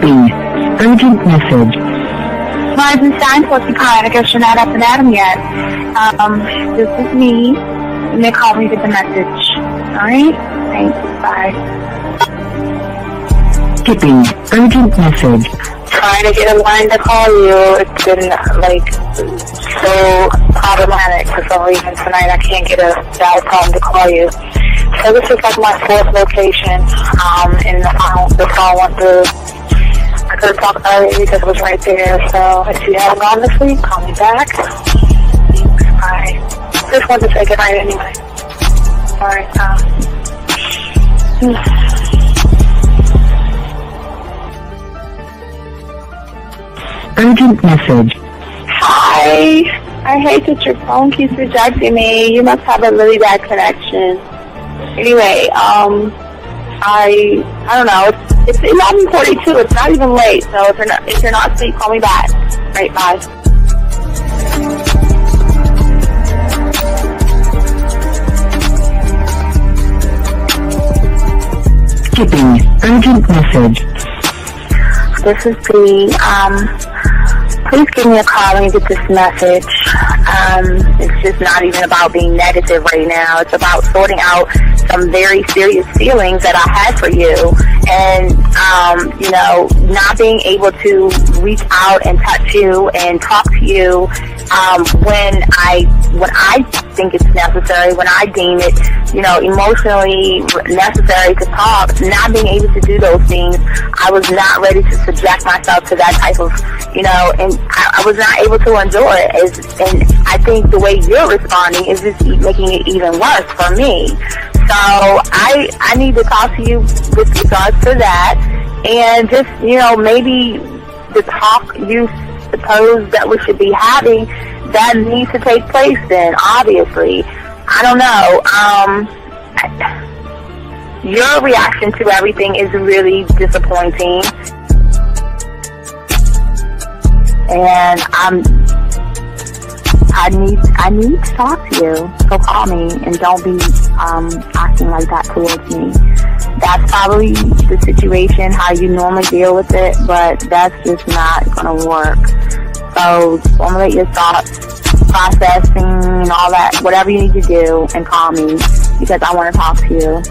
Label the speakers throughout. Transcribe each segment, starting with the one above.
Speaker 1: Skipping. Urgent message.
Speaker 2: Eisenstein, what's the kind? I guess you're not up and at 'em yet. This is me. You may call me with the message. Alright? Thanks. Bye.
Speaker 1: Skipping. Urgent message.
Speaker 2: Trying to get a line to call you. It's been, so problematic for some reason tonight. I can't get a dial tone to call you. So this is like my fourth location, and the phone went through. I could have talked earlier because it was right there. So if you haven't gone this week, call me back. Thanks. Bye. Just wanted to say goodnight anyway. Alright,
Speaker 1: Urgent message.
Speaker 2: Hi. I hate that your phone keeps rejecting me. You must have a really bad connection. Anyway, I don't know. It's 11:42. It's not even late. So if you're not asleep, call me back. Right, bye.
Speaker 1: Skipping. Urgent message.
Speaker 2: This is P. Please give me a call when you get this message. It's just not even about being negative right now. It's about sorting out some very serious feelings that I had for you, and not being able to reach out and touch you and talk to you when I think it's necessary, when I deem it, emotionally necessary to talk. Not being able to do those things, I was not ready to subject myself to that type of, and I was not able to endure it. And I think the way you're responding is just making it even worse for me. So I need to talk to you with regards to that, and just, maybe the talk you suppose that we should be having, that needs to take place then, obviously. I don't know. Your reaction to everything is really disappointing. And I need to talk to you. So call me and don't be acting like that towards me. That's probably the situation, how you normally deal with it, but that's just not going to work. So formulate your thoughts, processing and all that, whatever you need to do, and call me because I want to talk to you.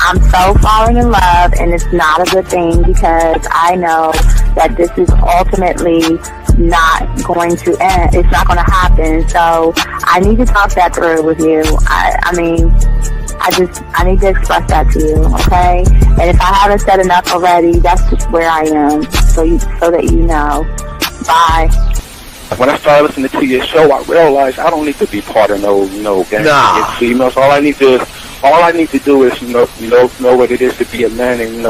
Speaker 2: I'm so falling in love, and it's not a good thing because I know that this is ultimately not going to end. It's not going to happen. So I need to talk that through with you. I need to express that to you, okay? And if I haven't said enough already, that's just where I am, so that you know. Bye.
Speaker 3: When I started listening to your show, I realized I don't need to be part of no gang against females. All I need to do is know what it is to be a man, and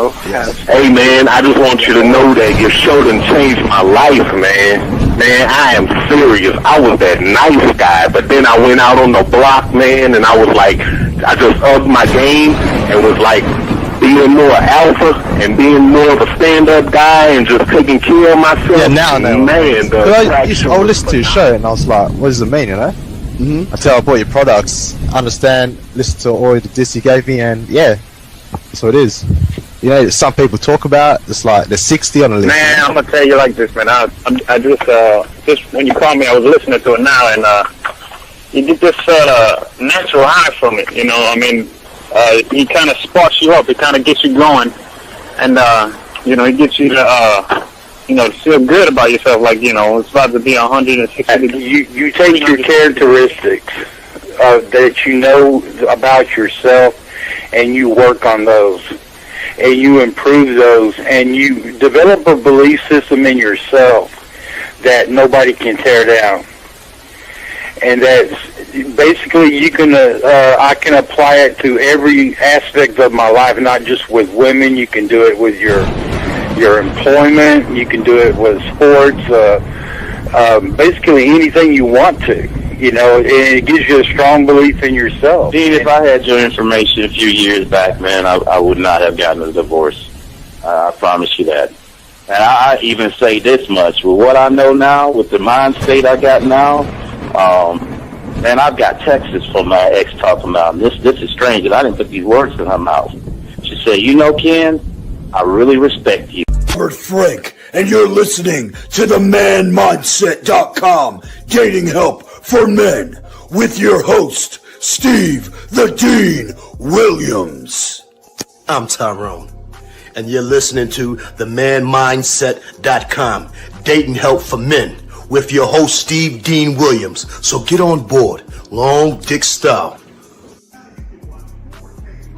Speaker 4: Hey man, I just want you to know that your show done changed my life, man. Man, I am serious. I was that nice guy, but then I went out on the block, man, and I was like, I just upped my game and was like being more alpha and being more of a stand-up guy and just taking care of myself.
Speaker 5: Yeah, now I know.
Speaker 4: Man,
Speaker 5: I listened to your show and I was like, what does it mean, Until I bought your products, understand, listen to all the diss you gave me, and yeah, that's what it is. Some people talk about, it's like there's 60 on the list.
Speaker 3: Man, I'm gonna tell you like this, man. I just when you called me, I was listening to it now, and you get this natural high from it. He kind of sparks you up. It kind of gets you going, and it gets you to feel good about yourself. Like it's about to be 160 degrees.
Speaker 4: You take your characteristics that you know about yourself, and you work on those, and you improve those, and you develop a belief system in yourself that nobody can tear down. And that's basically I can apply it to every aspect of my life, not just with women. You can do it with your employment. You can do it with sports. Basically anything you want to. And it gives you a strong belief in yourself.
Speaker 6: Dean, if I had your information a few years back, man, I would not have gotten a divorce. I promise you that. And I even say this much. With what I know now, with the mind state I got now, and I've got texts from my ex talking about this is strange, and I didn't put these words in her mouth. She said, Ken, I really respect you.
Speaker 7: Robert Frank, and you're listening to the manmindset.com dating help for men with your host, Steve the Dean Williams.
Speaker 8: I'm Tyrone, and you're listening to the manmindset.com dating help for men with your host, Steve Dean Williams. So get on board, long dick style.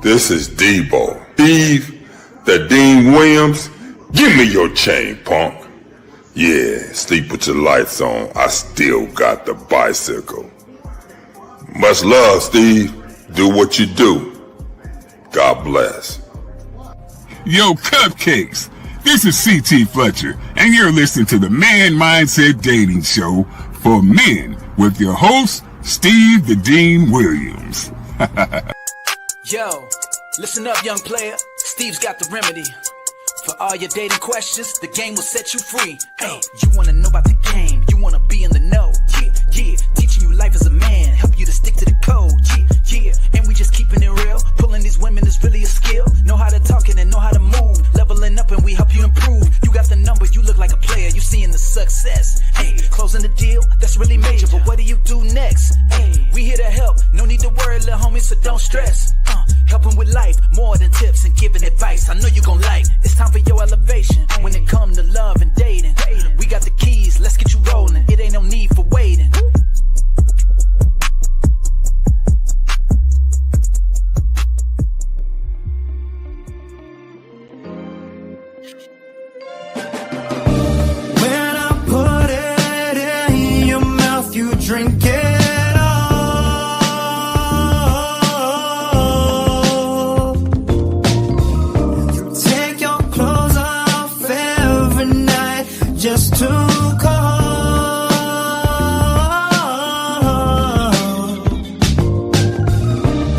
Speaker 9: This is Debo. Steve the Dean Williams. Give me your chain, punk. Yeah, sleep with your lights on. I still got the bicycle. Much love, Steve. Do what you do. God bless.
Speaker 10: Yo, cupcakes. This is C.T. Fletcher, and you're listening to the Man Mindset Dating Show for men with your host, Steve the Dean Williams.
Speaker 11: Yo, listen up, young player. Steve's got the remedy. For all your dating questions, the game will set you free. Hey, you wanna know about the game, you wanna be in the know. Yeah, yeah, teaching you life as a man, help you to stick to the code. Yeah, yeah, and we just keeping it real. Pulling these women is really a skill. Know how to talk and know how to move. Leveling up and we help you improve. You got the number, you look like a player, you seeing the success. Hey, closing the deal, that's really major, but what do you do next? Hey, we here to help, no need to worry, little homie, so don't stress. Helping with life, more than tips and giving advice. I know you gon' like. It's time for your elevation. When it come to love and dating, we got the keys, let's get you rolling. It ain't no need for waiting.
Speaker 12: When I put it in your mouth, you drink it. Just too cold.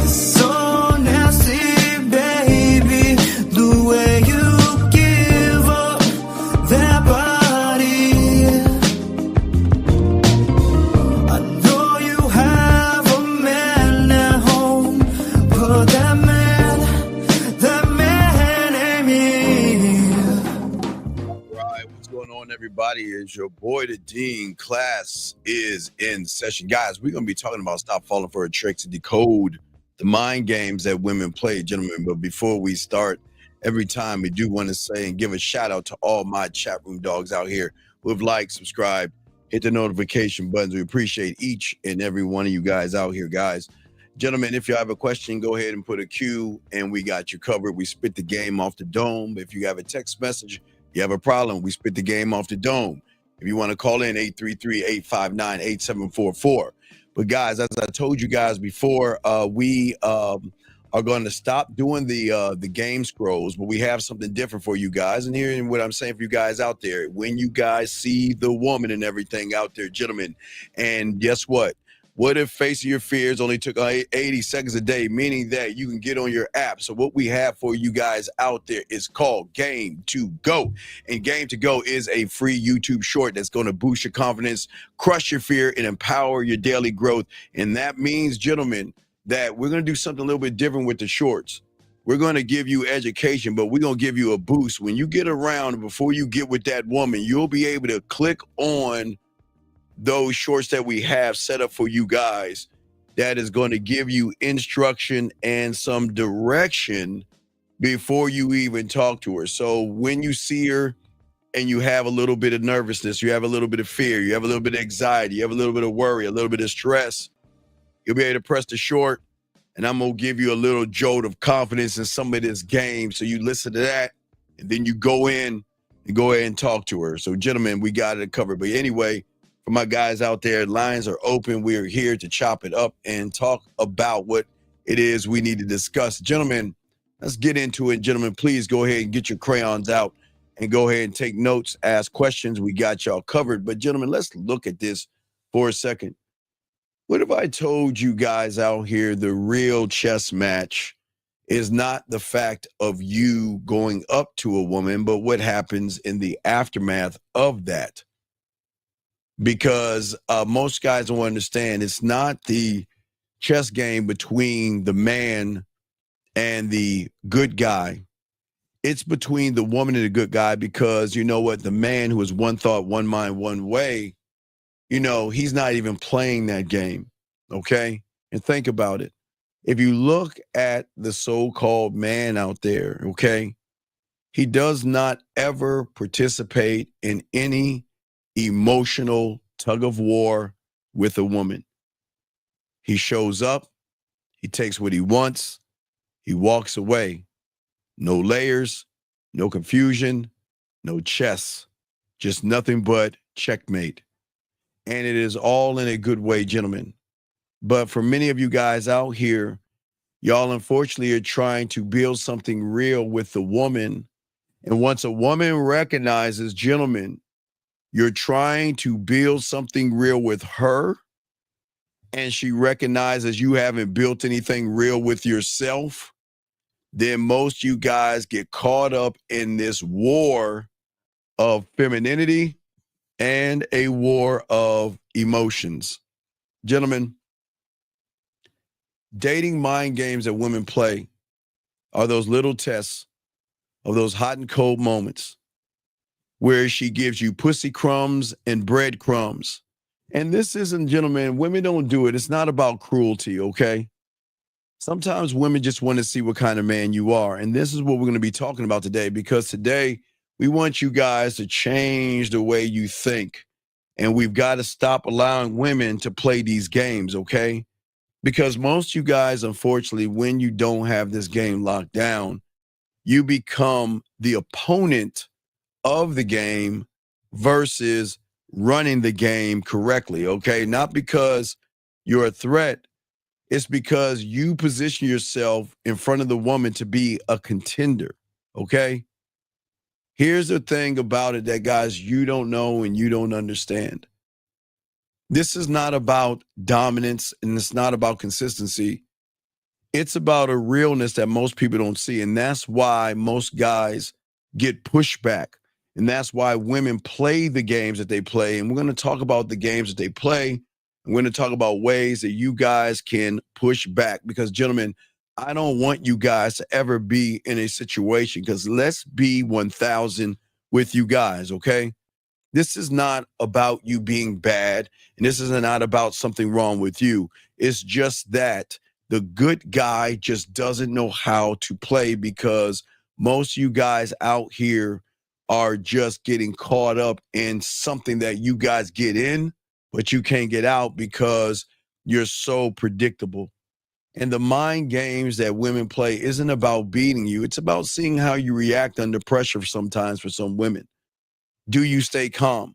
Speaker 12: So nasty, baby, the way you give up that body. I know you have a man at home, but that man ain't me.
Speaker 13: What's going on, everybody? Is your boy the Dean. Class is in session. Guys, we're going to be talking about stop falling for a trick to decode the mind games that women play, gentlemen. But before we start, every time we do want to say and give a shout out to all my chat room dogs out here who have liked, subscribed, hit the notification buttons. We appreciate each and every one of you guys out here, guys. Gentlemen, if you have a question, go ahead and put a Q and we got you covered. We spit the game off the dome. If you have a text message, you have a problem, we spit the game off the dome. If you want to call in, 833-859-8744. But guys, as I told you guys before, we are going to stop doing the game scrolls, but we have something different for you guys. And here's what I'm saying for you guys out there. When you guys see the woman and everything out there, gentlemen, and guess what? What if Facing Your Fears only took 80 seconds a day, meaning that you can get on your app? So what we have for you guys out there is called Game to Go. And Game to Go is a free YouTube short that's going to boost your confidence, crush your fear, and empower your daily growth. And that means, gentlemen, that we're going to do something a little bit different with the shorts. We're going to give you education, but we're going to give you a boost. When you get around, before you get with that woman, you'll be able to click on those shorts that we have set up for you guys that is going to give you instruction and some direction before you even talk to her. So when you see her and you have a little bit of nervousness, you have a little bit of fear, you have a little bit of anxiety, you have a little bit of worry, a little bit of stress, you'll be able to press the short, and I'm going to give you a little jolt of confidence in some of this game. So you listen to that, and then you go in and go ahead and talk to her. So gentlemen, we got it covered. But anyway, for my guys out there, lines are open. We are here to chop it up and talk about what it is we need to discuss. Gentlemen, let's get into it. Gentlemen, please go ahead and get your crayons out and go ahead and take notes, ask questions. We got y'all covered. But gentlemen, let's look at this for a second. What if I told you guys out here the real chess match is not the fact of you going up to a woman, but what happens in the aftermath of that? Because most guys don't understand, it's not the chess game between the man and the good guy. It's between the woman and the good guy, because you know what? The man who is one thought, one mind, one way, he's not even playing that game. Okay? And think about it. If you look at the so-called man out there, okay, he does not ever participate in any emotional tug of war with a woman. He shows up, he takes what he wants, he walks away. No layers, no confusion, no chess, just nothing but checkmate. And it is all in a good way, gentlemen. But for many of you guys out here, y'all unfortunately are trying to build something real with the woman. And once a woman recognizes, gentlemen, you're trying to build something real with her, and she recognizes you haven't built anything real with yourself, then most you guys get caught up in this war of femininity and a war of emotions. Gentlemen, dating mind games that women play are those little tests of those hot and cold moments where she gives you pussy crumbs and bread crumbs. And this isn't, gentlemen, women don't do it. It's not about cruelty, okay? Sometimes women just want to see what kind of man you are. And this is what we're going to be talking about today, because today we want you guys to change the way you think. And we've got to stop allowing women to play these games, okay? Because most you guys, unfortunately, when you don't have this game locked down, you become the opponent of the game versus running the game correctly, okay? Not because you're a threat. It's because you position yourself in front of the woman to be a contender, okay? Here's the thing about it that, guys, you don't know and you don't understand. This is not about dominance, and it's not about consistency. It's about a realness that most people don't see, and that's why most guys get pushback, and that's why women play the games that they play, and we're going to talk about the games that they play. I'm going to talk about ways that you guys can push back, because, gentlemen, I don't want you guys to ever be in a situation, because let's be 1,000 with you guys, okay? This is not about you being bad, and this is not about something wrong with you. It's just that the good guy just doesn't know how to play, because most of you guys out here are just getting caught up in something that you guys get in, but you can't get out because you're so predictable. And the mind games that women play isn't about beating you. It's about seeing how you react under pressure sometimes for some women. Do you stay calm?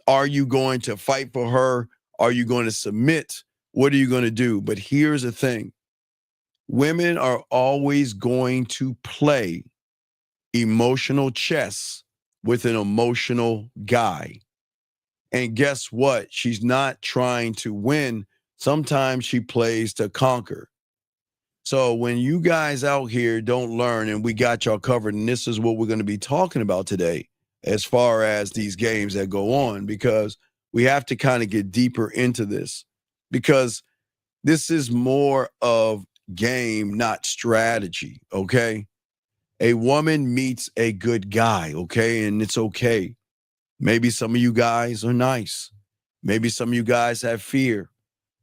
Speaker 13: Are you going to fight for her? Are you going to submit? What are you going to do? But here's the thing. Women are always going to play emotional chess with an emotional guy. And guess what? She's not trying to win. Sometimes she plays to conquer. So when you guys out here don't learn, and we got y'all covered, and this is what we're going to be talking about today as far as these games that go on, because we have to kind of get deeper into this, because this is more of game, not strategy, okay? A woman meets a good guy, okay? And it's okay. Maybe some of you guys are nice. Maybe some of you guys have fear.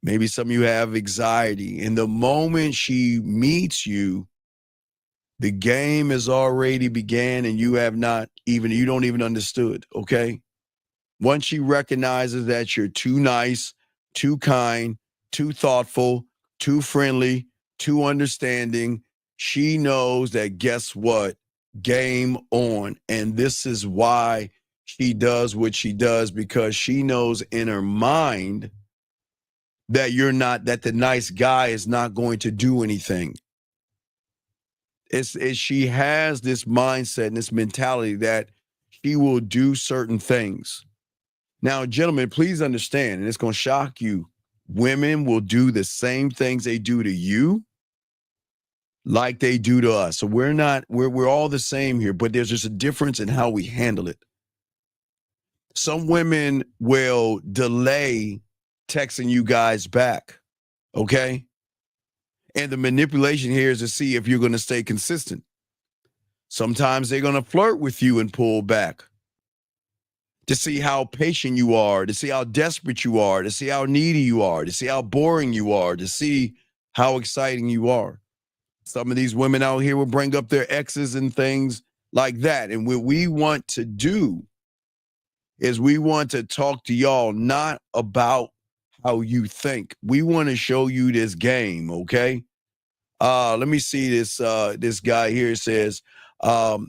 Speaker 13: Maybe some of you have anxiety. And the moment she meets you, the game has already began, and you don't even understood, okay? Once she recognizes that you're too nice, too kind, too thoughtful, too friendly, too understanding, she knows that, guess what? Game on. And this is why she does what she does, because she knows in her mind that that the nice guy is not going to do anything. She has this mindset and this mentality that she will do certain things. Now, gentlemen, please understand, and it's going to shock you, women will do the same things they do to you like they do to us. So we're all the same here, but there's just a difference in how we handle it. Some women will delay texting you guys back, okay? And the manipulation here is to see if you're going to stay consistent. Sometimes they're going to flirt with you and pull back to see how patient you are, to see how desperate you are, to see how needy you are, to see how boring you are, to see how exciting you are. Some of these women out here will bring up their exes and things like that. And what we want to do is we want to talk to y'all not about how you think. We want to show you this game, okay? Let me see this. This guy here says,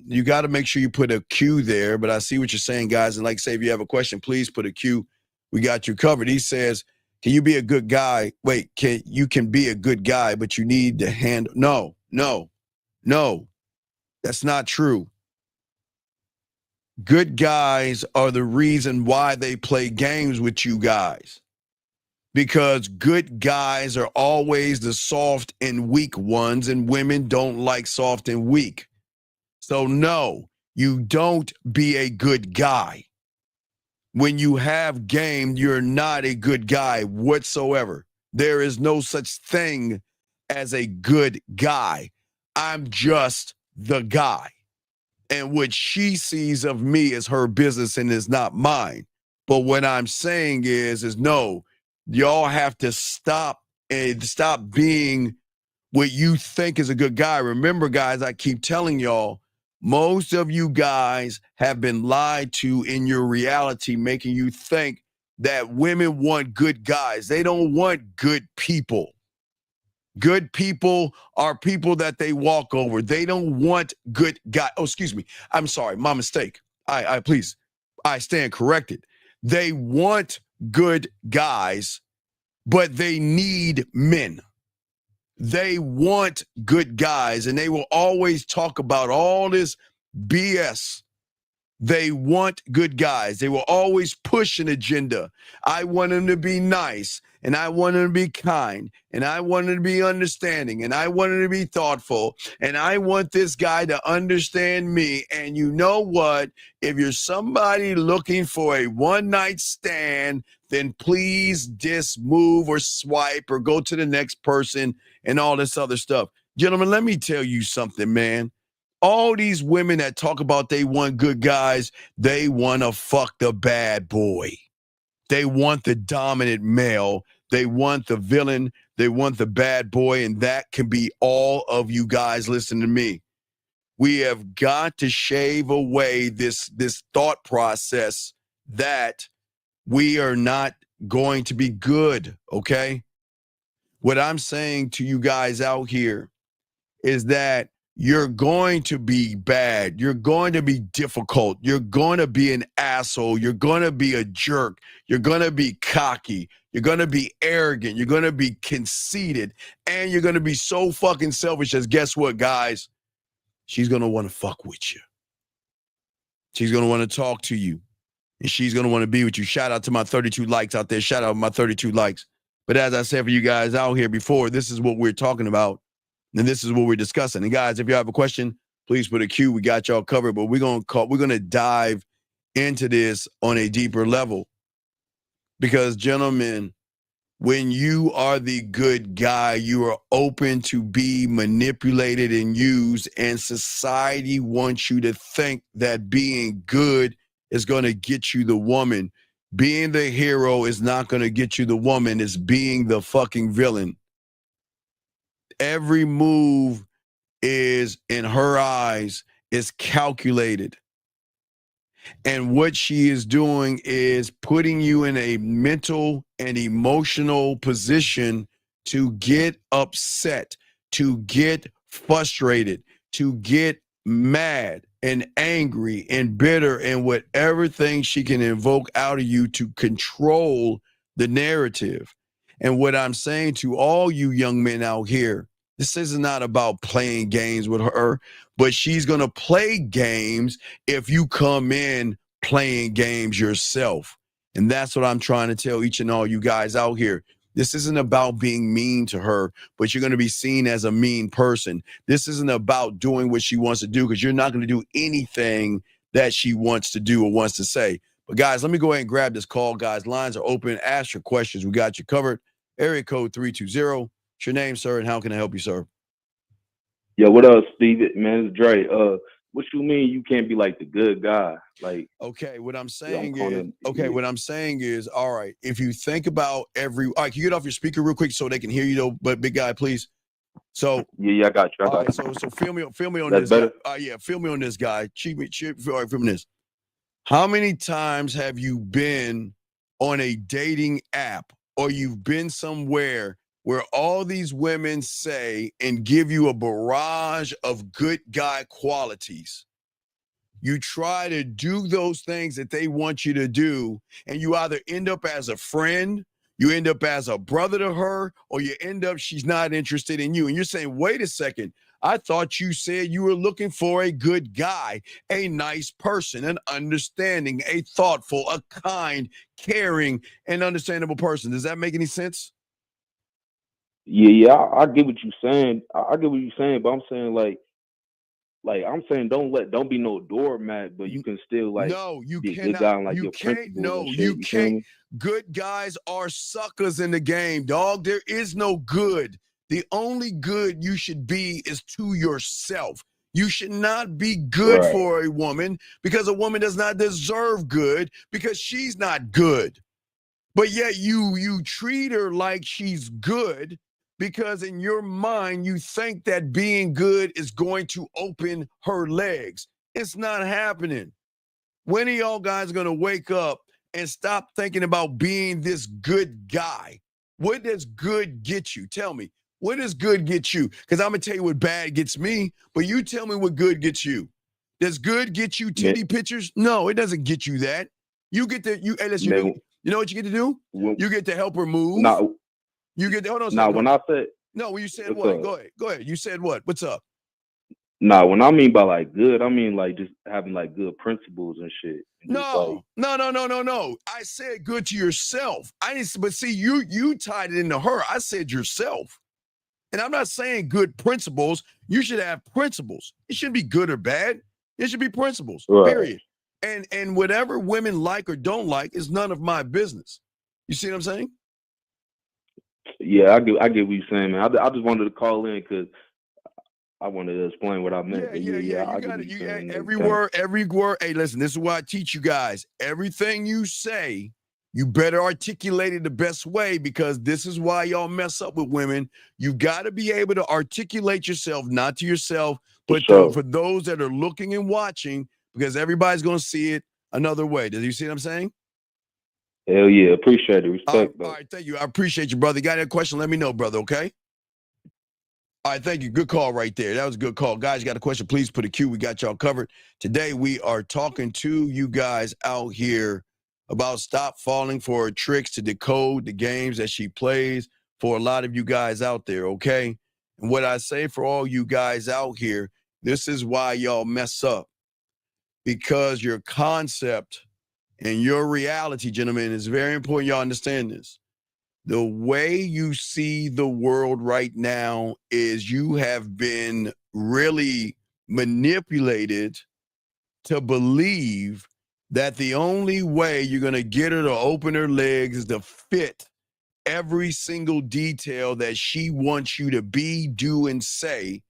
Speaker 13: you got to make sure you put a Q there, but I see what you're saying, guys. And like I say, if you have a question, please put a Q. We got you covered. He says, can you be a good guy? Wait, you can be a good guy, but you need to handle. No, that's not true. Good guys are the reason why they play games with you guys. Because good guys are always the soft and weak ones, and women don't like soft and weak. So no, you don't be a good guy. When you have game, you're not a good guy whatsoever. There is no such thing as a good guy. I'm just the guy. And what she sees of me is her business and is not mine. But what I'm saying is no, y'all have to stop being what you think is a good guy. Remember, guys, I keep telling y'all, most of you guys have been lied to in your reality, making you think that women want good guys. They don't want good people. Good people are people that they walk over. They don't want good guys. Oh, excuse me. I'm sorry. My mistake. I stand corrected. They want good guys, but they need men. They want good guys, and they will always talk about all this BS. They want good guys. They will always push an agenda. I want them to be nice, and I want them to be kind, and I want them to be understanding, and I want them to be thoughtful, and I want this guy to understand me. And you know what? If you're somebody looking for a one-night stand, then please just move or swipe or go to the next person and all this other stuff. Gentlemen, let me tell you something, man. All these women that talk about they want good guys, they want to fuck the bad boy. They want the dominant male. They want the villain. They want the bad boy. And that can be all of you guys. Listen to me. We have got to shave away this thought process that we are not going to be good, okay? What I'm saying to you guys out here is that you're going to be bad. You're going to be difficult. You're going to be an asshole. You're going to be a jerk. You're going to be cocky. You're going to be arrogant. You're going to be conceited. And you're going to be so fucking selfish as, guess what, guys? She's going to want to fuck with you. She's going to want to talk to you. And she's going to want to be with you. Shout out to my 32 likes out there. Shout out to my 32 likes. But as I said for you guys out here before, this is what we're talking about. And this is what we're discussing. And guys, if you have a question, please put a Q. We got y'all covered. But we're gonna dive into this on a deeper level. Because, gentlemen, when you are the good guy, you are open to be manipulated and used. And society wants you to think that being good is going to get you the woman. Being the hero is not going to get you the woman. It's being the fucking villain. Every move is, in her eyes, is calculated. And what she is doing is putting you in a mental and emotional position to get upset, to get frustrated, to get mad and angry and bitter and whatever thing she can invoke out of you to control the narrative. And what I'm saying to all you young men out here, this is not about playing games with her, but she's going to play games if you come in playing games yourself. And that's what I'm trying to tell each and all you guys out here. This isn't about being mean to her, but you're going to be seen as a mean person. This isn't about doing what she wants to do, because you're not going to do anything that she wants to do or wants to say. But guys, let me go ahead and grab this call. Guys, lines are open. Ask your questions. We got you covered. Area code 320. What's your name, sir, and how can I help you, sir?
Speaker 14: Yo, what up, Steve? Man, it's Dre. what you mean you can't be like the good guy? Like,
Speaker 13: okay, what I'm
Speaker 14: I'm
Speaker 13: saying
Speaker 14: calling
Speaker 13: is, okay, what I'm saying is, all right, if you think about all right, can you get off your speaker real quick so they can hear you though, but big guy, please. So
Speaker 14: yeah, I got you.
Speaker 13: all right, so feel me on
Speaker 14: That's
Speaker 13: this
Speaker 14: better?
Speaker 13: guy. Yeah, feel me on this guy. All right, feel me on this. How many times have you been on a dating app or you've been somewhere where all these women say and give you a barrage of good guy qualities? You try to do those things that they want you to do, and you either end up as a friend, you end up as a brother to her, or you end up she's not interested in you. And you're saying, wait a second, I thought you said you were looking for a good guy, a nice person, an understanding, a thoughtful, a kind, caring, and understandable person. Does that make any sense?
Speaker 14: Yeah, I get what you're saying. I get what you're saying, but I'm saying like I'm saying don't be no doormat, but you can still like
Speaker 13: No, you
Speaker 14: be a good
Speaker 13: cannot.
Speaker 14: guy and like
Speaker 13: You
Speaker 14: your
Speaker 13: can't.
Speaker 14: principles
Speaker 13: No,
Speaker 14: and shit.
Speaker 13: you
Speaker 14: You feel
Speaker 13: can't.
Speaker 14: me?
Speaker 13: Good guys are suckers in the game, dog. There is no good. The only good you should be is to yourself. You should not be good
Speaker 14: Right.
Speaker 13: for a woman because a woman does not deserve good because she's not good. But yet you treat her like she's good because in your mind you think that being good is going to open her legs. It's not happening. When are y'all guys going to wake up and stop thinking about being this good guy? What does good get you? Tell me. What does good get you? Because I'm going to tell you what bad gets me, but you tell me what good gets you. Does good get you titty pictures? No, it doesn't get you that. You get to, hey, listen, you know what you get to do? You get to help her move. You get to, hold on a second.
Speaker 14: When I said,
Speaker 13: no, when you said what? Go ahead. You said what? What's up?
Speaker 14: Nah, when I mean by like good, I mean like just having like good principles and shit. And
Speaker 13: No. I said good to yourself. But see, you tied it into her. I said yourself. And I'm not saying good principles. You should have principles. It shouldn't be good or bad. It should be principles.
Speaker 14: Right.
Speaker 13: Period. And whatever women like or don't like is none of my business. You see what I'm saying?
Speaker 14: Yeah, I get what you're saying, man. I just wanted to call in because I wanted to explain what I meant.
Speaker 13: Yeah. You got it. Every word. Hey, listen, this is what I teach you guys. Everything you say, you better articulate it the best way because this is why y'all mess up with women. You got to be able to articulate yourself, not to yourself, but for those that are looking and watching, because everybody's going to see it another way. Do you see what I'm saying?
Speaker 14: Hell yeah. Appreciate it. Respect,
Speaker 13: all right. Thank you. I appreciate you, brother. You got any question? Let me know, brother. Okay. All right, thank you. Good call right there. That was a good call. Guys, you got a question, please put a Q. We got y'all covered. Today, we are talking to you guys out here about stop falling for her tricks to decode the games that she plays for a lot of you guys out there, okay? And what I say for all you guys out here, this is why y'all mess up. Because your concept and your reality, gentlemen, is very important y'all understand this. The way you see the world right now is you have been really manipulated to believe that the only way you're going to get her to open her legs is to fit every single detail that she wants you to be, do, and say.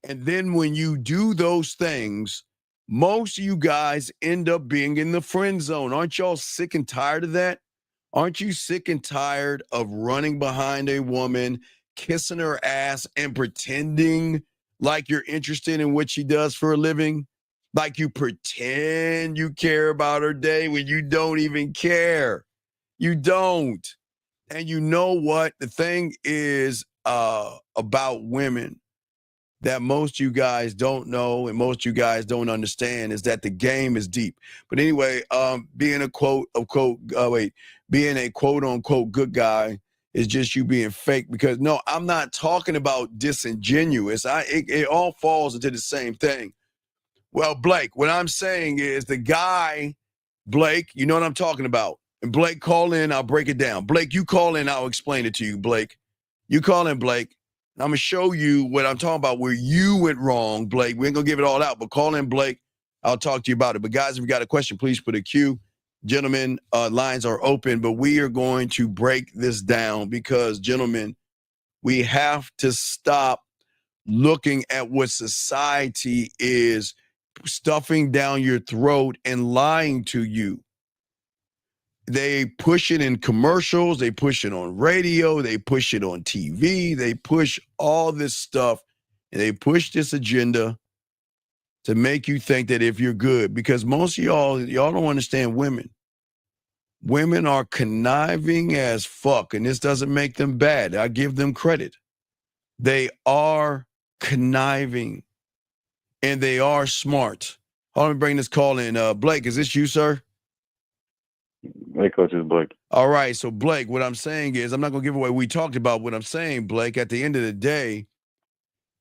Speaker 13: And then when you do those things, most of you guys end up being in the friend zone. Aren't y'all sick and tired of that? Aren't you sick and tired of running behind a woman, kissing her ass, and pretending like you're interested in what she does for a living? Like you pretend you care about her day when you don't even care. You don't. And you know what? The thing is about women that most you guys don't know and most you guys don't understand is that the game is deep. But anyway, being a quote unquote good guy is just you being fake because no, I'm not talking about disingenuous. It all falls into the same thing. Well, Blake, what I'm saying is the guy, Blake, you know what I'm talking about. And Blake, call in, I'll break it down. Blake, you call in, I'll explain it to you, Blake. You call in, Blake. I'm going to show you what I'm talking about where you went wrong, Blake. We ain't going to give it all out, but call in, Blake. I'll talk to you about it. But guys, if you got a question, please put a Q. Gentlemen, lines are open, but we are going to break this down because, gentlemen, we have to stop looking at what society is stuffing down your throat and lying to you. They push it in commercials. They push it on radio. They push it on TV. They push all this stuff, and they push this agenda to make you think that if you're good, because most of y'all don't understand women. Women are conniving as fuck, and this doesn't make them bad. I give them credit. They are conniving, and they are smart. Hold on, let me bring this call in. Blake, is this you, sir?
Speaker 15: Hey, Coach, it's Blake.
Speaker 13: All right, so Blake, what I'm saying is, I'm not going to give away what we talked about. What I'm saying, Blake, at the end of the day,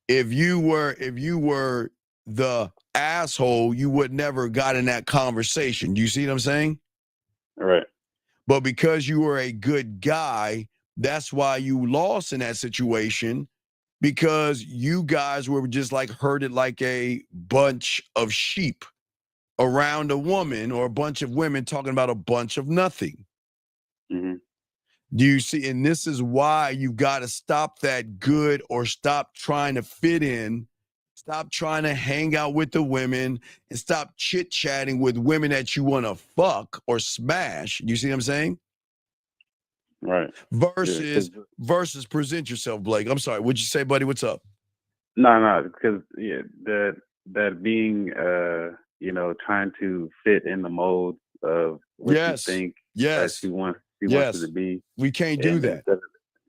Speaker 13: if you were the asshole, you would never got in that conversation. Do you see what I'm saying?
Speaker 15: All right.
Speaker 13: But because you were a good guy, that's why you lost in that situation, because you guys were just like herded like a bunch of sheep around a woman, or a bunch of women talking about a bunch of nothing.
Speaker 15: Mm-hmm.
Speaker 13: Do you see? And this is why you got to stop that good, or stop trying to fit in, stop trying to hang out with the women, and stop chit-chatting with women that you want to fuck or smash. You see what I'm saying?
Speaker 15: Right.
Speaker 13: Versus present yourself, Blake. I'm sorry. What'd you say, buddy? What's up?
Speaker 15: No, because that being trying to fit in the mold of what you think that she wants it to be.
Speaker 13: We can't do that.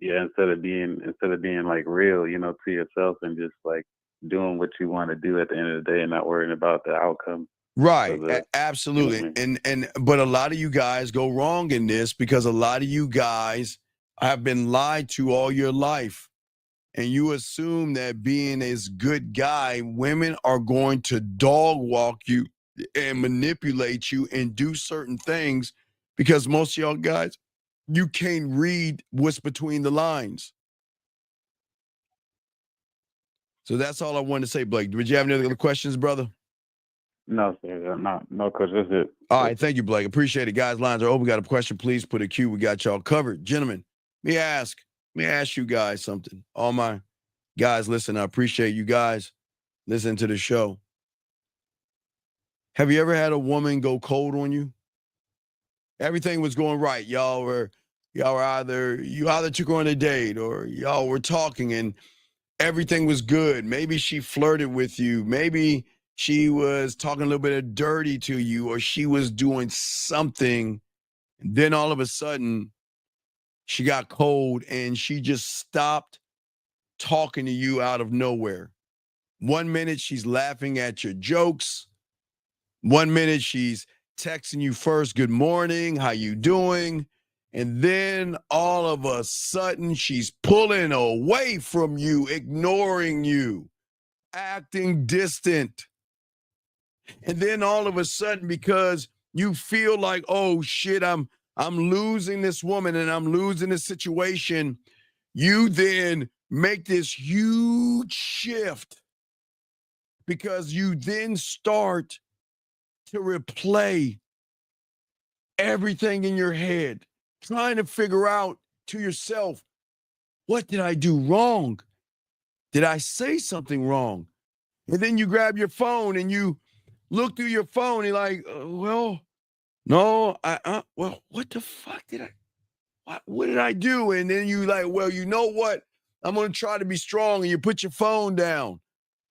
Speaker 15: Instead of being like real, to yourself, and just like doing what you want to do at the end of the day, and not worrying about the outcome.
Speaker 13: Right. Absolutely. But a lot of you guys go wrong in this, because a lot of you guys have been lied to all your life. And you assume that being a good guy, women are going to dog walk you and manipulate you and do certain things, because most of y'all guys, you can't read what's between the lines. So that's all I wanted to say, Blake. Did you have any other questions, brother?
Speaker 15: No, sir. No, Coach. That's it.
Speaker 13: All right. Thank you, Blake. Appreciate it. Guys, lines are open. Got a question, please put a Q. We got y'all covered. Gentlemen, let me ask you guys something. All my guys, listen, I appreciate you guys listening to the show. Have you ever had a woman go cold on you? Everything was going right. You either took her on a date, or y'all were talking and everything was good. Maybe she flirted with you. Maybe she was talking a little bit of dirty to you, or she was doing something. And then all of a sudden, she got cold and she just stopped talking to you out of nowhere. 1 minute, she's laughing at your jokes. 1 minute, she's texting you first, good morning, how you doing? And then all of a sudden, she's pulling away from you, ignoring you, acting distant. And then all of a sudden, because you feel like, oh shit, I'm losing this woman and I'm losing this situation, you then make this huge shift, because you then start to replay everything in your head, trying to figure out to yourself, what did I do wrong? Did I say something wrong? And then you grab your phone and you look through your phone and you're like, well, what the fuck did what did I do? And then you like, well, you know what? I'm going to try to be strong. And you put your phone down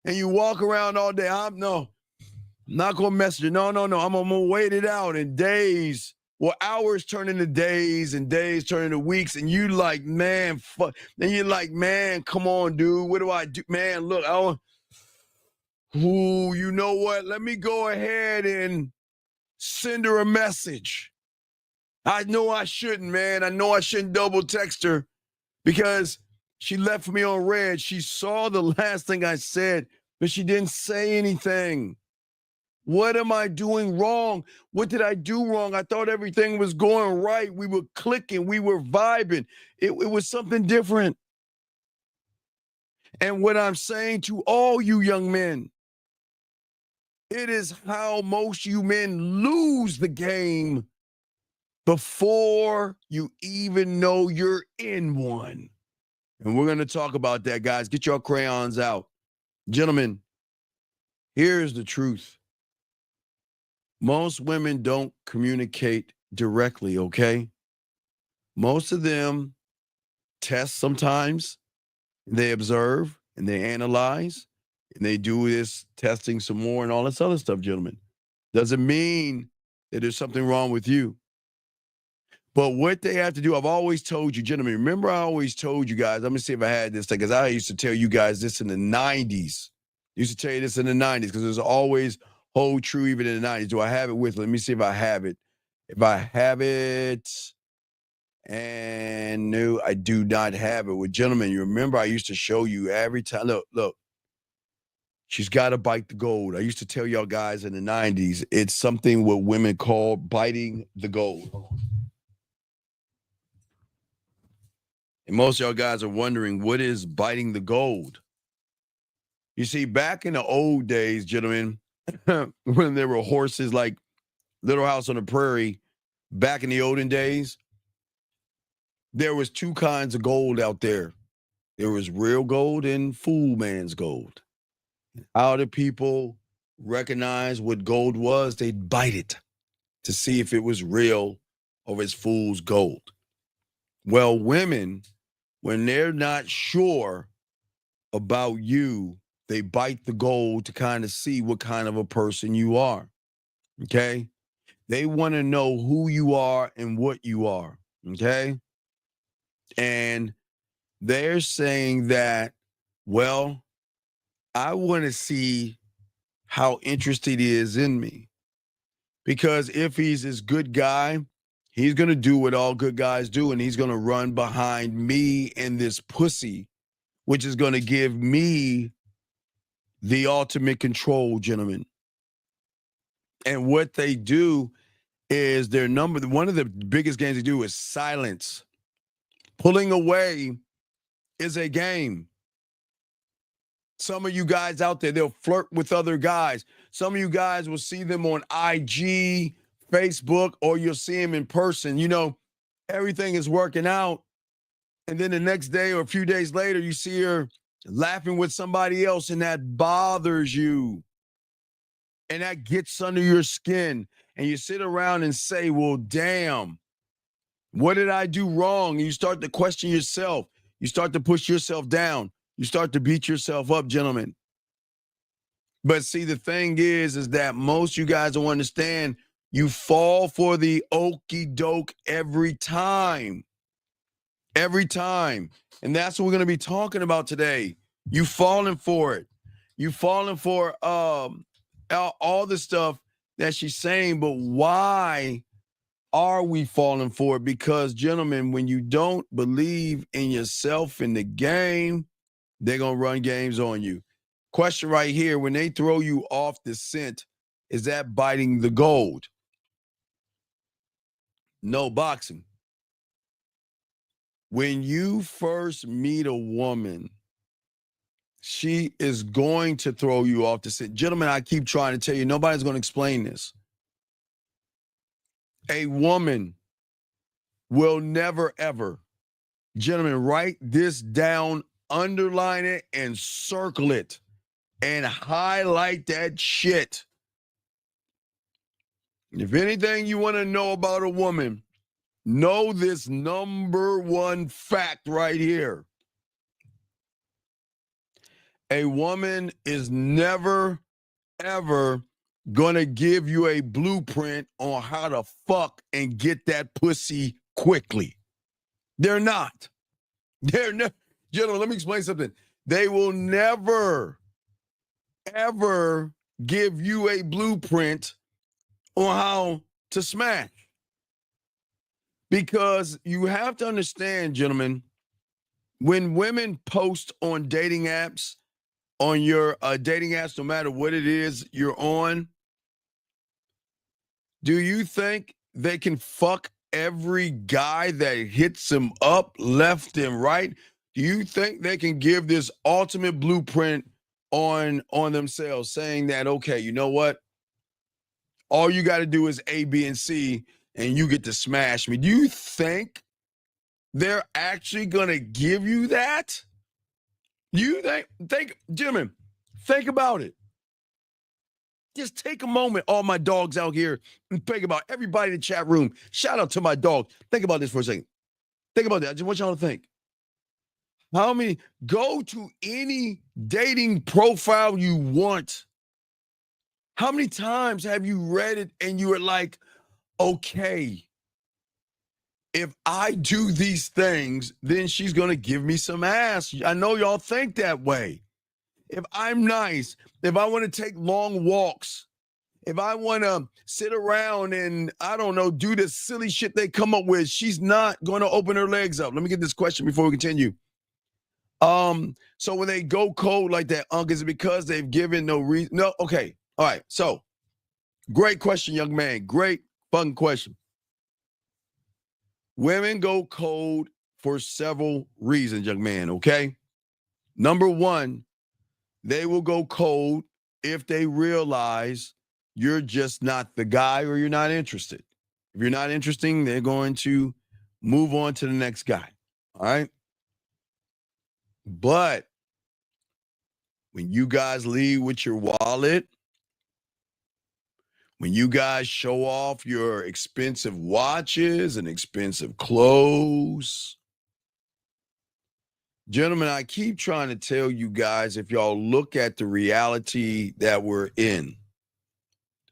Speaker 13: and you walk around all day. I'm not going to message you. No. I'm going to wait it out. And days, hours turn into days, and days turn into weeks. And you like, man, fuck. Then you're like, man, come on, dude. What do I do? Man, look, you know what? Let me go ahead and send her a message. I know I shouldn't, man. I know I shouldn't double text her, because she left me on red. She saw the last thing I said, but she didn't say anything. What am I doing wrong? What did I do wrong? I thought everything was going right. We were clicking. We were vibing. It was something different. And what I'm saying to all you young men, it is how most you men lose the game before you even know you're in one. And we're going to talk about that, guys. Get your crayons out. Gentlemen, here's the truth. Most women don't communicate directly, okay? Most of them test sometimes, they observe, and they analyze, and they do this testing some more and all this other stuff, gentlemen. Doesn't mean that there's something wrong with you. But what they have to do, I've always told you, gentlemen, remember I always told you guys, let me see if I had this thing, because I used to tell you guys this in the 90s. I used to tell you this in the 90s, because it was always hold true even in the 90s. Do I have it with? Let me see if I have it. If I have it, and no, I do not have it. Well, gentlemen, you remember I used to show you every time. Look. She's got to bite the gold. I used to tell y'all guys in the 90s, it's something what women call biting the gold. And most of y'all guys are wondering, what is biting the gold? You see, back in the old days, gentlemen, when there were horses like Little House on the Prairie, back in the olden days, there was two kinds of gold out there. There was real gold and fool man's gold. How did people recognize what gold was? They'd bite it to see if it was real or it's fool's gold. Well, women, when they're not sure about you, they bite the gold to kind of see what kind of a person you are. Okay? They want to know who you are and what you are. Okay? And they're saying that, well, I want to see how interested he is in me. Because if he's this good guy, he's going to do what all good guys do, and he's going to run behind me and this pussy, which is going to give me the ultimate control, gentlemen. And what they do is one of the biggest games they do is silence. Pulling away is a game. Some of you guys out there, they'll flirt with other guys. Some of you guys will see them on IG, Facebook, or you'll see them in person. You know, everything is working out. And then the next day or a few days later, you see her laughing with somebody else, and that bothers you. And that gets under your skin. And you sit around and say, well, damn, what did I do wrong? And you start to question yourself. You start to push yourself down. You start to beat yourself up, gentlemen. But see, the thing is that most you guys don't understand, you fall for the okie doke every time. Every time. And that's what we're going to be talking about today. You falling for it. You falling for all the stuff that she's saying, but why are we falling for it? Because, gentlemen, when you don't believe in yourself in the game, they're going to run games on you. Question right here, when they throw you off the scent, is that biting the gold? No boxing. When you first meet a woman, she is going to throw you off the scent. Gentlemen, I keep trying to tell you, nobody's going to explain this. A woman will never, ever, gentlemen, write this down, underline it, and circle it, and highlight that shit. If anything you want to know about a woman, know this number one fact right here. A woman is never, ever going to give you a blueprint on how to fuck and get that pussy quickly. They're not. Gentlemen, let me explain something. They will never, ever give you a blueprint on how to smash. Because you have to understand, gentlemen, when women post on dating apps, on your dating apps, no matter what it is you're on, do you think they can fuck every guy that hits them up left and right? Do you think they can give this ultimate blueprint on themselves, saying that, okay, you know what? All you got to do is A, B, and C, and you get to smash me. Do you think they're actually going to give you that? You think, gentlemen, think about it. Just take a moment, all my dogs out here, and think about everybody in the chat room. Shout out to my dog. Think about this for a second. Think about that. I just want y'all to think. How many, go to any dating profile you want. How many times have you read it and you were like, okay, if I do these things, then she's going to give me some ass. I know y'all think that way. If I'm nice, if I want to take long walks, if I want to sit around and, I don't know, do the silly shit they come up with, she's not going to open her legs up. Let me get this question before we continue. So when they go cold like that, is it because they've given no reason? No, okay. All right. So great question, young man. Great fucking question. Women go cold for several reasons, young man, okay? Number one, they will go cold if they realize you're just not the guy or you're not interested. If you're not interesting, they're going to move on to the next guy, all right? But when you guys leave with your wallet, when you guys show off your expensive watches and expensive clothes, gentlemen, I keep trying to tell you guys, if y'all look at the reality that we're in,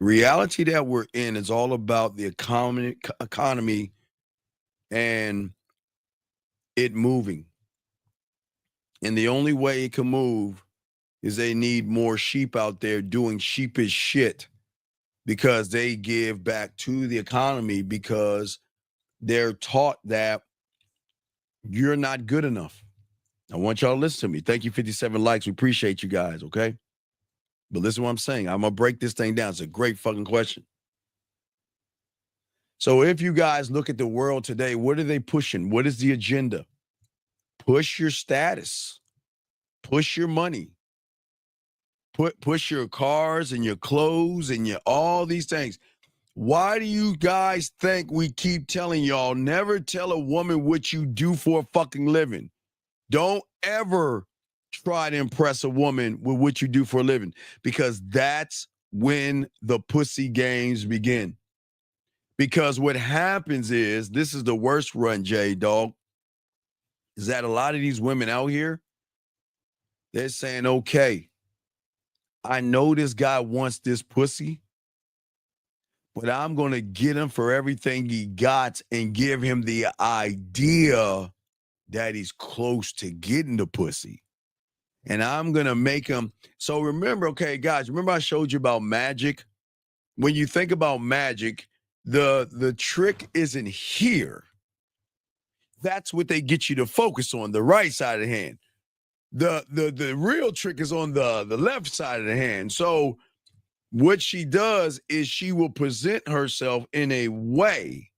Speaker 13: the reality that we're in is all about the economy and it moving. And the only way it can move is they need more sheep out there doing sheepish shit, because they give back to the economy because they're taught that you're not good enough. I want y'all to listen to me. Thank you, 57 likes. We appreciate you guys, okay? But listen to what I'm saying. I'm going to break this thing down. It's a great fucking question. So if you guys look at the world today, what are they pushing? What is the agenda? Push your status. Push your money. Push your cars and your clothes and your all these things. Why do you guys think we keep telling y'all never tell a woman what you do for a fucking living? Don't ever try to impress a woman with what you do for a living, because that's when the pussy games begin. Because what happens is, this is the worst run, Jay, dog, is that a lot of these women out here, they're saying, okay, I know this guy wants this pussy, but I'm going to get him for everything he got and give him the idea that he's close to getting the pussy. And I'm going to make him. So remember, okay, guys, remember I showed you about magic? When you think about magic, the trick isn't here. That's what they get you to focus on, the right side of the hand. The real trick is on the left side of the hand. So what she does is she will present herself in a way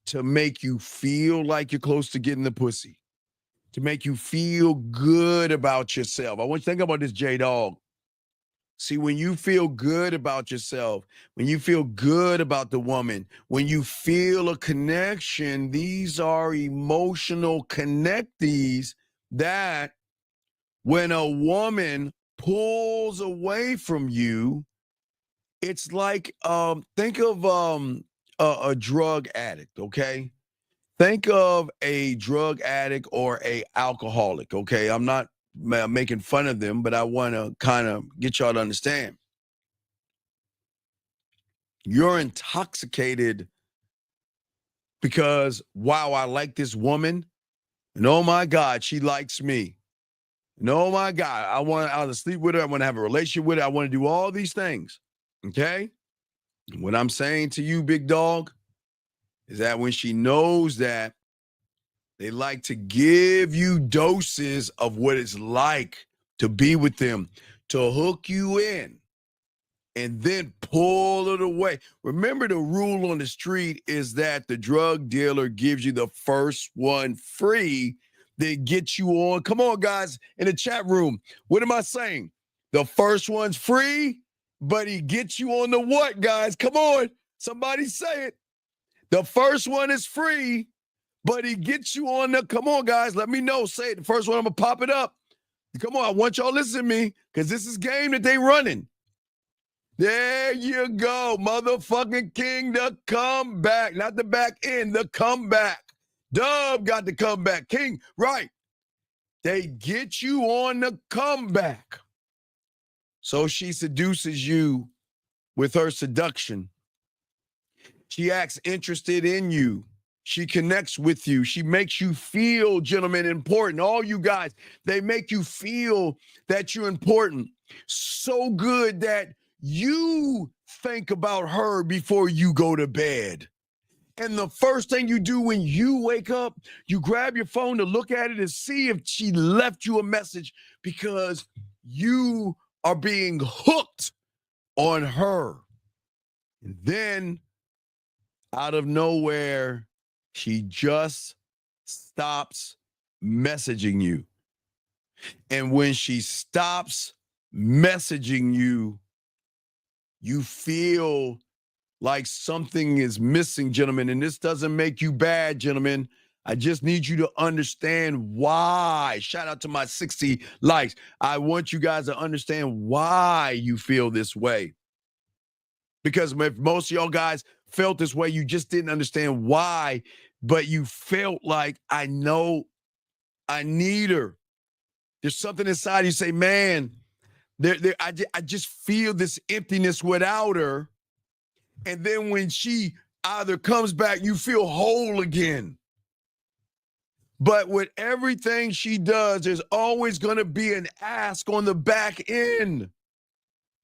Speaker 13: to make you feel like you're close to getting the pussy, to make you feel good about yourself. I want you to think about this, J-Dog. See, when you feel good about yourself, when you feel good about the woman, when you feel a connection, these are emotional connectees that when a woman pulls away from you, it's like, think of a drug addict, okay? Think of a drug addict or a alcoholic, okay? I'm not making fun of them, but I want to kind of get y'all to understand. You're intoxicated because, wow, I like this woman, and oh my God, she likes me. And oh my God, I want to sleep with her. I want to have a relationship with her. I want to do all these things. Okay? And what I'm saying to you, big dog, is that when she knows that, they like to give you doses of what it's like to be with them, to hook you in, and then pull it away. Remember, the rule on the street is that the drug dealer gives you the first one free. They get you on. Come on, guys, in the chat room. What am I saying? The first one's free, but he gets you on the what, guys? Come on. Somebody say it. The first one is free, but he gets you on the, come on, guys, let me know. Say it. The first one, I'm going to pop it up. Come on, I want y'all to listen to me, because this is game that they running. There you go, motherfucking King, the comeback. Not the back end, the comeback. Dub got the comeback. King, right. They get you on the comeback. So she seduces you with her seduction. She acts interested in you. She connects with you. She makes you feel, gentlemen, important. All you guys, they make you feel that you're important. So good that you think about her before you go to bed. And the first thing you do when you wake up, you grab your phone to look at it and see if she left you a message because you are being hooked on her. And then out of nowhere, she just stops messaging you. And when she stops messaging you, you feel like something is missing, gentlemen. And this doesn't make you bad, gentlemen. I just need you to understand why. Shout out to my 60 likes. I want you guys to understand why you feel this way. Because if most of y'all guys felt this way, you just didn't understand why, but you felt like, I know I need her. There's something inside you say, man, I just feel this emptiness without her. And then when she either comes back, you feel whole again. But with everything she does, there's always going to be an ask on the back end.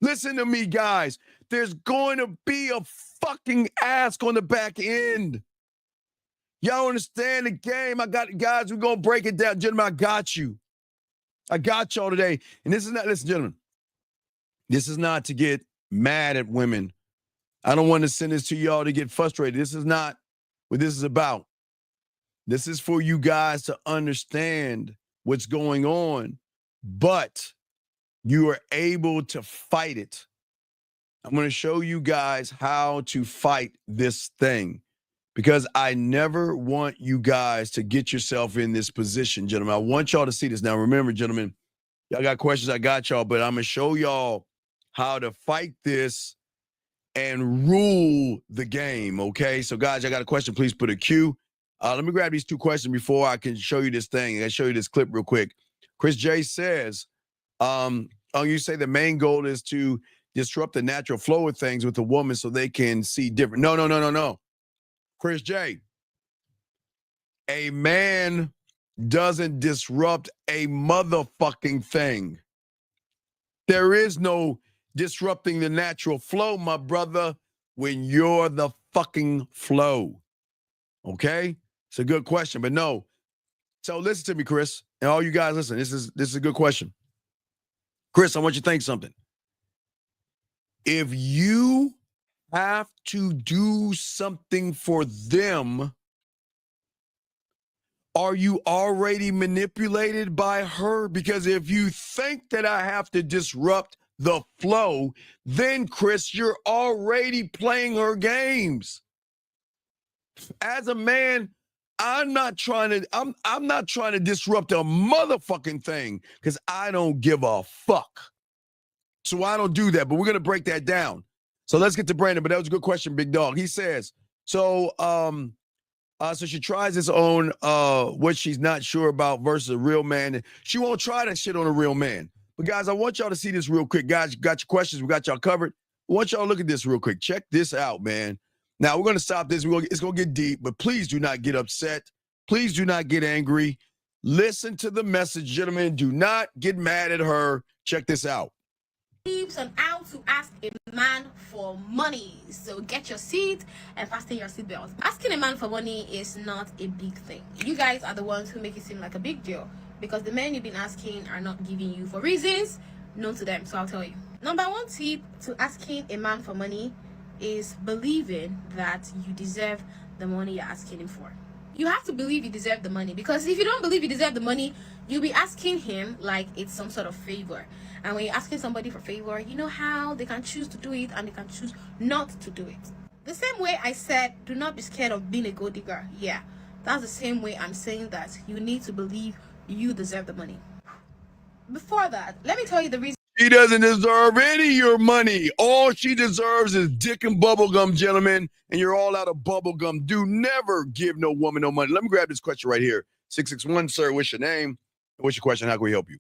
Speaker 13: Listen to me, guys. There's going to be a fucking ask on the back end. Y'all understand the game? I got guys, we're going to break it down. Gentlemen, I got you. I got y'all today. And this is not, listen, gentlemen, this is not to get mad at women. I don't want to send this to y'all to get frustrated. This is not what this is about. This is for you guys to understand what's going on, but you are able to fight it. I'm going to show you guys how to fight this thing because I never want you guys to get yourself in this position, gentlemen. I want y'all to see this. Now, remember, gentlemen, y'all got questions, I got y'all, but I'm going to show y'all how to fight this and rule the game, okay? So, guys, I got a question. Please put a Q. Let me grab these two questions before I can show you this thing. I can show you this clip real quick. Chris J says, you say the main goal is to disrupt the natural flow of things with the woman so they can see different. No. Chris J, a man doesn't disrupt a motherfucking thing. There is no disrupting the natural flow, my brother, when you're the fucking flow. Okay? It's a good question, but no. So listen to me, Chris, and all you guys listen. This is a good question. Chris, I want you to think something. If you have to do something for them, are you already manipulated by her? Because if you think that I have to disrupt the flow, then Chris, you're already playing her games. As a man, I'm not trying to disrupt a motherfucking thing because I don't give a fuck. So I don't do that, but we're going to break that down. So let's get to Brandon, but that was a good question, Big Dog. He says, so she tries this on what she's not sure about versus a real man. She won't try that shit on a real man. But guys, I want y'all to see this real quick. Guys, you got your questions. We got y'all covered. I want y'all to look at this real quick. Check this out, man. Now, we're going to stop this. It's going to get deep, but please do not get upset. Please do not get angry. Listen to the message, gentlemen. Do not get mad at her. Check this out.
Speaker 16: Tips on how to ask a man for money. So get your seat and fasten your seatbelt. Asking a man for money is not a big thing. You guys are the ones who make it seem like a big deal because the men you've been asking are not giving you for reasons known to them. So I'll tell you. Number one tip to asking a man for money is believing that you deserve the money you're asking him for. You have to believe you deserve the money, because if you don't believe you deserve the money, you'll be asking him like it's some sort of favor. And when you're asking somebody for favor, you know how they can choose to do it and they can choose not to do it. The same way I said, do not be scared of being a gold digger. Yeah, that's the same way I'm saying that you need to believe you deserve the money. Before that, let me tell you the reason.
Speaker 13: She doesn't deserve any of your money. All she deserves is dick and bubblegum, gentlemen, and you're all out of bubblegum. Do never give no woman no money. Let me grab this question right here. 661, sir, what's your name? What's your question? How can we help you?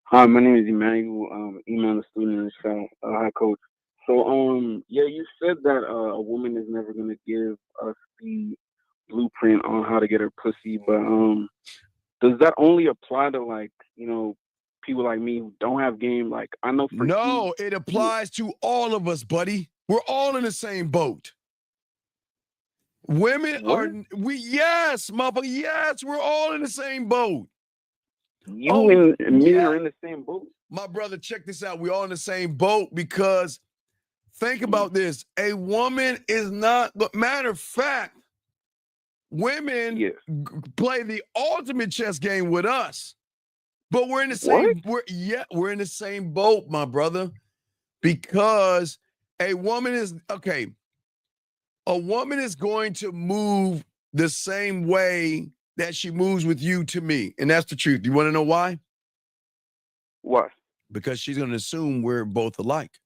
Speaker 17: Hi, my name is Emmanuel. Email the student in the show. Hi, coach. So, yeah, you said that a woman is never going to give us the blueprint on how to get her pussy, but does that only apply to, like, you know, people like me who don't have game? Like, I know for
Speaker 13: No, it applies to all of us, buddy. We're all in the same boat. Women yes, motherfucker, yes, we're all in the same boat.
Speaker 17: You and me are in the same boat.
Speaker 13: My brother, check this out. We're all in the same boat because think about this. A woman is not, matter of fact, women play the ultimate chess game with us. But we're in the same, we're in the same boat, my brother. Because a woman is going to move the same way that she moves with you to me. And that's the truth. You want to know why?
Speaker 17: Why?
Speaker 13: Because she's going to assume we're both alike.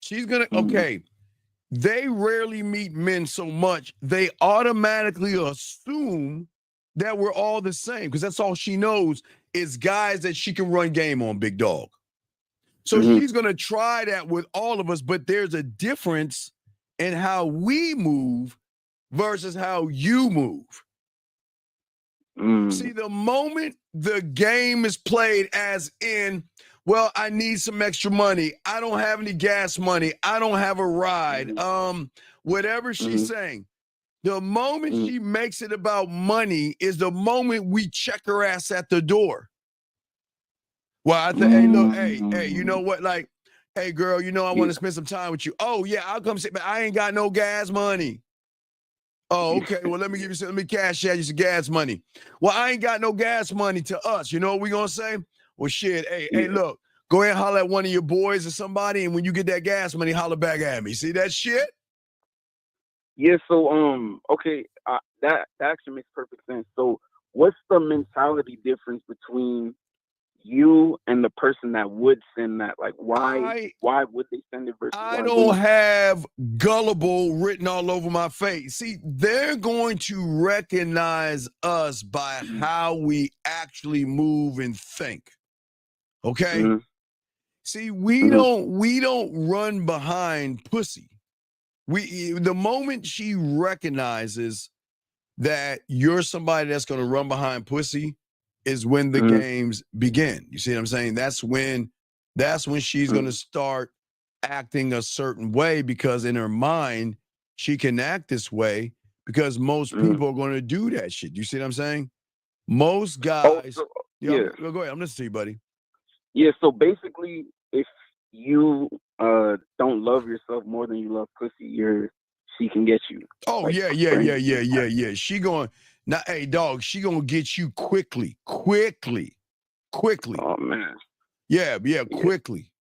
Speaker 13: She's going to, they rarely meet men so much, they automatically assume that we're all the same because that's all she knows is guys that she can run game on, big dog. So she's going to try that with all of us, but there's a difference in how we move versus how you move. See, the moment the game is played as in, well, I need some extra money. I don't have any gas money. I don't have a ride. Whatever she's saying. The moment she makes it about money is the moment we check her ass at the door. Well, I think, hey, look, hey, you know what? Like, hey, girl, you know I want to spend some time with you. Oh, yeah, I'll come sit, but I ain't got no gas money. Oh, okay. Well, let me give you some, let me cash out you some gas money. Well, I ain't got no gas money to us. You know what we gonna say? Well, shit, hey, look, go ahead and holler at one of your boys or somebody, and when you get that gas money, holler back at me. See that shit?
Speaker 17: Yeah, so, okay, that actually makes perfect sense. So what's the mentality difference between you and the person that would send that? Like, why would they send it versus
Speaker 13: I don't have gullible written all over my face. See, they're going to recognize us by how we actually move and think. Okay? See, we don't run behind pussy. The moment she recognizes that you're somebody that's going to run behind pussy is when the games begin. You see what I'm saying? That's when she's going to start acting a certain way because in her mind, she can act this way because most people are going to do that shit. You see what I'm saying? Most guys. Go ahead. I'm listening to you, buddy.
Speaker 17: Yeah, so basically, if you don't love yourself more than you love pussy, she can get you.
Speaker 13: Oh, like, yeah. She going, now, hey, dog, she gonna get you quickly.
Speaker 17: Oh, man.
Speaker 13: Yeah, quickly.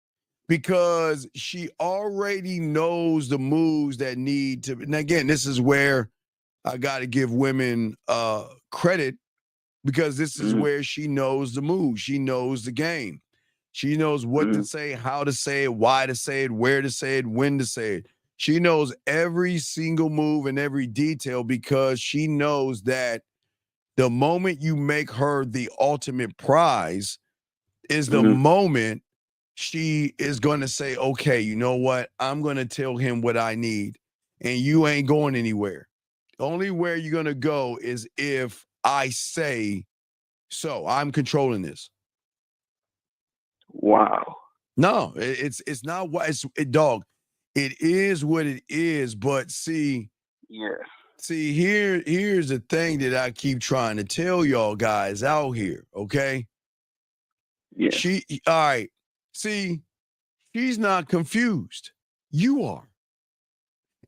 Speaker 13: Because she already knows the moves that need to, and again, this is where I got to give women credit because this is where she knows the moves. She knows the game. She knows what to say, how to say it, why to say it, where to say it, when to say it. She knows every single move and every detail because she knows that the moment you make her the ultimate prize is the moment she is going to say, okay, you know what? I'm going to tell him what I need and you ain't going anywhere. The only where you're going to go is if I say so. I'm controlling this.
Speaker 17: Wow.
Speaker 13: No, it's not what dog. It is what it is, but see, here's the thing that I keep trying to tell y'all guys out here, okay?
Speaker 17: Yeah.
Speaker 13: All right. See, she's not confused. You are.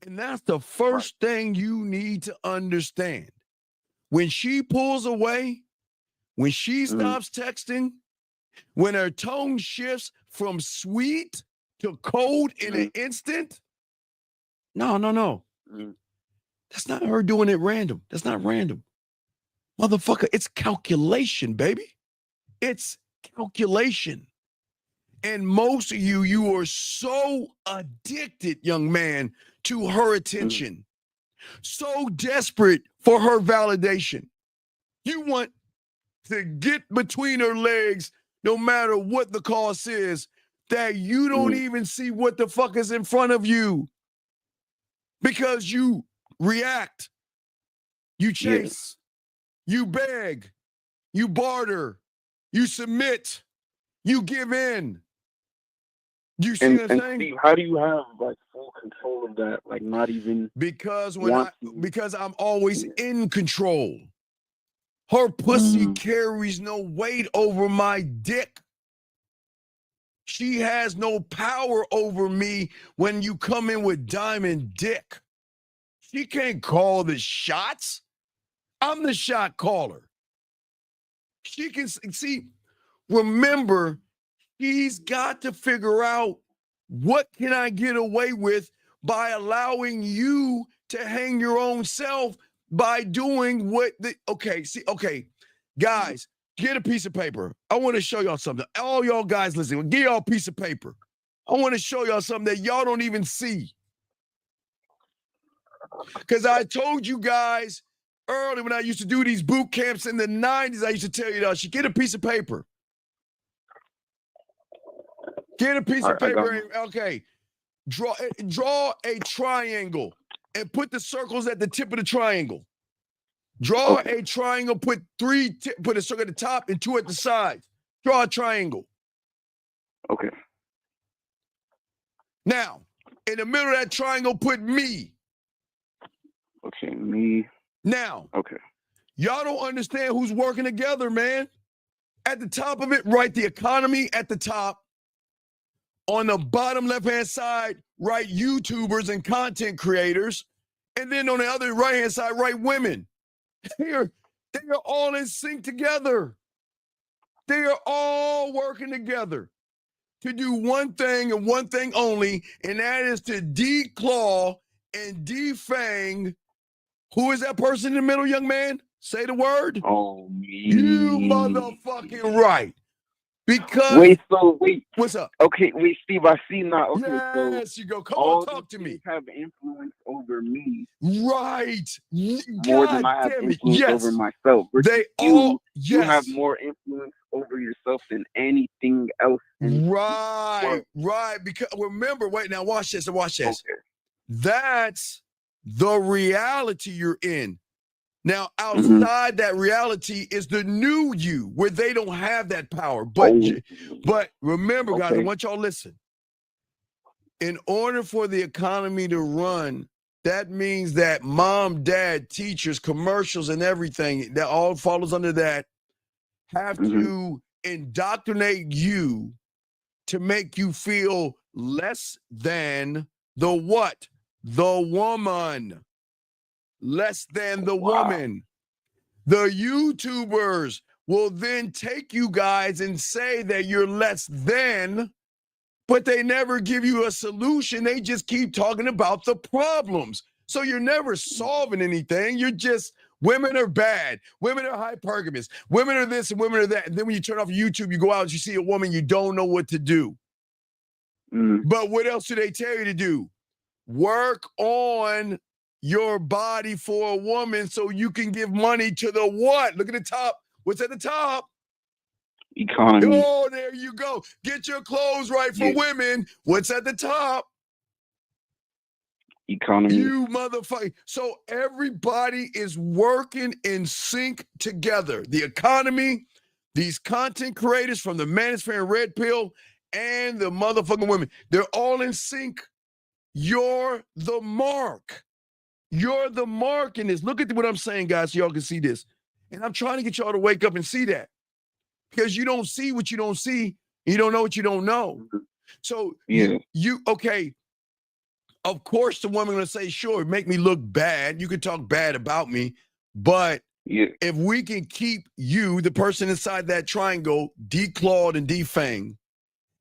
Speaker 13: And that's the first thing you need to understand. When she pulls away, when she stops texting, when her tone shifts from sweet to cold in an instant, no. That's not her doing it random. That's not random. Motherfucker, it's calculation, baby. It's calculation. And most of you are so addicted, young man, to her attention, so desperate for her validation. You want to get between her legs no matter what the cost is, that you don't even see what the fuck is in front of you because you react, you chase, you beg, you barter, you submit, you give in. You see what I'm saying?
Speaker 17: Steve, how do you have like full control of that? Like not even
Speaker 13: because I'm always in control. Her pussy carries no weight over my dick. She has no power over me when you come in with diamond dick. She can't call the shots. I'm the shot caller. She can see, remember, she's got to figure out what can I get away with by allowing you to hang your own self by doing what guys, get a piece of paper. I want to show y'all something. All y'all guys listening, get y'all a piece of paper. I want to show y'all something that y'all don't even see. Because I told you guys early when I used to do these boot camps in the 90s, I used to tell you that you get a piece of paper. Get a piece of paper and, okay, draw a triangle and put the circles at the tip of the triangle. Draw a triangle, put a circle at the top and 2 at the sides. Draw a triangle.
Speaker 17: Okay.
Speaker 13: Now, in the middle of that triangle, put me.
Speaker 17: Okay, me.
Speaker 13: Now,
Speaker 17: okay.
Speaker 13: Y'all don't understand who's working together, man. At the top of it, write the economy at the top. On the bottom left-hand side, write YouTubers and content creators. And then on the other right-hand side, write women. They are all in sync together. They are all working together to do one thing and one thing only, and that is to declaw and defang. Who is that person in the middle, young man? Say the word.
Speaker 17: Oh, me.
Speaker 13: You motherfucking right. Because
Speaker 17: wait.
Speaker 13: What's up?
Speaker 17: Okay, wait, Steve, I see now. Okay,
Speaker 13: yes,
Speaker 17: so
Speaker 13: you go. Come on, talk to me.
Speaker 17: Have influence over me.
Speaker 13: Right.
Speaker 17: More than I have influence over myself. You have more influence over yourself than anything else.
Speaker 13: Right. Because remember, wait, now watch this. Okay. That's the reality you're in. Now, outside that reality is the new you, where they don't have that power. But remember, guys, I want y'all to listen. In order for the economy to run, that means that mom, dad, teachers, commercials, and everything, that all follows under that, have to indoctrinate you to make you feel less than the what? The woman. Less than the woman. The YouTubers will then take you guys and say that you're less than, but they never give you a solution. They just keep talking about the problems. So you're never solving anything. You're just, women are bad. Women are hypergamous. Women are this and women are that. And then when you turn off YouTube, you go out and you see a woman, you don't know what to do. But what else do they tell you to do? Work on your body for a woman so you can give money to the what? Look at the top. What's at the top?
Speaker 17: Economy.
Speaker 13: Oh, there you go. Get your clothes right for women. What's at the top?
Speaker 17: Economy.
Speaker 13: You motherfucker. So everybody is working in sync together. The economy, these content creators from the Manosphere and Red Pill, and the motherfucking women. They're all in sync. You're the mark. You're the mark in this. Look at what I'm saying, guys, so y'all can see this. And I'm trying to get y'all to wake up and see that. Because you don't see what you don't see. You don't know what you don't know. So okay. Of course, the woman gonna say, sure, make me look bad. You can talk bad about me. But if we can keep you, the person inside that triangle, declawed and defanged,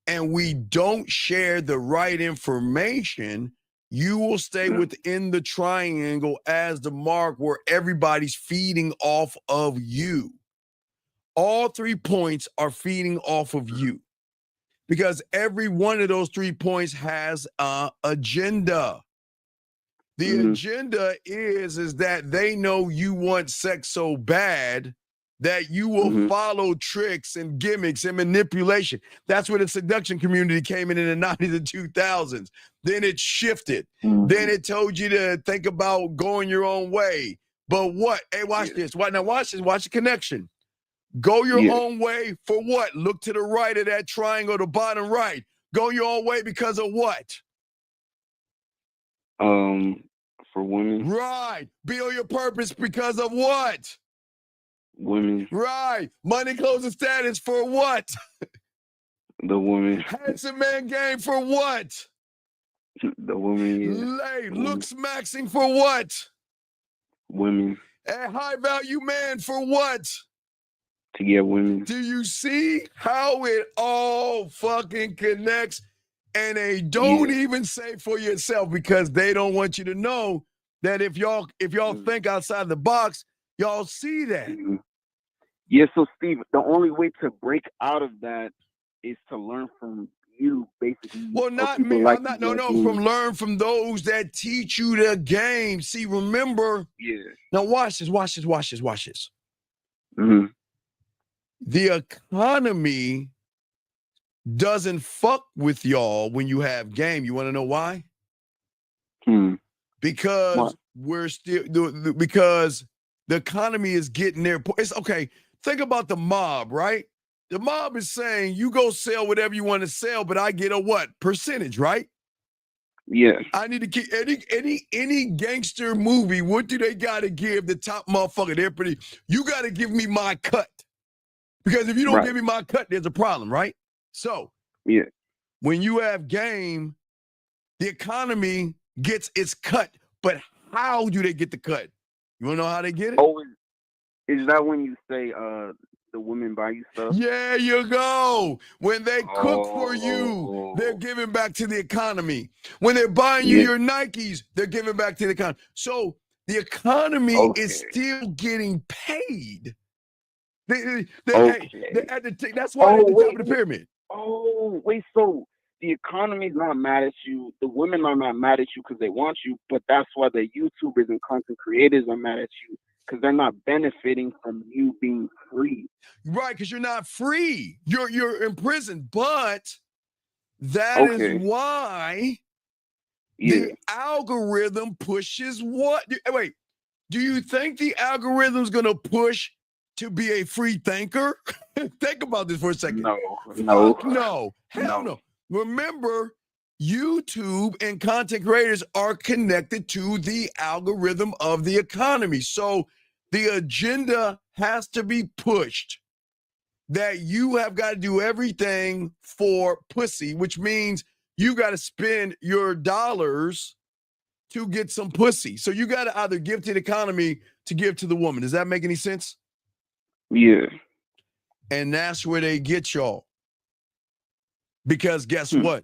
Speaker 13: and we don't share the right information, you will stay within the triangle as the mark where everybody's feeding off of you. All 3 points are feeding off of you. Because every one of those 3 points has an agenda. The agenda is that they know you want sex so bad that you will follow tricks and gimmicks and manipulation. That's where the seduction community came in the 90s and 2000s. Then it shifted. Then it told you to think about going your own way. But what? Hey, watch this. Now watch this. Watch the connection. Go your own way for what? Look to the right of that triangle, the bottom right. Go your own way because of what?
Speaker 17: For women.
Speaker 13: Right. Be on your purpose because of what?
Speaker 17: Women.
Speaker 13: Right. Money, clothes, and status for what?
Speaker 17: The woman.
Speaker 13: Handsome man game for what?
Speaker 17: The woman.
Speaker 13: Lay, looks maxing for what?
Speaker 17: Women.
Speaker 13: A high value man for what?
Speaker 17: To get women.
Speaker 13: Do you see how it all fucking connects? And they don't even say for yourself because they don't want you to know that if y'all think outside the box, y'all see that.
Speaker 17: Yeah, so Steve, the only way to break out of that is to learn from you, basically.
Speaker 13: Well, not me. Like from learn from those that teach you the game. See, remember.
Speaker 17: Yeah.
Speaker 13: Now watch this. The economy doesn't fuck with y'all when you have game. You want to know why? Because because the economy is getting there. It's okay. Think about the mob, right? The mob is saying you go sell whatever you want to sell, but I get a what? Percentage, right?
Speaker 17: Yeah.
Speaker 13: I need to keep any gangster movie. What do they gotta give the top motherfucker? They're pretty. You gotta give me my cut. Because if you don't give me my cut, there's a problem, right? So when you have game, the economy gets its cut. But how do they get the cut? You wanna know how they get it?
Speaker 17: Oh, is that when you say the women buy you stuff?
Speaker 13: Yeah, you go. When they cook for you, they're giving back to the economy. When they're buying you your Nikes, they're giving back to the economy. So the economy is still getting paid. That's why they're at the top of the pyramid.
Speaker 17: Oh, wait, so the economy's not mad at you. The women are not mad at you because they want you, but that's why the YouTubers and content creators are mad at you because they're not benefiting from you being free.
Speaker 13: Right, because you're not free. You're in prison. But that is why the algorithm pushes what? Wait, do you think the algorithm's going to push to be a free thinker? Think about this for a second. No. Hell no. Remember, YouTube and content creators are connected to the algorithm of the economy. So the agenda has to be pushed that you have got to do everything for pussy, which means you got to spend your dollars to get some pussy. So you got to either give to the economy to give to the woman. Does that make any sense?
Speaker 17: Yeah.
Speaker 13: And that's where they get y'all. Because guess what?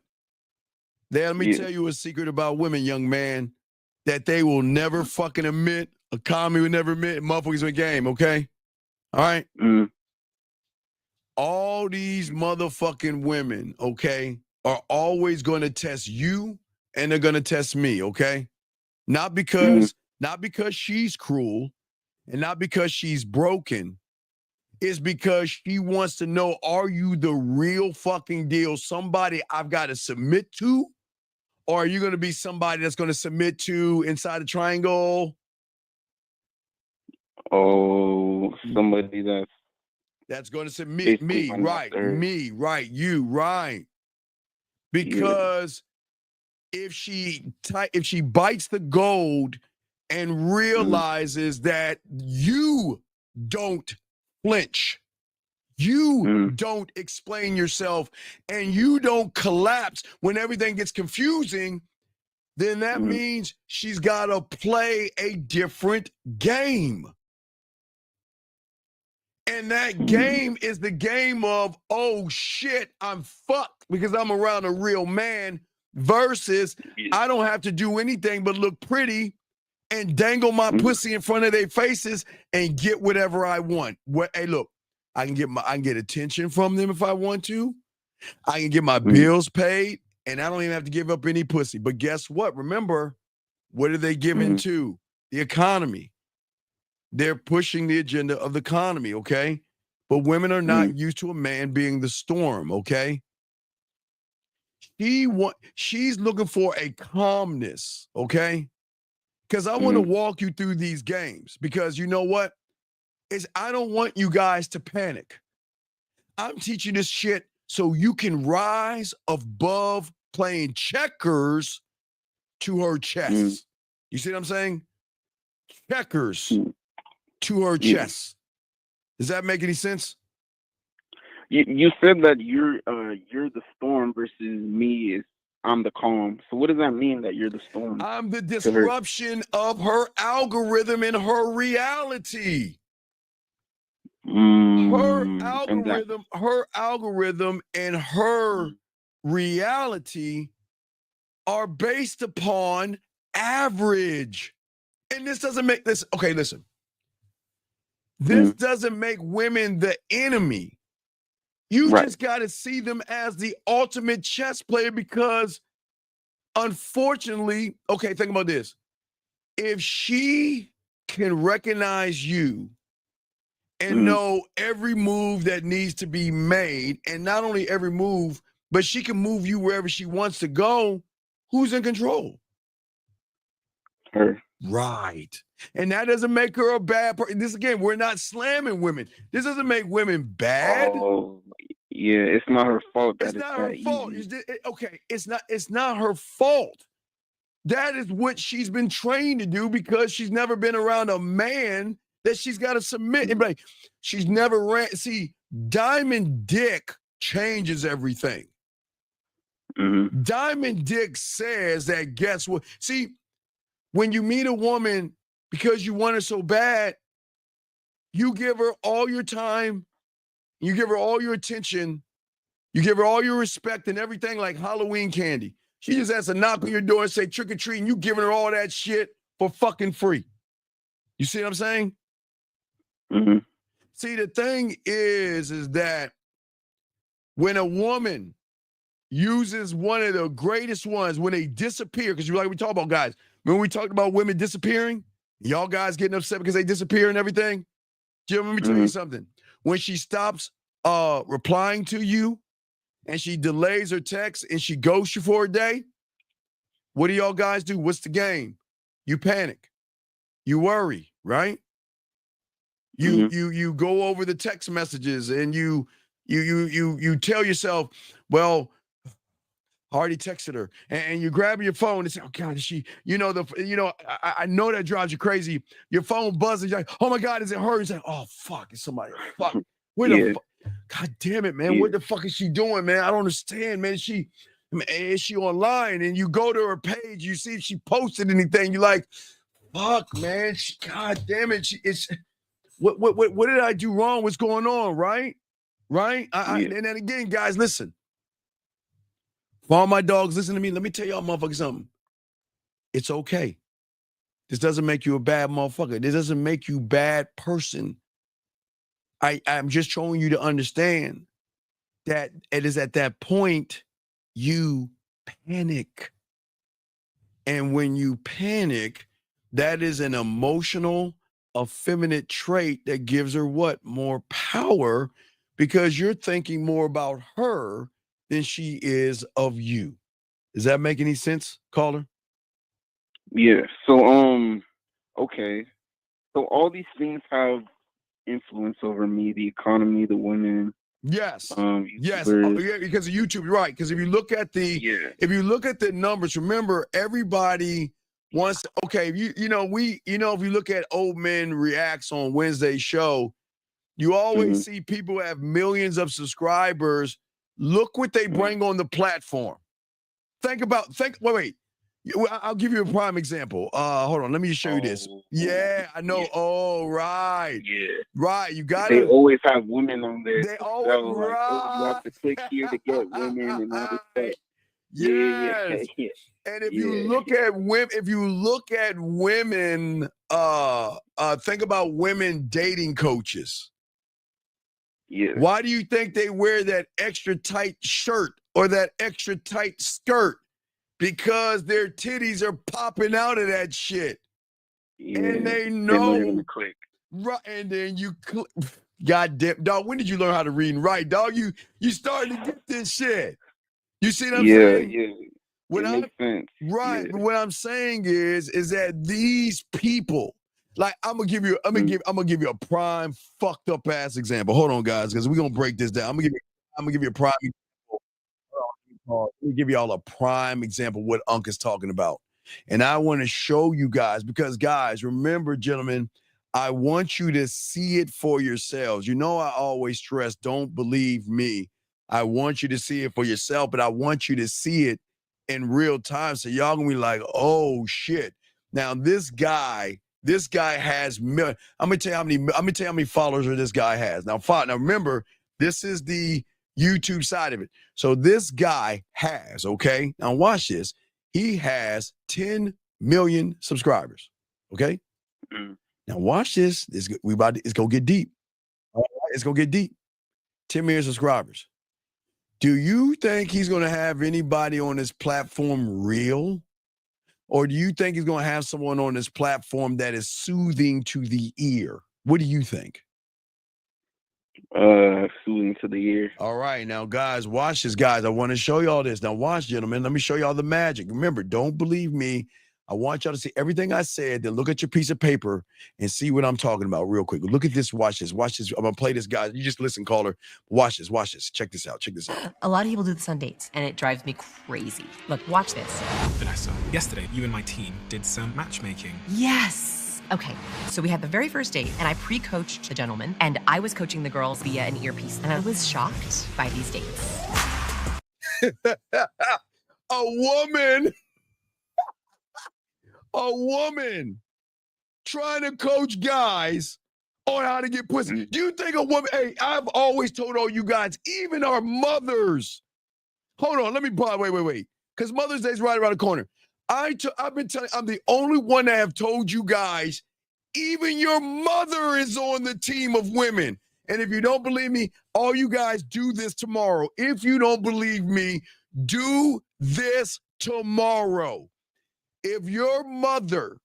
Speaker 13: Let me tell you a secret about women, young man, that they will never fucking admit, a commie will never admit, motherfuckers in game, okay? All right? All these motherfucking women, okay, are always going to test you and they're going to test me, okay? Not because she's cruel and not because she's broken. It's because she wants to know, are you the real fucking deal? Somebody I've got to submit to? Or are you going to be somebody that's going to submit to inside the triangle?
Speaker 17: Oh, somebody
Speaker 13: that's going to submit me, right, you, right. Because if she bites the gold and realizes that you don't flinch, you don't explain yourself, and you don't collapse when everything gets confusing, then that means she's got to play a different game. And that game is the game of, oh shit, I'm fucked because I'm around a real man, versus I don't have to do anything but look pretty and dangle my pussy in front of their faces and get whatever I want. Hey, look, I can get attention from them if I want to. I can get my bills paid, and I don't even have to give up any pussy. But guess what? Remember, what are they giving to? The economy. They're pushing the agenda of the economy, okay? But women are not used to a man being the storm, okay? She's looking for a calmness, okay? Because I want to walk you through these games. Because you know what? I don't want you guys to panic. I'm teaching this shit so you can rise above playing checkers to her chess. You see what I'm saying? Checkers to her chess. Does that make any sense?
Speaker 17: You said that you're the storm versus me is I'm the calm. So what does that mean that you're the storm?
Speaker 13: I'm the disruption of her algorithm and her reality. Her algorithm and her reality are based upon average. And this doesn't make this, okay, listen. This doesn't make women the enemy. You just got to see them as the ultimate chess player because, unfortunately, okay, think about this. If she can recognize you and know every move that needs to be made, and not only every move, but she can move you wherever she wants to go, who's in control?
Speaker 17: Her.
Speaker 13: Right. And that doesn't make her a bad person. This, again, we're not slamming women. This doesn't make women bad.
Speaker 17: Oh, yeah, it's not her fault.
Speaker 13: It's not her fault. Okay, it's not her fault. That is what she's been trained to do because she's never been around a man that she's got to submit. And like, she's never ran. See, Diamond Dick changes everything. Diamond Dick says that, guess what? See, when you meet a woman because you want her so bad, you give her all your time, you give her all your attention, you give her all your respect and everything like Halloween candy. She just has to knock on your door and say trick or treat, and you giving her all that shit for fucking free. You see what I'm saying? See, the thing is that when a woman uses one of the greatest ones, when they disappear, because we talk about guys, when we talked about women disappearing, y'all guys getting upset because they disappear and everything. Jim, let me tell you something. When she stops replying to you and she delays her text and she ghosts you for a day, what do y'all guys do? What's the game? You panic. You worry, right? You go over the text messages and you tell yourself, well, I already texted her, and you grab your phone and say, "Oh God, is she?" I know that drives you crazy. Your phone buzzes, you're like, "Oh my God, is it her?" You say, "Oh fuck, it's somebody." Fuck, where the fuck? God damn it, man! What the fuck is she doing, man? I don't understand, man. Is she online? And you go to her page, you see if she posted anything. You're like, "Fuck, man! God damn it! What did I do wrong? What's going on?" Right? And then again, guys, listen. For all my dogs, listen to me. Let me tell y'all motherfuckers something. It's okay. This doesn't make you a bad motherfucker. This doesn't make you a bad person. I'm just showing you to understand that it is at that point you panic. And when you panic, that is an emotional, effeminate trait that gives her what? More power, because you're thinking more about her than she is of you. Does that make any sense, caller?
Speaker 17: Yeah. So, okay. So all these things have influence over me, the economy, the women.
Speaker 13: Yes. Yes.
Speaker 17: YouTubers.
Speaker 13: Because of YouTube, right? Because if you look at the numbers, remember everybody wants. Okay, if you look at Old Men Reacts on Wednesday's show, you always see people have millions of subscribers. Look what they bring on the platform. Wait. I'll give you a prime example. Hold on, let me just show you this. Yeah, I know. Yeah. Oh, right.
Speaker 17: Yeah.
Speaker 13: Right. You got
Speaker 17: They always have women on there.
Speaker 13: They always
Speaker 17: you have to click here to get women and all this stuff.
Speaker 13: Yes.
Speaker 17: Yeah.
Speaker 13: And if you look at women, think about women dating coaches.
Speaker 17: Yeah.
Speaker 13: Why do you think they wear that extra tight shirt or that extra tight skirt? Because their titties are popping out of that shit.
Speaker 17: Yeah.
Speaker 13: And they know. Right, and then you God damn, dog, when did you learn how to read and write, dog? You started to get this shit. You see what I'm saying?
Speaker 17: Yeah.
Speaker 13: What
Speaker 17: it makes sense.
Speaker 13: Right,
Speaker 17: Yeah.
Speaker 13: but what I'm saying is that these people, like, I'm gonna give you a prime fucked up ass example. Hold on, guys, because we're gonna break this down. I'm gonna give you a prime example. Let me give you all a prime example of what Unc is talking about. And I want to show you guys, because guys, remember, gentlemen, I want you to see it for yourselves. You know, I always stress, don't believe me. I want you to see it for yourself, but I want you to see it in real time. So y'all gonna be like, oh shit. Now this guy has I'm gonna tell you how many followers this guy has. Now remember, this is the YouTube side of it. So this guy has, okay, now watch this. He has 10 million subscribers. Okay. Now watch this. It's gonna get deep. All right, it's gonna get deep. 10 million subscribers. Do you think he's gonna have anybody on this platform real? Or do you think he's gonna have someone on this platform that is soothing to the ear? What do you think?
Speaker 17: Soothing to the ear.
Speaker 13: All right, now guys, watch this, guys. I want to show y'all this. Now watch, gentlemen. Let me show y'all the magic. Remember, don't believe me. I want y'all to see everything I said, then look at your piece of paper and see what I'm talking about real quick. Look at this, watch this, watch this. I'm gonna play this, guys. You just listen, caller. Watch this, watch this. Check this out, check this out.
Speaker 18: A lot of people do this on dates, and it drives me crazy. Look, watch this.
Speaker 19: Vanessa, yesterday, you and my team did some matchmaking.
Speaker 18: Yes. Okay, so we had the very first date, and I pre-coached the gentleman, and I was coaching the girls via an earpiece, and I was shocked by these dates.
Speaker 13: A woman trying to coach guys on how to get pussy. Do you think a woman, hey, I've always told all you guys, even our mothers. Hold on, wait. Because Mother's Day is right around the corner. I've been telling, I'm the only one that have told you guys, even your mother is on the team of women. And if you don't believe me, all you guys do this tomorrow. If you don't believe me, do this tomorrow. If your mother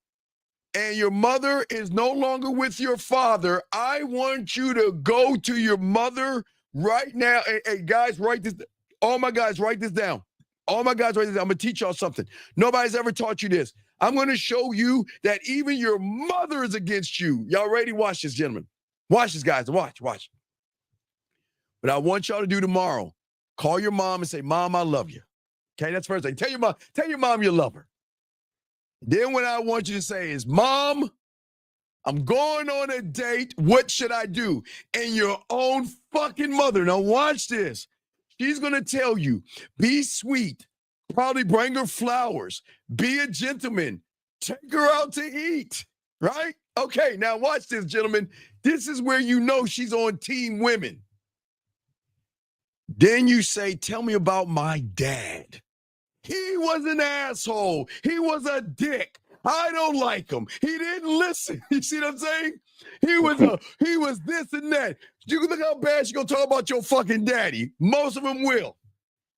Speaker 13: and your mother is no longer with your father, I want you to go to your mother right now. Hey, guys, write this. All my guys, write this down. All my guys, write this down. I'm going to teach y'all something. Nobody's ever taught you this. I'm going to show you that even your mother is against you. Y'all ready? Watch this, gentlemen. Watch this, guys. Watch. But I want y'all to do tomorrow. Call your mom and say, Mom, I love you. Okay, that's first thing. Tell your mom you love her. Then what I want you to say is, Mom, I'm going on a date. What should I do? And your own fucking mother. Now watch this. She's going to tell you, be sweet. Probably bring her flowers. Be a gentleman. Take her out to eat. Right? Okay, now watch this, gentlemen. This is where you know she's on team women. Then you say, tell me about my dad. He was an asshole. He was a dick. I don't like him. He didn't listen. You see what I'm saying? He was this and that. You can look how bad she's gonna talk about your fucking daddy. Most of them will.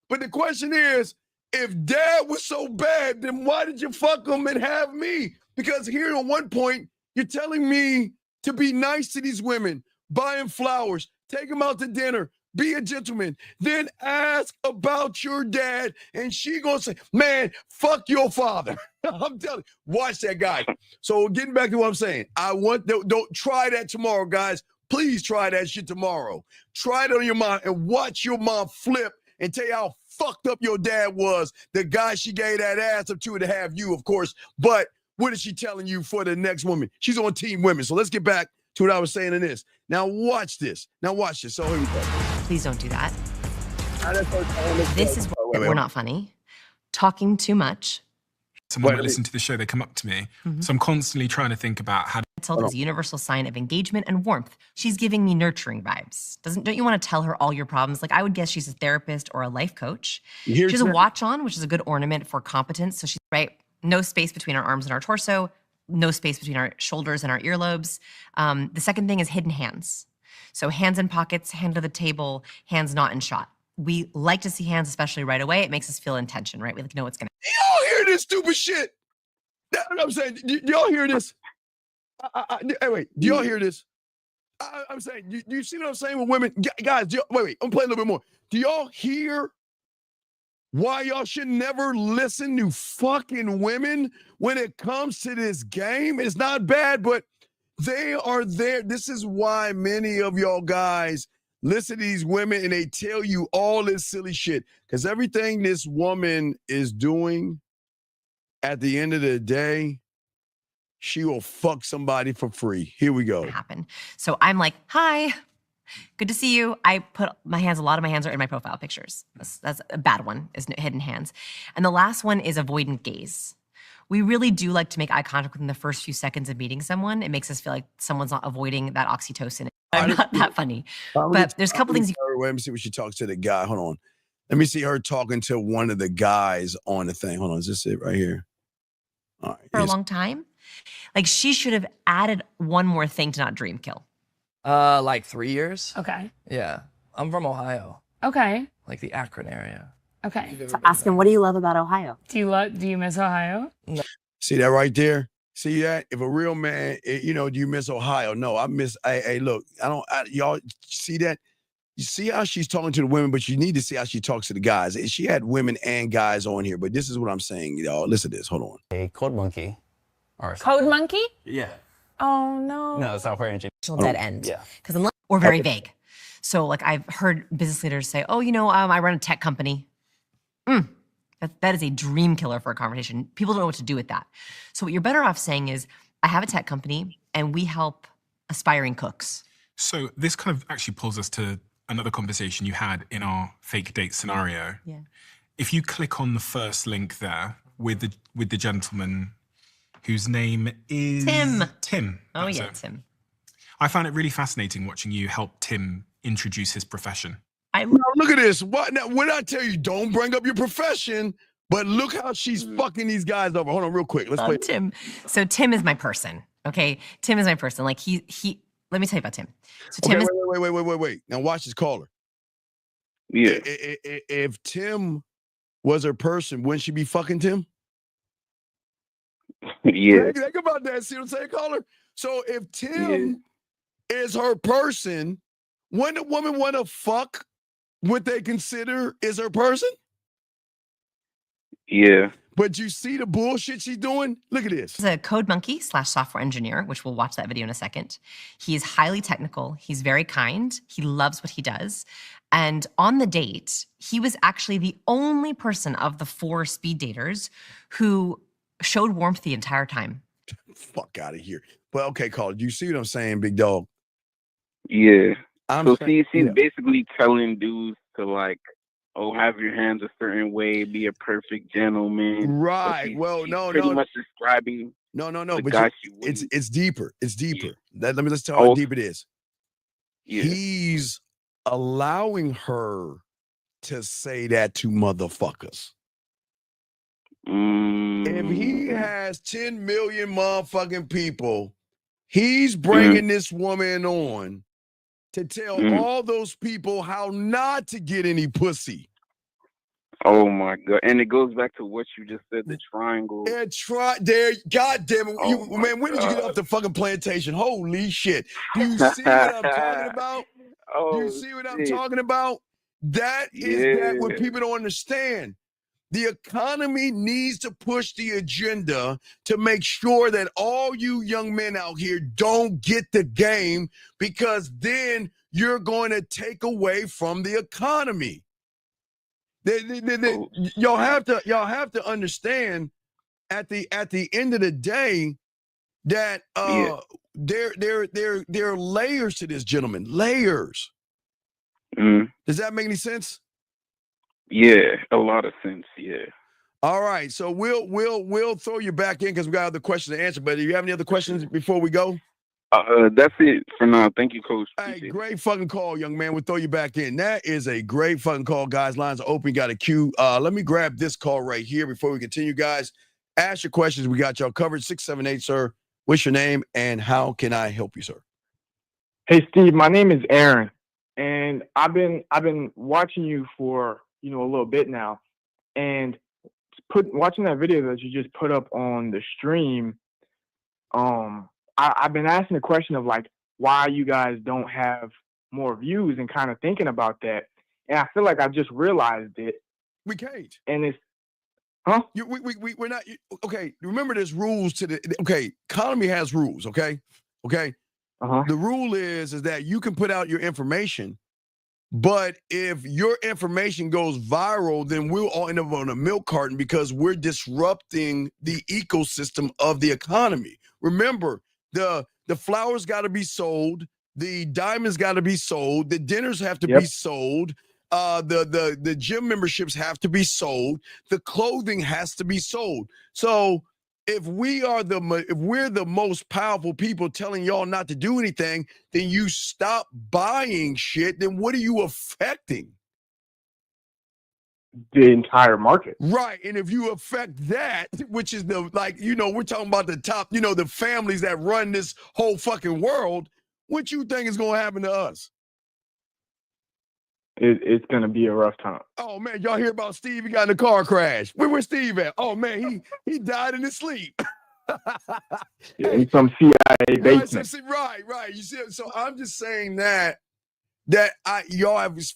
Speaker 13: But the question is, if dad was so bad, then why did you fuck him and have me? Because here at one point, you're telling me to be nice to these women, buy them flowers, take them out to dinner, be a gentleman, then ask about your dad, and she gonna say, man, fuck your father. I'm telling you, watch that guy. So getting back to what I'm saying, don't try that tomorrow, guys. Please try that shit tomorrow. Try it on your mom and watch your mom flip and tell you how fucked up your dad was. The guy she gave that ass up to have you, of course. But what is she telling you for the next woman? She's on team women. So let's get back to what I was saying in this. Now watch this. So here we go.
Speaker 18: Please don't do that. This is why we're not funny. Talking too much.
Speaker 19: Someone might listen to the show, they come up to me. So I'm constantly trying to think about how
Speaker 18: to is a universal sign of engagement and warmth. She's giving me nurturing vibes. Don't you want to tell her all your problems? Like, I would guess she's a therapist or a life coach. She has a watch on, which is a good ornament for competence. So she's right. No space between our arms and our torso. No space between our shoulders and our earlobes. The second thing is hidden hands. So hands in pockets, hand to the table, hands not in shot. We like to see hands, especially right away. It makes us feel intention, right? We like to know what's going to
Speaker 13: Y'all hear this stupid shit? That's what I'm saying. Do y'all hear this? Hey, wait. Do y'all hear this? I'm saying, do you see what I'm saying with women? Guys, wait. I'm playing a little bit more. Do y'all hear why y'all should never listen to fucking women when it comes to this game? It's not bad, but they are there. This is why many of y'all guys listen to these women and they tell you all this silly shit. Because everything this woman is doing, at the end of the day, she will fuck somebody for free. Here we go.
Speaker 18: happen. So I'm like, hi, good to see you. I put my hands, a lot of my hands are in my profile pictures. That's a bad one, is hidden hands. And the last one is avoidant gaze. We really do like to make eye contact within the first few seconds of meeting someone. It makes us feel like someone's not avoiding that oxytocin. I'm not that funny. But there's a couple things.
Speaker 13: Let me see what she talks to the guy. Hold on. Let me see her talking to one of the guys on the thing. Hold on. Is this it right here? All right.
Speaker 18: For a long time. Like she should have added one more thing to not dream kill.
Speaker 20: Like 3 years.
Speaker 21: Okay.
Speaker 20: Yeah. I'm from Ohio.
Speaker 21: Okay.
Speaker 20: Like the Akron area.
Speaker 21: Okay.
Speaker 22: So ask him, what do you love about Ohio?
Speaker 21: Do you miss Ohio?
Speaker 20: No.
Speaker 13: See that right there? See that? If a real man, do you miss Ohio? No, I miss, hey, look, y'all see that? You see how she's talking to the women, but you need to see how she talks to the guys. She had women and guys on here, but this is what I'm saying, y'all. Listen to this. Hold on.
Speaker 23: A code monkey.
Speaker 21: Code monkey?
Speaker 23: Yeah.
Speaker 21: Oh, no.
Speaker 23: No, software engineer.
Speaker 18: Dead end.
Speaker 23: Yeah.
Speaker 18: Because or very vague. So like I've heard business leaders say, oh, I run a tech company. That is a dream killer for a conversation. People don't know what to do with that. So what you're better off saying is, I have a tech company and we help aspiring cooks.
Speaker 19: So this kind of actually pulls us to another conversation you had in our fake date scenario.
Speaker 18: Yeah.
Speaker 19: If you click on the first link there with the gentleman whose name is Tim.
Speaker 18: Oh yeah, Tim.
Speaker 19: I found it really fascinating watching you help Tim introduce his profession.
Speaker 13: Look at this. What now? When I tell you, don't bring up your profession, but look how she's fucking these guys over. Hold on, real quick. Let's play
Speaker 18: Tim. So Tim is my person. Okay, Tim is my person. Like he. Let me tell you about Tim. So Tim
Speaker 13: wait. Now watch this caller.
Speaker 17: Yeah.
Speaker 13: If Tim was her person, wouldn't she be fucking Tim?
Speaker 17: Yeah.
Speaker 13: Think about that. See what I'm saying, caller? So if Tim is her person, wouldn't a woman want to fuck what they consider is her person?
Speaker 17: Yeah.
Speaker 13: But you see the bullshit she's doing? Look at this.
Speaker 18: He's a code monkey / software engineer, which we'll watch that video in a second. He is highly technical. He's very kind. He loves what he does. And on the date, he was actually the only person of the 4 speed daters who showed warmth the entire time.
Speaker 13: Fuck out of here. Well, okay, caller, do you see what I'm saying, big dog?
Speaker 17: Yeah.
Speaker 13: So
Speaker 17: she's basically telling dudes to like, oh, have your hands a certain way, be a perfect gentleman.
Speaker 13: Right.
Speaker 17: She's pretty much describing.
Speaker 13: No. But it's deeper. It's deeper. Let's tell how deep it is.
Speaker 17: Yeah.
Speaker 13: He's allowing her to say that to motherfuckers. If he has 10 million motherfucking people, he's bringing this woman on to tell all those people how not to get any pussy.
Speaker 17: Oh my God. And it goes back to what you just said, the triangle.
Speaker 13: Yeah, God damn it. Man, when did you get off the fucking plantation? Holy shit. Do you see what I'm talking about? Do you see what I'm talking about? That is what people don't understand. The economy needs to push the agenda to make sure that all you young men out here don't get the game, because then you're going to take away from the economy. Y'all have to understand at the end of the day that there are layers to this, gentlemen. Layers. Does that make any sense?
Speaker 17: Yeah, a lot of sense. Yeah.
Speaker 13: All right, so we'll throw you back in because we got other questions to answer. But do you have any other questions before we go?
Speaker 17: That's it for now. Thank you, Coach.
Speaker 13: Hey, great fucking call, young man. We'll throw you back in. That is a great fucking call, guys. Lines are open. Got a queue. Let me grab this call right here before we continue, guys. Ask your questions. We got y'all covered. 678, sir. What's your name and how can I help you, sir?
Speaker 1: Hey Steve, my name is Aaron, and I've been watching you for a little bit now, and watching that video that you just put up on the stream. I've been asking the question of like why you guys don't have more views, and kind of thinking about that, and I feel like I just realized it.
Speaker 13: We can't.
Speaker 1: And it's huh?
Speaker 13: We're not okay. Remember, there's rules to the okay. Economy has rules. Okay. The rule is that you can put out your information, but if your information goes viral, then we'll all end up on a milk carton because we're disrupting the ecosystem of the economy. Remember, the flowers got to be sold, the diamonds got to be sold, the dinners have to be sold, the gym memberships have to be sold, the clothing has to be sold. So if we're the most powerful people telling y'all not to do anything, then you stop buying shit, then what are you affecting?
Speaker 1: The entire market.
Speaker 13: Right. And if you affect that, which is we're talking about the top, the families that run this whole fucking world, what you think is going to happen to us?
Speaker 1: It's going to be a rough time.
Speaker 13: Oh, man, y'all hear about Steve? He got in a car crash. Where's Steve at? Oh, man, he died in his sleep.
Speaker 1: In some CIA basement.
Speaker 13: Right. You see, so I'm just saying that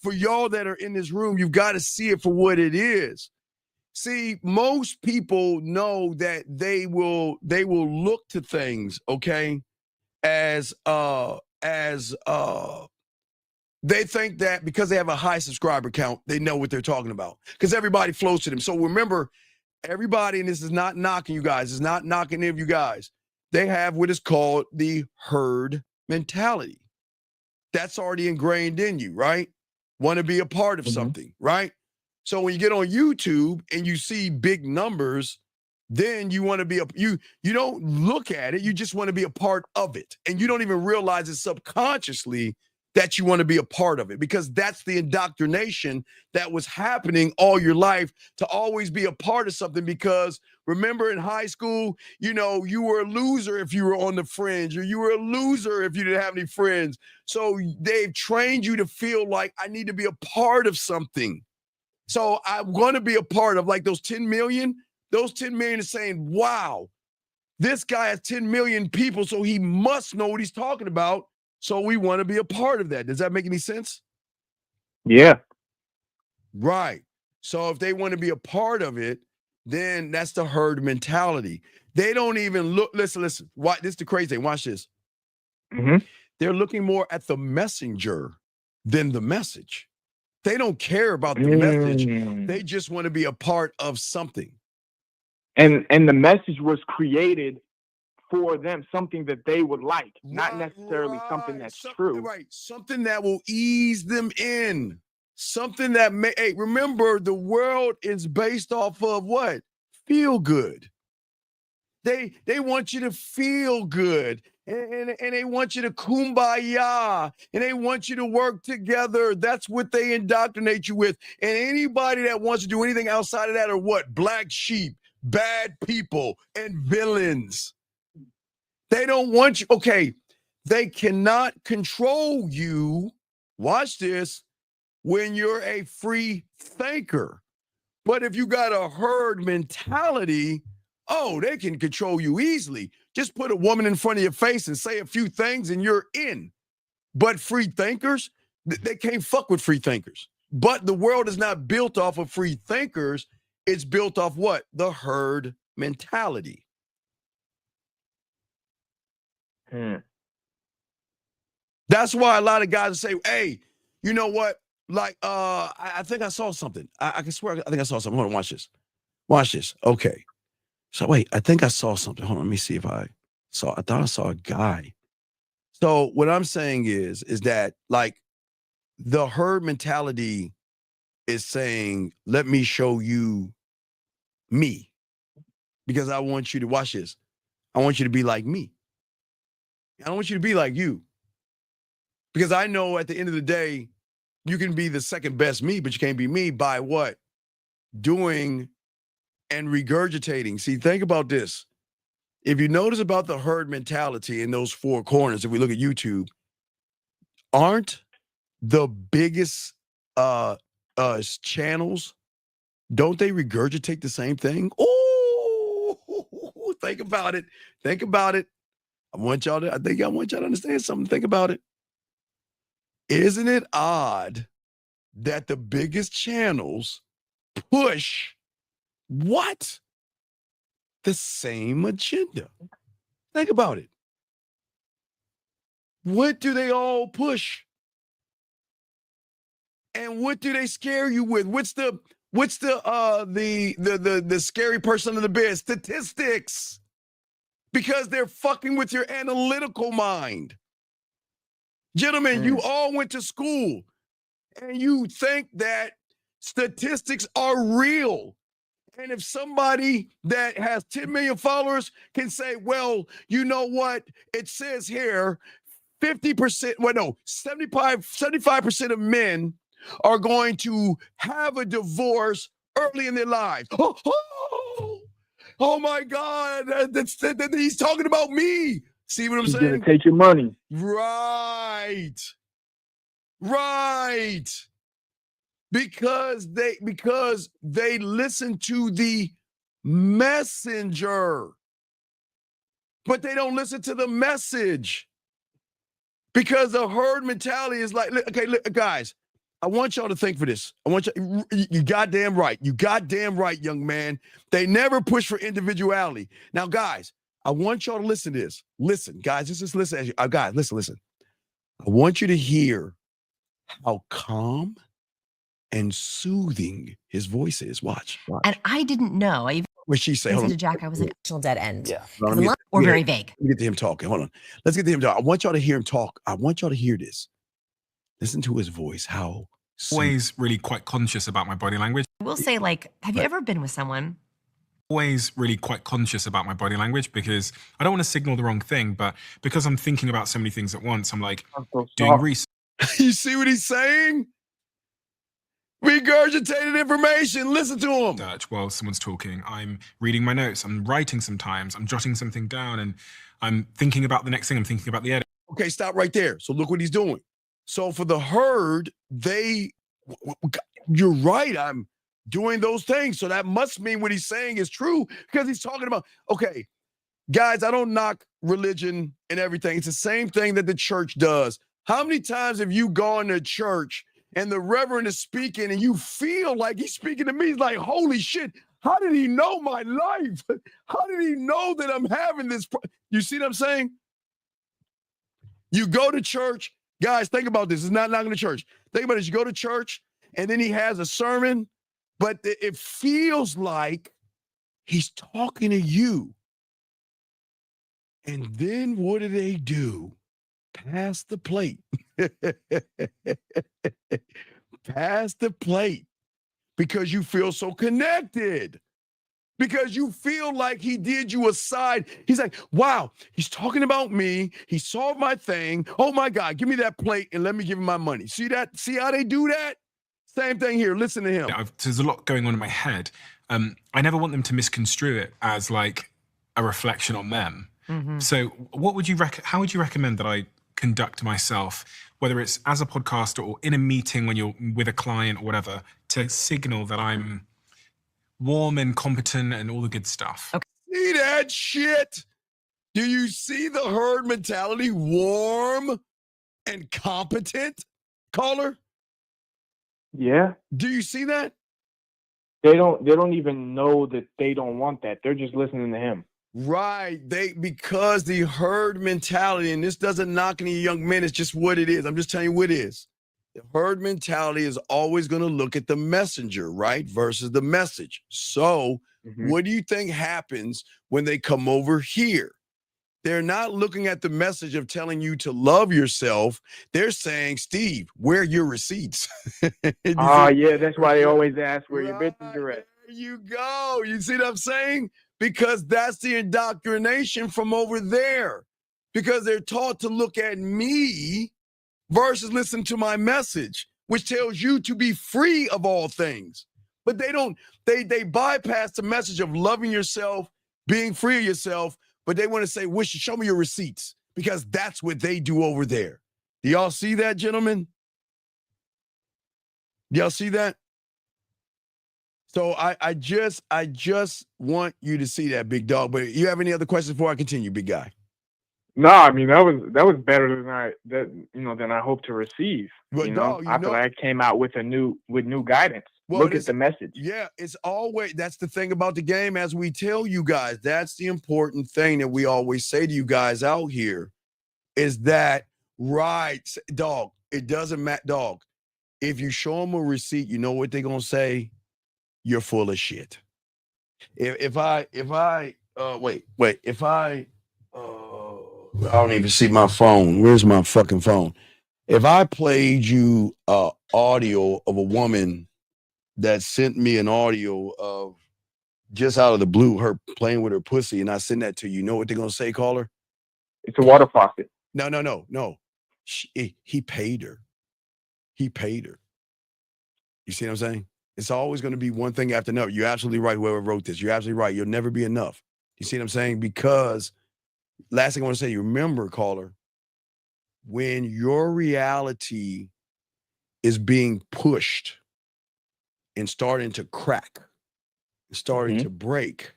Speaker 13: for y'all that are in this room, you've got to see it for what it is. See, most people know that they will look to things, okay, as they think that because they have a high subscriber count, they know what they're talking about because everybody flows to them. So remember, everybody, and this is not knocking you guys, it's not knocking any of you guys, they have what is called the herd mentality. That's already ingrained in you, right? Want to be a part of something, right? So when you get on YouTube and you see big numbers, then you want to be you don't look at it, you just want to be a part of it. And you don't even realize it subconsciously that you want to be a part of it because that's the indoctrination that was happening all your life to always be a part of something. Because remember in high school, you were a loser if you were on the fringe, or you were a loser if you didn't have any friends. So they've trained you to feel like I need to be a part of something. So I want to be a part of like those 10 million. Those 10 million is saying, wow, this guy has 10 million people, so he must know what he's talking about. So we want to be a part of that. Does that make any sense?
Speaker 1: Yeah.
Speaker 13: Right. So if they want to be a part of it, then that's the herd mentality. They don't even look. Listen. This is the crazy thing. Watch this. They're looking more at the messenger than the message. They don't care about the message. They just want to be a part of something.
Speaker 1: And the message was created for them, something that they would like, not necessarily something that's true.
Speaker 13: Right. Something that will ease them in. Something that remember, the world is based off of what? Feel good. They want you to feel good. And they want you to kumbaya, and they want you to work together. That's what they indoctrinate you with. And anybody that wants to do anything outside of that are what? Black sheep, bad people, and villains. They don't want you. Okay, they cannot control you. Watch this. When you're a free thinker. But if you got a herd mentality, they can control you easily. Just put a woman in front of your face and say a few things and you're in. But free thinkers, they can't fuck with free thinkers. But the world is not built off of free thinkers. It's built off what? The herd mentality. That's why a lot of guys say, hey, you know what? Like, I think I saw something. I can swear, I think I saw something. Hold on, watch this. Watch this. Okay. So wait, I think I saw something. Hold on, let me see if I thought I saw a guy. So what I'm saying is that like the herd mentality is saying, let me show you me. Because I want you to watch this. I want you to be like me. I don't want you to be like you. Because I know at the end of the day, you can be the second best me, but you can't be me by what? Doing and regurgitating. See, think about this. If you notice about the herd mentality in those four corners, if we look at YouTube, aren't the biggest channels, don't they regurgitate the same thing? Oh, think about it. Think about it. I want y'all to understand something. Think about it. Isn't it odd that the biggest channels push what? The same agenda. Think about it. What do they all push? And what do they scare you with? What's the scary person under the bed? Statistics. Because they're fucking with your analytical mind. Gentlemen, you all went to school and you think that statistics are real. And if somebody that has 10 million followers can say, well, you know what? It says here 75% of men are going to have a divorce early in their lives. Oh my God, he's talking about me. See what I'm saying?
Speaker 1: He's gonna take your money.
Speaker 13: Right. Because they listen to the messenger, but they don't listen to the message. Because the herd mentality is like, okay, look, guys, I want y'all to think for this. You goddamn right. You goddamn right, young man. They never push for individuality. Now, guys, I want y'all to listen to this. Listen, guys, just listen. Guys, listen. I want you to hear how calm and soothing his voice is. Watch.
Speaker 18: And I didn't know.
Speaker 13: What she say?
Speaker 18: Hold on. To Jack, I was an actual dead end.
Speaker 13: Yeah.
Speaker 18: Or very vague.
Speaker 13: Let me get to him talking. Hold on. Let's get to him talking. I want y'all to hear him talk. I want y'all to hear this. Listen to his voice. How
Speaker 19: always really quite conscious about my body language.
Speaker 18: I will say, like, have you ever been with someone?
Speaker 19: Always really quite conscious about my body language because I don't want to signal the wrong thing, but because I'm thinking about so many things at once, I'm like doing research.
Speaker 13: You see what he's saying? Regurgitated information. Listen to him.
Speaker 19: While someone's talking, I'm reading my notes. I'm writing sometimes. I'm jotting something down, and I'm thinking about the next thing. I'm thinking about the edit.
Speaker 13: Okay, stop right there. So look what he's doing. So for the herd, you're right. I'm doing those things. So that must mean what he's saying is true because he's talking about, okay, guys, I don't knock religion and everything. It's the same thing that the church does. How many times have you gone to church and the reverend is speaking and you feel like he's speaking to me? He's like, holy shit, how did he know my life? How did he know that I'm having this? You see what I'm saying? You go to church. Guys, think about this. It's not going to church. Think about it. You go to church and then he has a sermon, but it feels like he's talking to you. And then what do? Pass the plate. Pass the plate because you feel so connected. Because you feel like he did you a side. He's like, wow, he's talking about me. He solved my thing. Oh my God, give me that plate and let me give him my money. See that? See how they do that? Same thing here. Listen to him.
Speaker 19: There's a lot going on in my head. I never want them to misconstrue it as like a reflection on them. Mm-hmm. So what would you how would you recommend that I conduct myself, whether it's as a podcaster or in a meeting when you're with a client or whatever, to signal that I'm warm and competent and all the good stuff?
Speaker 18: Okay.
Speaker 13: See that shit? Do you see the herd mentality? Warm and competent, caller?
Speaker 1: Yeah.
Speaker 13: Do you see that?
Speaker 1: They don't even know that they don't want that. They're just listening to him.
Speaker 13: Right. Because the herd mentality, and this doesn't knock any young men, it's just what it is. I'm just telling you what it is. The herd mentality is always going to look at the messenger, right? Versus the message. So what do you think happens when they come over here? They're not looking at the message of telling you to love yourself. They're saying, Steve, where are your receipts?
Speaker 1: Yeah, that's why they always ask where your bitches are at.
Speaker 13: There you go. You see what I'm saying? Because that's the indoctrination from over there. Because they're taught to look at me versus listen to my message, which tells you to be free of all things. But they bypass the message of loving yourself, being free of yourself, but they want to say, show me your receipts, because that's what they do over there. Do y'all see that, gentlemen? Do y'all see that? So I just want you to see that, big dog. But you have any other questions before I continue, big guy?
Speaker 1: No, I mean that was better than I hoped to receive.
Speaker 13: Well, dog,
Speaker 1: I feel like I came out with new guidance.
Speaker 13: Well,
Speaker 1: Look at the message.
Speaker 13: Yeah, it's always, that's the thing about the game, as we tell you guys. That's the important thing that we always say to you guys out here, is that, right, dog, it doesn't matter, dog. If you show them a receipt, you know what they're gonna say? You're full of shit. If I don't even see my phone. Where's my fucking phone? If I played you audio of a woman that sent me an audio of just out of the blue, her playing with her pussy, and I send that to you, know what they're gonna say, caller?
Speaker 1: It's a water faucet.
Speaker 13: No. He paid her. He paid her. You see what I'm saying? It's always going to be one thing after another. You're absolutely right, whoever wrote this. You're absolutely right. You'll never be enough. You see what I'm saying? Because last thing I want to say, you remember, caller, when your reality is being pushed and starting to crack, starting to break,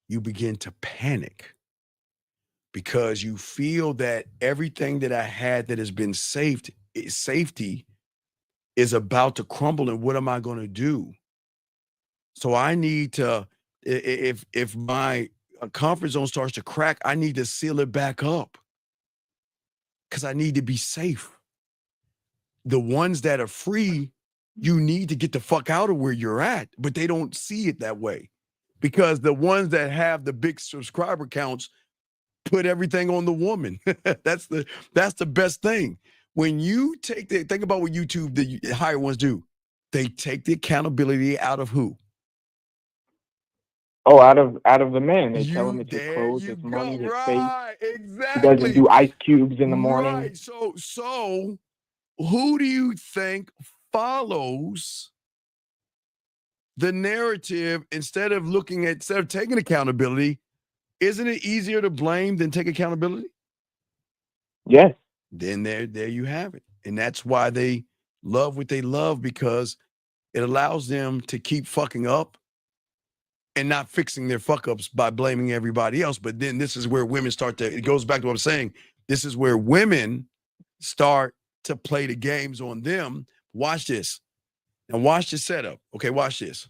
Speaker 13: you begin to panic because you feel that everything that I had that has been safety is about to crumble, and what am I going to do? So I need to, if my comfort zone starts to crack, I need to seal it back up because I need to be safe. The ones that are free, you need to get the fuck out of where you're at, but they don't see it that way because the ones that have the big subscriber counts put everything on the woman. That's the best thing. When you think about what YouTube, the higher ones do, they take the accountability out of who?
Speaker 1: Oh, out of the man. They tell him it's his clothes, his money, his face.
Speaker 13: Exactly.
Speaker 1: He doesn't do ice cubes in the morning.
Speaker 13: Right. So who do you think follows the narrative instead of taking accountability? Isn't it easier to blame than take accountability?
Speaker 1: Yes.
Speaker 13: Then there you have it. And that's why they love what they love, because it allows them to keep fucking up and not fixing their fuck ups by blaming everybody else. But then this is where women it goes back to what I'm saying. This is where women start to play the games on them. Watch this. Now watch the setup. Okay, watch this.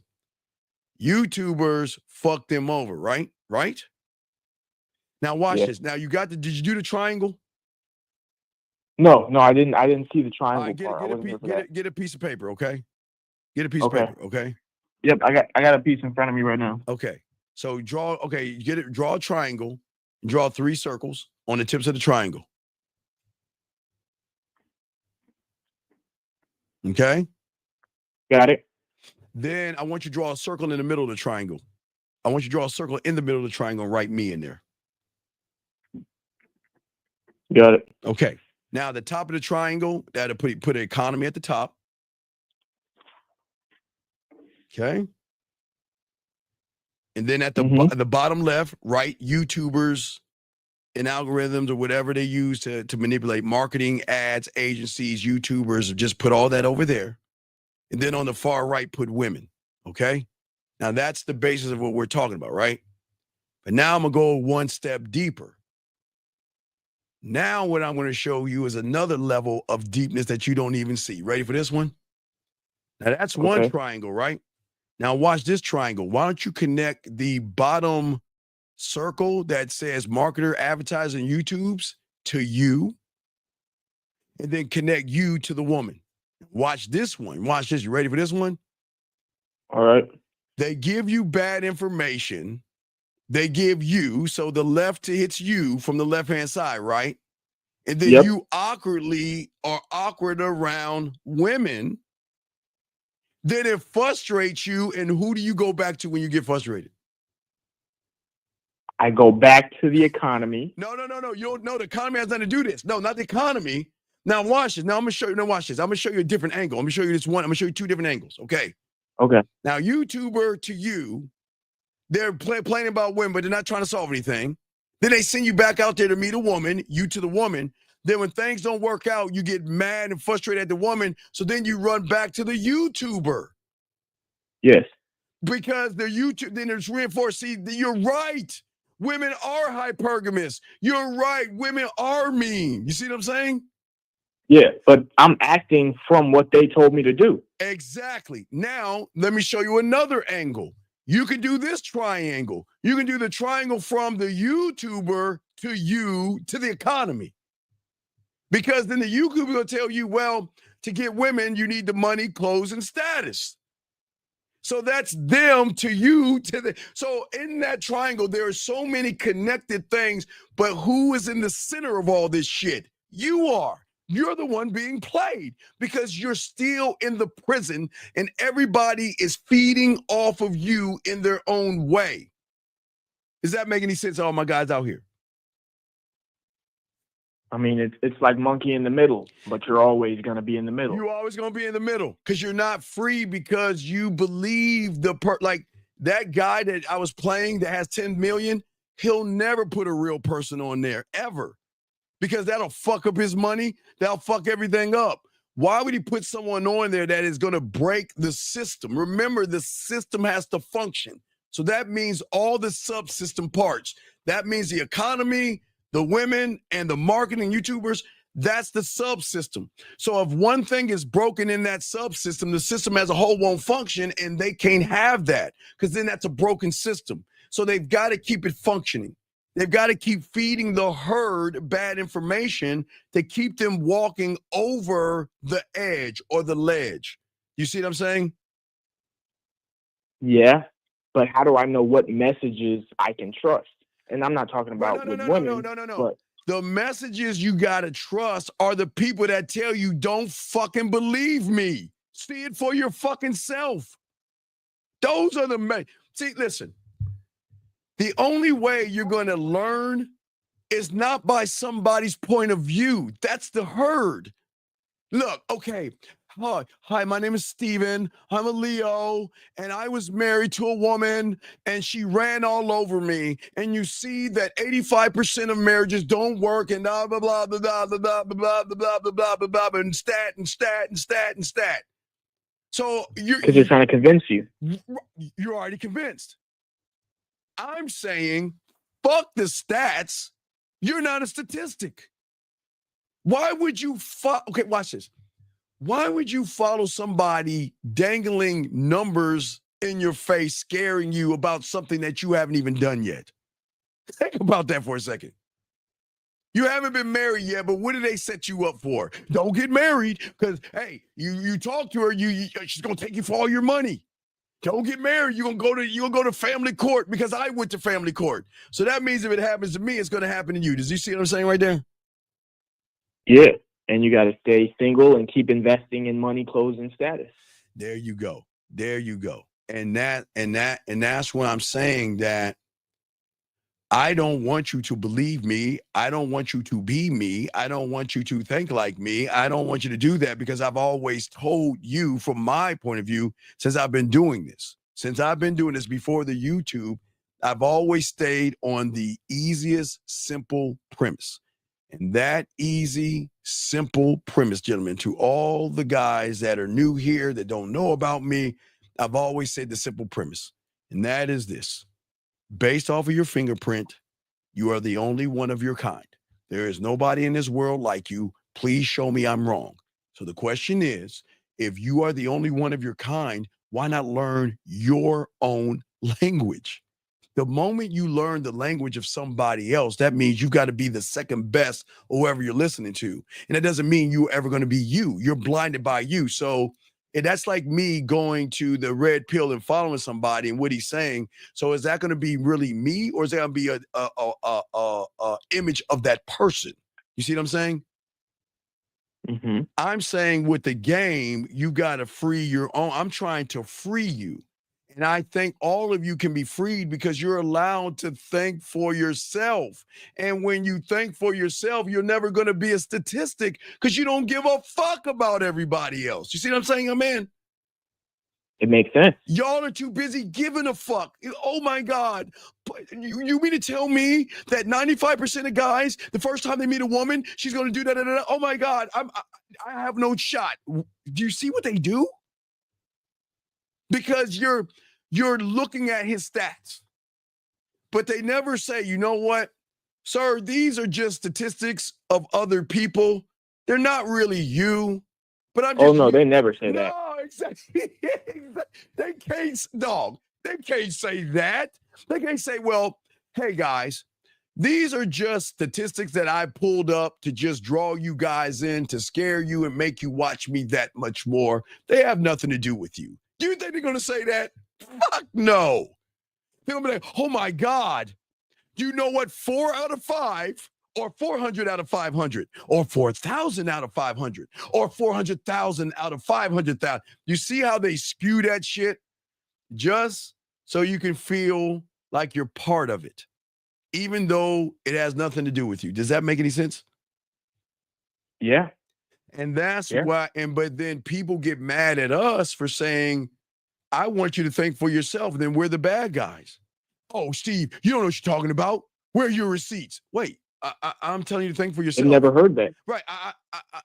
Speaker 13: YouTubers fuck them over, right? Right? Now watch this. Now did you do the triangle?
Speaker 1: No, I didn't see the triangle part.
Speaker 13: Get a piece of paper, okay? Get a piece of paper, okay?
Speaker 1: Yep, I got a piece in front of me right now.
Speaker 13: Okay. So draw a triangle, draw 3 circles on the tips of the triangle. Okay?
Speaker 1: Got it.
Speaker 13: Then I want you to draw a circle in the middle of the triangle. I want you to draw a circle in the middle of the triangle and write me in there.
Speaker 1: Got it.
Speaker 13: Okay. Now, the top of the triangle, that'll put an economy at the top. Okay. And then at the bottom left, write YouTubers and algorithms or whatever they use to manipulate marketing, ads, agencies, YouTubers, just put all that over there. And then on the far right, put women. Okay. Now, that's the basis of what we're talking about, right? But now I'm going to go one step deeper. Now what I'm going to show you is another level of deepness that you don't even see. Ready for this one? Now that's one triangle, right? Now watch this triangle. Why don't you connect the bottom circle that says marketer, advertiser, and YouTubes to you, and then connect you to the woman. Watch this one. Watch this. You ready for this one?
Speaker 1: All right.
Speaker 13: They give you bad information. They give you, so the left hits you from the left-hand side, right? And then you awkwardly are awkward around women. Then it frustrates you, and who do you go back to when you get frustrated?
Speaker 1: I go back to the economy.
Speaker 13: No. You don't know the economy has nothing to do this. No, not the economy. Now watch this. Now I'm gonna show you. Now watch this. I'm gonna show you a different angle. I'm gonna show you this one. I'm gonna show you 2 different angles. Okay.
Speaker 1: Okay.
Speaker 13: Now, YouTuber to you, they're complaining about women, but they're not trying to solve anything. Then they send you back out there to meet a woman, you to the woman. Then when things don't work out, you get mad and frustrated at the woman. So then you run back to the YouTuber.
Speaker 1: Yes.
Speaker 13: Because the YouTube, then it's reinforced. See, you're right. Women are hypergamous. You're right. Women are mean. You see what I'm saying?
Speaker 1: Yeah, but I'm acting from what they told me to do.
Speaker 13: Exactly. Now, let me show you another angle. You can do this triangle. You can do the triangle from the YouTuber to you to the economy. Because then the YouTuber will tell you, well, to get women, you need the money, clothes, and status. So that's them to you to the. So in that triangle, there are so many connected things, but who is in the center of all this shit? You are. You're the one being played because you're still in the prison and everybody is feeding off of you in their own way. Does that make any sense to all my guys out here?
Speaker 1: I mean, it's like monkey in the middle, but you're always going to be in the middle.
Speaker 13: You're always going to be in the middle because you're not free because you believe like that guy that I was playing that has 10 million, he'll never put a real person on there ever because that'll fuck up his money. That'll fuck everything up. Why would he put someone on there that is going to break the system? Remember, the system has to function. So that means all the subsystem parts. That means the economy, the women, and the marketing YouTubers, that's the subsystem. So if one thing is broken in that subsystem, the system as a whole won't function, and they can't have that because then that's a broken system. So they've got to keep it functioning. They've got to keep feeding the herd bad information to keep them walking over the edge or the ledge. You see what I'm saying?
Speaker 1: Yeah, but how do I know what messages I can trust? And I'm not talking about women.
Speaker 13: No. The messages you got to trust are the people that tell you, don't fucking believe me. See it for your fucking self. Those are the See, listen. The only way you're going to learn is not by somebody's point of view. That's the herd. Look, okay. Hi, my name is Steven. I'm a Leo, and I was married to a woman, and she ran all over me. And you see that 85% of marriages don't work, and blah, blah, blah, blah, blah, blah, blah, blah, blah, blah, blah, blah, and stat. So
Speaker 1: because they're trying to convince you.
Speaker 13: You're already convinced. I'm saying, fuck the stats. You're not a statistic. Why would you okay, watch this. Why would you follow somebody dangling numbers in your face, scaring you about something that you haven't even done yet? Think about that for a second. You haven't been married yet, but what do they set you up for? Don't get married because, hey, you talk to her, she's going to take you for all your money. Don't get married. You're gonna go to family court because I went to family court. So that means if it happens to me, it's going to happen to you. Does you see what I'm saying right there?
Speaker 1: Yeah. And you got to stay single and keep investing in money, clothes, and status.
Speaker 13: There you go. And that's what I'm saying, that I don't want you to believe me. I don't want you to be me. I don't want you to think like me. I don't want you to do that because I've always told you from my point of view, since I've been doing this before the YouTube, I've always stayed on the easiest, simple premise. And that easy, simple premise, gentlemen, to all the guys that are new here that don't know about me, I've always said the simple premise. And that is this. Based off of your fingerprint, you are the only one of your kind. There is nobody in this world like you. Please show me I'm wrong. So the question is, if you are the only one of your kind, why not learn your own language? The moment you learn the language of somebody else, that means you got to be the second best whoever you're listening to. And that doesn't mean you're ever going to be you. You're blinded by you. So that's like me going to the red pill and following somebody and what he's saying. So is that going to be really me, or is that going to be a image of that person? You see what I'm saying?
Speaker 1: Mm-hmm.
Speaker 13: I'm saying with the game, you got to free your own. I'm trying to free you. And I think all of you can be freed because you're allowed to think for yourself. And when you think for yourself, you're never going to be a statistic because you don't give a fuck about everybody else. You see what I'm saying, man?
Speaker 1: It makes sense.
Speaker 13: Y'all are too busy giving a fuck. Oh my God. You mean to tell me that 95% of guys, the first time they meet a woman, she's going to do that? Oh my God. I have no shot. Do you see what they do? Because you're looking at his stats. But they never say, you know what, sir, these are just statistics of other people. They're not really you. But I'm just,
Speaker 1: oh no, they never say that.
Speaker 13: No, exactly. They can't, dog. They can't say that. They can't say, well, hey guys, these are just statistics that I pulled up to just draw you guys in, to scare you and make you watch me that much more. They have nothing to do with you. Do you think they're going to say that? Fuck no. They're going to be like, oh my God, you know what? 4 out of 5 or 400 out of 500 or 4,000 out of 500 or 400,000 out of 500,000. You see how they spew that shit? Just so you can feel like you're part of it, even though it has nothing to do with you. Does that make any sense?
Speaker 1: Yeah.
Speaker 13: And that's why, but then people get mad at us for saying, I want you to think for yourself, and then we're the bad guys. Oh, Steve, you don't know what you're talking about. Where are your receipts? Wait, I'm telling you to think for yourself.
Speaker 1: I've never heard that.
Speaker 13: Right.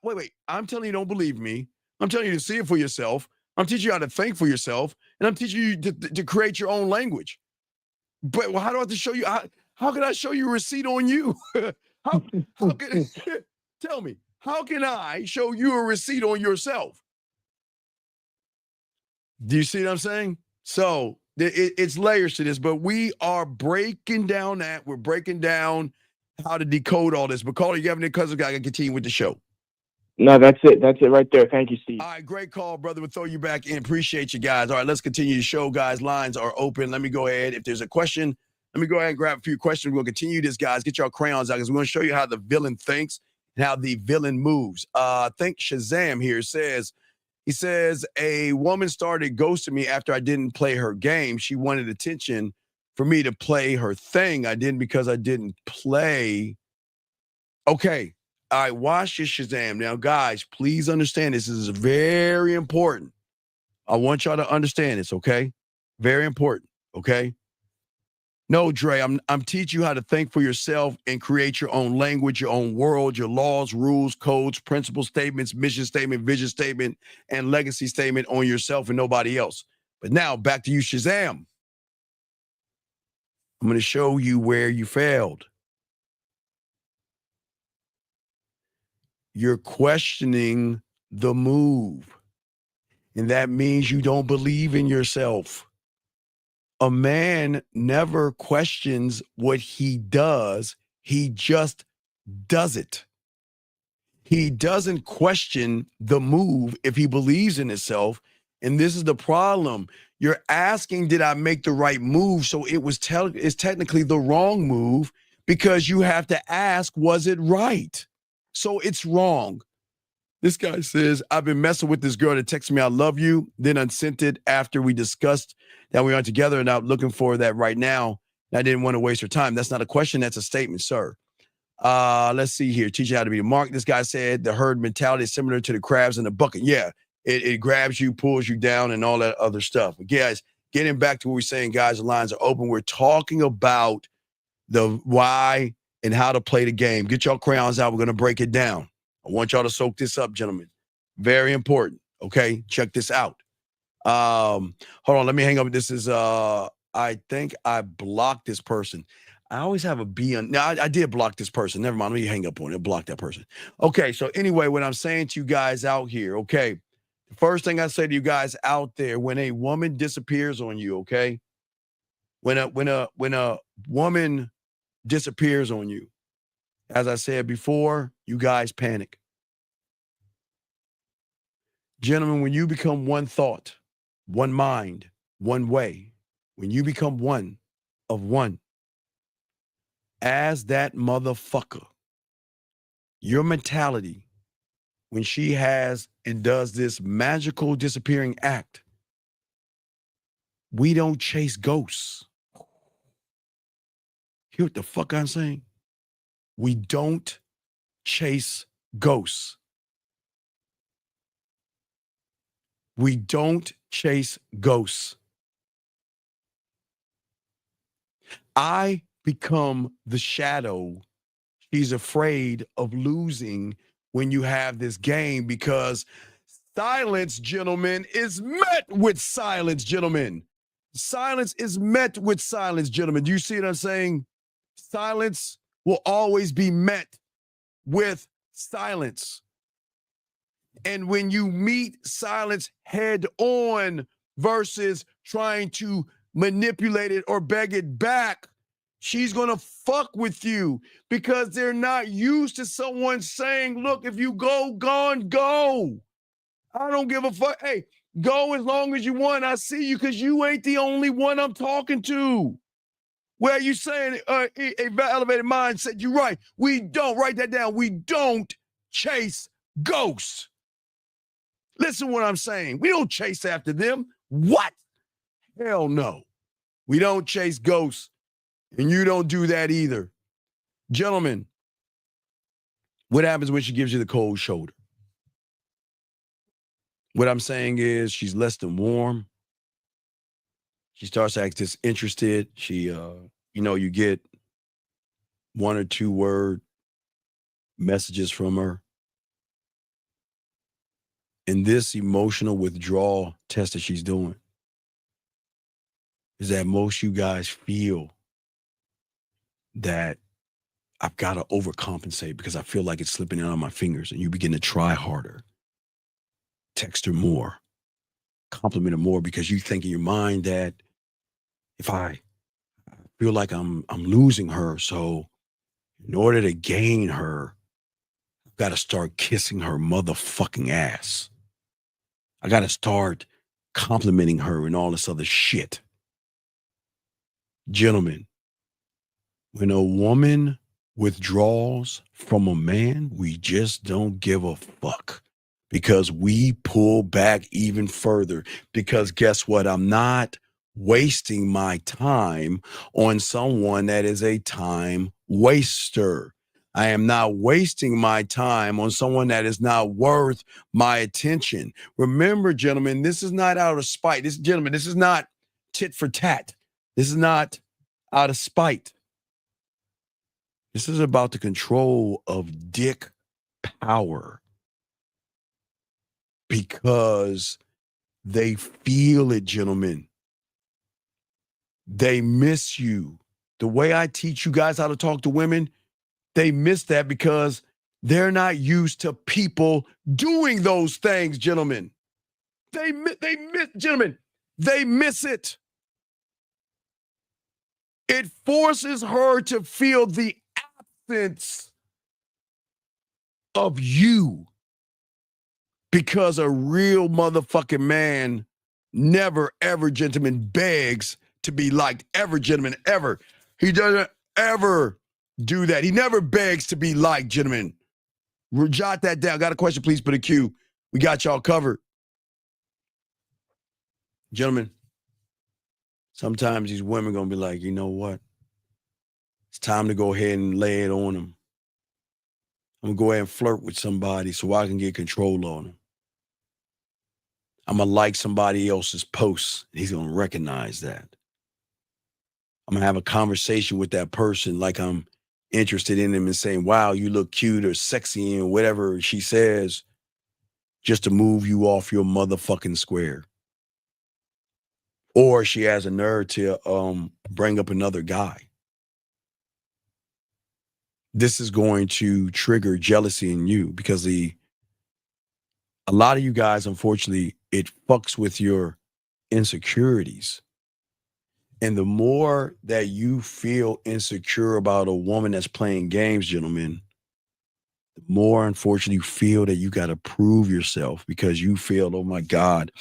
Speaker 13: Wait. I'm telling you, don't believe me. I'm telling you to see it for yourself. I'm teaching you how to think for yourself, and I'm teaching you to create your own language. But how do I have to show you? How can I show you a receipt on you? how can tell me? How can I show you a receipt on yourself? Do you see what I'm saying? So it's layers to this, but we are breaking down that. We're breaking down how to decode all this. But Caller, you have any cousins? I can continue with the show.
Speaker 1: No, that's it. That's it right there. Thank you, Steve.
Speaker 13: All right, great call, brother. We'll throw you back in. Appreciate you guys. All right, let's continue the show, guys. Lines are open. Let me go ahead. If there's a question, let me go ahead and grab a few questions. We'll continue this, guys. Get your crayons out because we're going to show you how the villain thinks and how the villain moves. I think Shazam here says, he says, a woman started ghosting me after I didn't play her game. She wanted attention for me to play her thing. I didn't because I didn't play. Okay. All right. Watch this, Shazam. Now, guys, please understand this is very important. I want y'all to understand this, okay? Very important, okay? No, Dre, I'm teaching you how to think for yourself and create your own language, your own world, your laws, rules, codes, principle statements, mission statement, vision statement, and legacy statement on yourself and nobody else. But now back to you, Shazam. I'm going to show you where you failed. You're questioning the move. And that means you don't believe in yourself. A man never questions what he does. He just does it. He doesn't question the move if he believes in himself. And this is the problem. You're asking, did I make the right move? So it's technically the wrong move because you have to ask, was it right? So it's wrong. This guy says, I've been messing with this girl that texted me, I love you, then unsent it after we discussed that we aren't together and I'm looking for that right now. And I didn't want to waste her time. That's not a question. That's a statement, sir. Let's see here. Teach you how to be a mark. This guy said the herd mentality is similar to the crabs in the bucket. Yeah, it grabs you, pulls you down, and all that other stuff. But guys, getting back to what we're saying, guys, the lines are open. We're talking about the why and how to play the game. Get your crayons out. We're going to break it down. I want y'all to soak this up, gentlemen. Very important. Okay, check this out. Hold on, let me hang up. This is I think I blocked this person. I always have a B on. No, I did block this person. Never mind. Let me hang up on it. Block that person. Okay, so anyway, what I'm saying to you guys out here, okay, the first thing I say to you guys out there, when a woman disappears on you, okay, when a woman disappears on you, as I said before, you guys panic. Gentlemen, when you become one thought, one mind, one way, when you become one of one, as that motherfucker, your mentality, when she has and does this magical disappearing act, we don't chase ghosts. Hear what the fuck I'm saying? We don't chase ghosts. We don't chase ghosts. I become the shadow she's afraid of losing when you have this game, because silence, gentlemen, is met with silence, gentlemen. Silence is met with silence, gentlemen. Do you see what I'm saying? Silence will always be met with silence. And when you meet silence head on versus trying to manipulate it or beg it back, she's going to fuck with you because they're not used to someone saying, look, if you go, gone, go. I don't give a fuck. Hey, go as long as you want. I see you because you ain't the only one I'm talking to. Well, you saying a elevated mindset. You're right. We don't, write that down. We don't chase ghosts. Listen to what I'm saying. We don't chase after them. What? Hell no. We don't chase ghosts. And you don't do that either. Gentlemen, what happens when she gives you the cold shoulder? What I'm saying is she's less than warm. She starts to act disinterested. She, you get 1 or 2 word messages from her. And this emotional withdrawal test that she's doing is that most you guys feel that I've got to overcompensate because I feel like it's slipping out of my fingers, and you begin to try harder. Text her more, compliment her more, because you think in your mind that if I feel like I'm losing her, so in order to gain her, I've got to start kissing her motherfucking ass. I got to start complimenting her and all this other shit. Gentlemen, when a woman withdraws from a man, we just don't give a fuck, because we pull back even further. Because guess what? I'm not wasting my time on someone that is a time waster. I am not wasting my time on someone that is not worth my attention. Remember, gentlemen, this is not out of spite. This is not tit for tat. This is not out of spite. This is about the control of dick power, because they feel it, gentlemen. They miss you. The way I teach you guys how to talk to women, they miss that because they're not used to people doing those things, gentlemen. They miss it. It forces her to feel the absence of you, because a real motherfucking man never, ever, gentlemen, begs to be liked. Ever, gentlemen, ever. He doesn't ever do that. He never begs to be liked, gentlemen. Jot that down. Got a question, please put a Q. We got y'all covered. Gentlemen, sometimes these women going to be like, you know what? It's time to go ahead and lay it on them. I'm going to go ahead and flirt with somebody so I can get control on them. I'm going to like somebody else's posts. He's going to recognize that. I'm going to have a conversation with that person like I'm interested in them and saying, wow, you look cute or sexy and whatever she says, just to move you off your motherfucking square. Or she has a nerve to bring up another guy. This is going to trigger jealousy in you, because a lot of you guys, unfortunately, it fucks with your insecurities. And the more that you feel insecure about a woman that's playing games, gentlemen, the more, unfortunately, you feel that you got to prove yourself, because you feel, oh my God,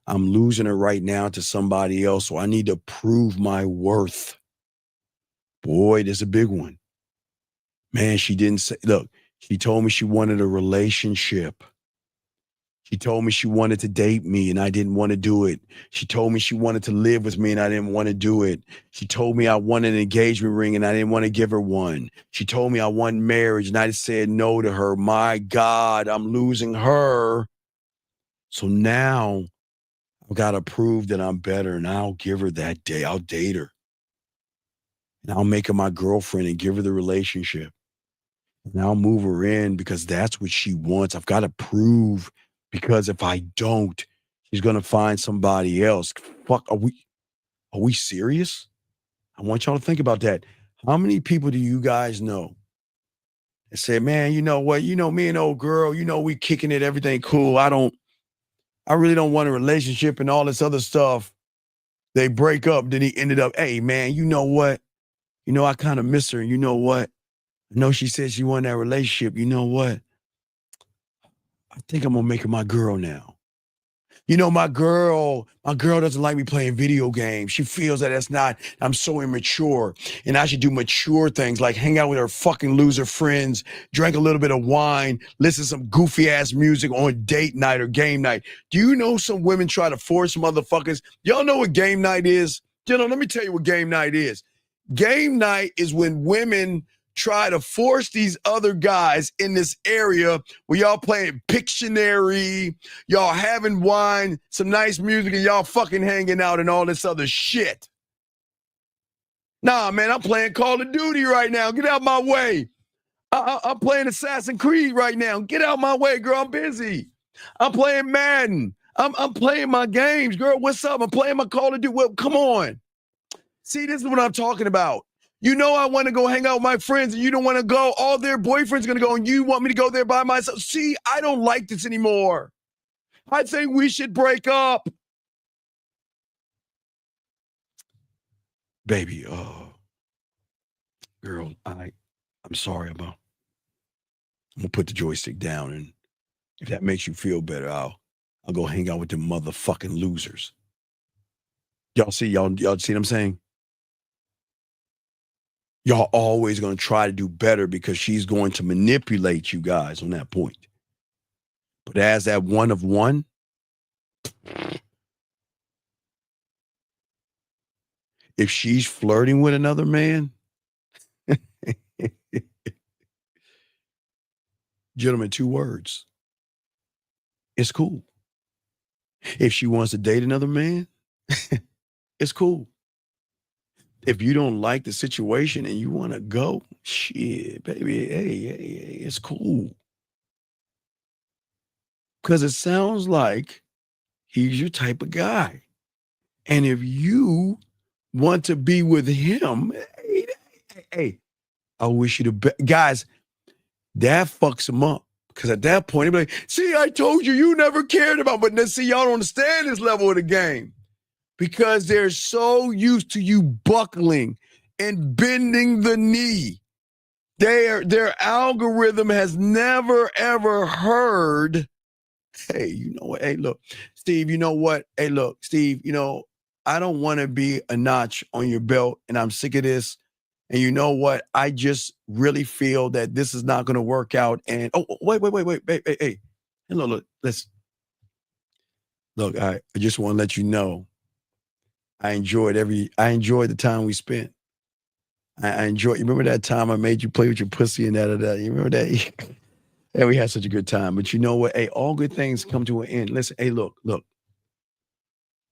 Speaker 13: I'm losing her right now to somebody else, so I need to prove my worth. Boy, there's a big one. Man, she didn't say, look, she told me she wanted a relationship. She told me she wanted to date me and I didn't want to do it. She told me she wanted to live with me and I didn't want to do it. She told me I wanted an engagement ring and I didn't want to give her one. She told me I want marriage and I said no to her. My God, I'm losing her. So now I've got to prove that I'm better, and I'll give her that day. I'll date her. And I'll make her my girlfriend and give her the relationship. And I'll move her in because that's what she wants. I've got to prove, because if I don't, she's going to find somebody else. Fuck, are we serious? I want y'all to think about that. How many people do you guys know that say, man, you know what? You know, me and old girl, you know, we kicking it, everything cool. I really don't want a relationship and all this other stuff. They break up. Then he ended up, hey, man, you know what? You know, I kind of miss her. You know what? I know she said she wanted that relationship. You know what? I think I'm going to make her my girl now. You know, my girl doesn't like me playing video games. She feels that I'm so immature, and I should do mature things like hang out with her fucking loser friends, drink a little bit of wine, listen to some goofy ass music on date night or game night. Do you know some women try to force motherfuckers? Y'all know what game night is? Let me tell you what game night is. Game night is when women try to force these other guys in this area where y'all playing Pictionary, y'all having wine, some nice music, and y'all fucking hanging out and all this other shit. Nah, man, I'm playing Call of Duty right now. Get out my way. I'm playing Assassin's Creed right now. Get out my way, girl. I'm busy. I'm playing Madden. I'm playing my games, girl. What's up? I'm playing my Call of Duty. Well, come on. See, this is what I'm talking about. You know I want to go hang out with my friends, and you don't want to go. All their boyfriends going to go, and you want me to go there by myself. See, I don't like this anymore. I think we should break up. Baby, girl, I'm sorry about. I'm going to put the joystick down, and if that makes you feel better, I'll go hang out with them motherfucking losers. Y'all see what I'm saying? Y'all always going to try to do better because she's going to manipulate you guys on that point. But as that one of one, if she's flirting with another man, gentlemen, 2 words. It's cool. If she wants to date another man, it's cool. If you don't like the situation and you want to go, shit, baby, hey, it's cool. Because it sounds like he's your type of guy. And if you want to be with him, hey, I wish you the best. Guys, that fucks him up. Because at that point, he'll be like, see, I told you, you never cared about, but then see, y'all don't understand this level of the game. Because they're so used to you buckling and bending the knee. Their algorithm has never, ever heard, hey, you know what? Hey, look, Steve, you know what? Hey, look, Steve, you know, I don't want to be a notch on your belt, and I'm sick of this. And you know what? I just really feel that this is not going to work out. And, wait. Hey, look, listen. Look, I just want to let you know, I enjoyed the time we spent. I enjoyed, you remember that time I made you play with your pussy and that. You remember that? And we had such a good time. But you know what? Hey, all good things come to an end. Listen, hey, look.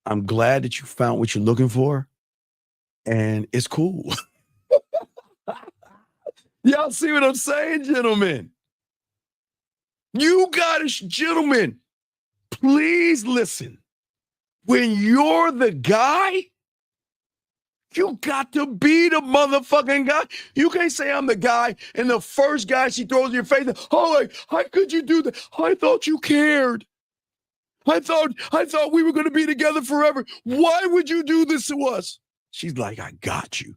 Speaker 13: I'm glad that you found what you're looking for. And it's cool. Y'all see what I'm saying, gentlemen? You got to, gentlemen, please listen. When you're the guy, you got to be the motherfucking guy. You can't say I'm the guy and the first guy she throws in your face, oh, how could you do that? I thought you cared. I thought we were going to be together forever. Why would you do this to us? She's like, I got you.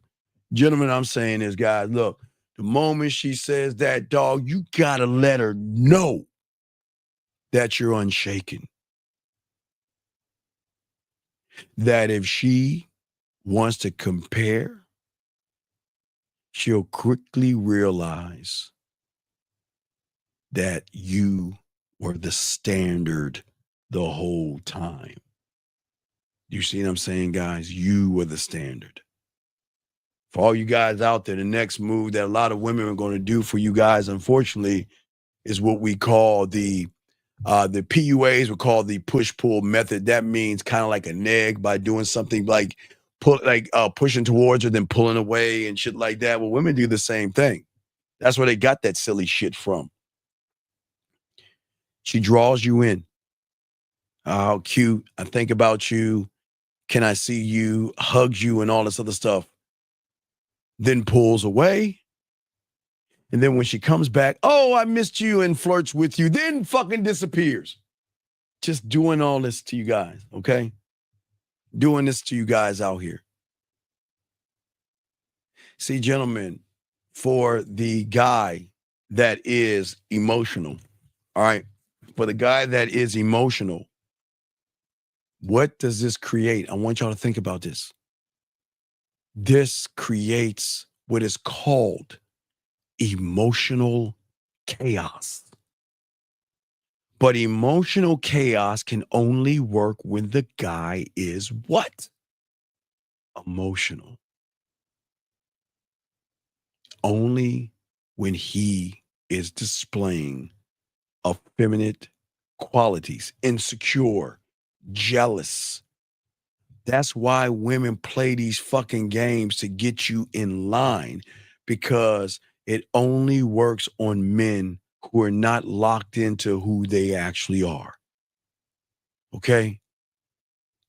Speaker 13: Gentlemen, I'm saying this, guys, look, the moment she says that, dog, you got to let her know that you're unshaken. That if she wants to compare, she'll quickly realize that you were the standard the whole time. You see what I'm saying, guys? You were the standard. For all you guys out there, the next move that a lot of women are going to do for you guys, unfortunately, is what we call the The PUAs were called the push-pull method. That means kind of like a neg by doing something like pushing towards her, then pulling away and shit like that. Well, women do the same thing. That's where they got that silly shit from. She draws you in. How cute. I think about you. Can I see you? Hugs you and all this other stuff. Then pulls away. And then when she comes back, oh, I missed you, and flirts with you, then fucking disappears. Just doing all this to you guys, okay? Doing this to you guys out here. See, gentlemen, for the guy that is emotional, all right? For the guy that is emotional, what does this create? I want y'all to think about this. This creates what is called emotional chaos. But emotional chaos can only work when the guy is what? Emotional. Only when he is displaying effeminate qualities, insecure, jealous. That's why women play these fucking games to get you in line, because it only works on men who are not locked into who they actually are. Okay?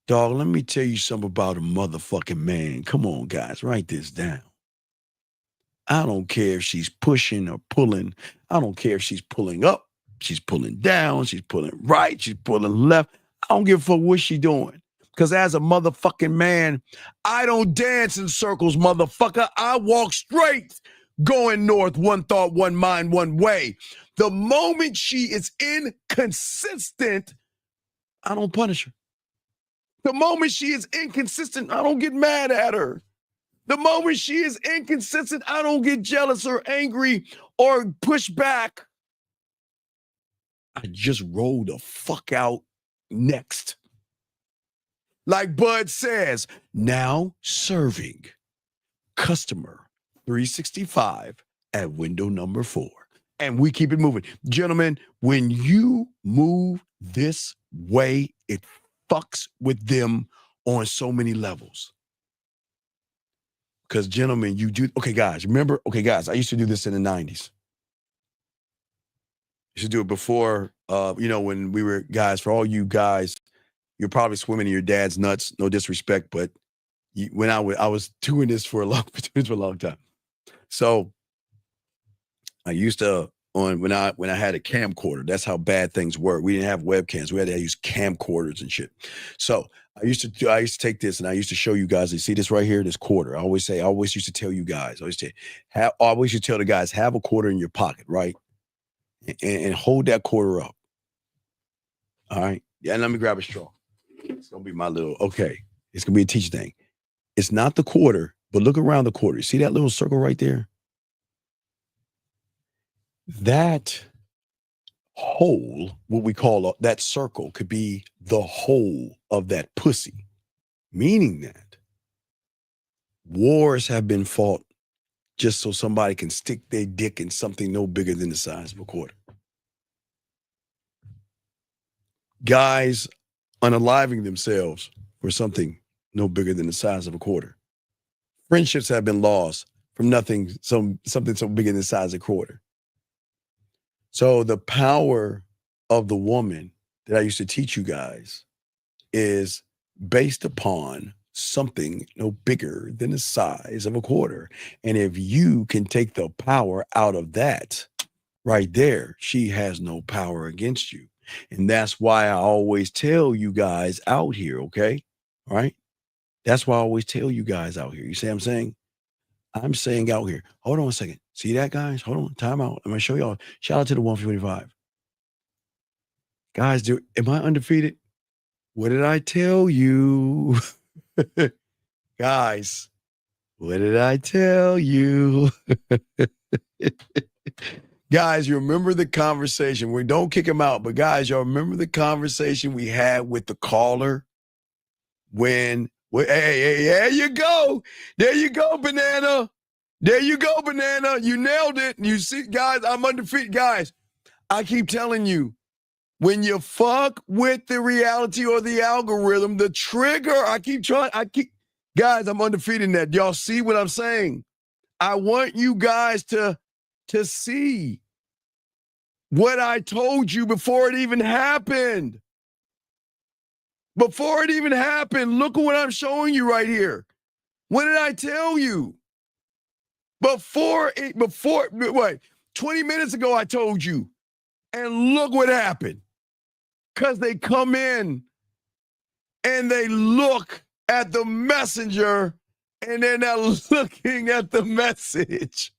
Speaker 13: Dog, let me tell you something about a motherfucking man. Come on, guys, write this down. I don't care if she's pushing or pulling. I don't care if she's pulling up, she's pulling down, she's pulling right, she's pulling left. I don't give a fuck what she's doing. Because as a motherfucking man, I don't dance in circles, motherfucker. I walk straight. Going north, one thought, one mind, one way. The moment she is inconsistent, I don't punish her. The moment she is inconsistent, I don't get mad at her. The moment she is inconsistent, I don't get jealous or angry or push back. I just roll the fuck out next. Like Bud says, now serving customer 365 at window number 4. And we keep it moving. Gentlemen, when you move this way, it fucks with them on so many levels. Because, gentlemen, you do. Okay, guys, remember? Okay, guys, I used to do this in the 90s. I used to do it before, when we were guys. For all you guys, you're probably swimming in your dad's nuts. No disrespect, but when I was doing this for a long time. So I used to when I had a camcorder. That's how bad things were. We didn't have webcams. We had to use camcorders and shit. So I used to take this and I used to show you guys. You see this right here, this quarter. I always used to tell you guys. I always used to tell the guys, have a quarter in your pocket, right? And hold that quarter up. All right. Yeah, and let me grab a straw. It's gonna be my little. Okay, it's gonna be a teach thing. It's not the quarter, but look around the quarter. See that little circle right there? That hole, what we call that circle, could be the hole of that pussy, meaning that wars have been fought just so somebody can stick their dick in something no bigger than the size of a quarter. Guys unaliving themselves for something no bigger than the size of a quarter. Friendships have been lost from something so bigger than the size of a quarter. So the power of the woman that I used to teach you guys is based upon something no bigger than the size of a quarter. And if you can take the power out of that right there, she has no power against you. And that's why I always tell you guys out here, okay? All right? That's why I always tell you guys out here. You see what I'm saying? I'm saying out here. Hold on a second. See that, guys? Hold on. Time out. I'm going to show y'all. Shout out to the 125. Guys, am I undefeated? What did I tell you? Guys, what did I tell you? Guys, you remember the conversation. We don't kick him out, but guys, y'all remember the conversation we had with the caller hey, there you go. There you go, Banana. There you go, Banana. You nailed it. You see, guys, I'm undefeated. Guys, I keep telling you, When you fuck with the reality or the algorithm, the trigger, guys, I'm undefeated in that. Y'all see what I'm saying? I want you guys to see what I told you before it even happened. Before it even happened, look at what I'm showing you right here. What did I tell you? Wait, 20 minutes ago I told you. And look what happened. Because they come in and they look at the messenger and they're not looking at the message.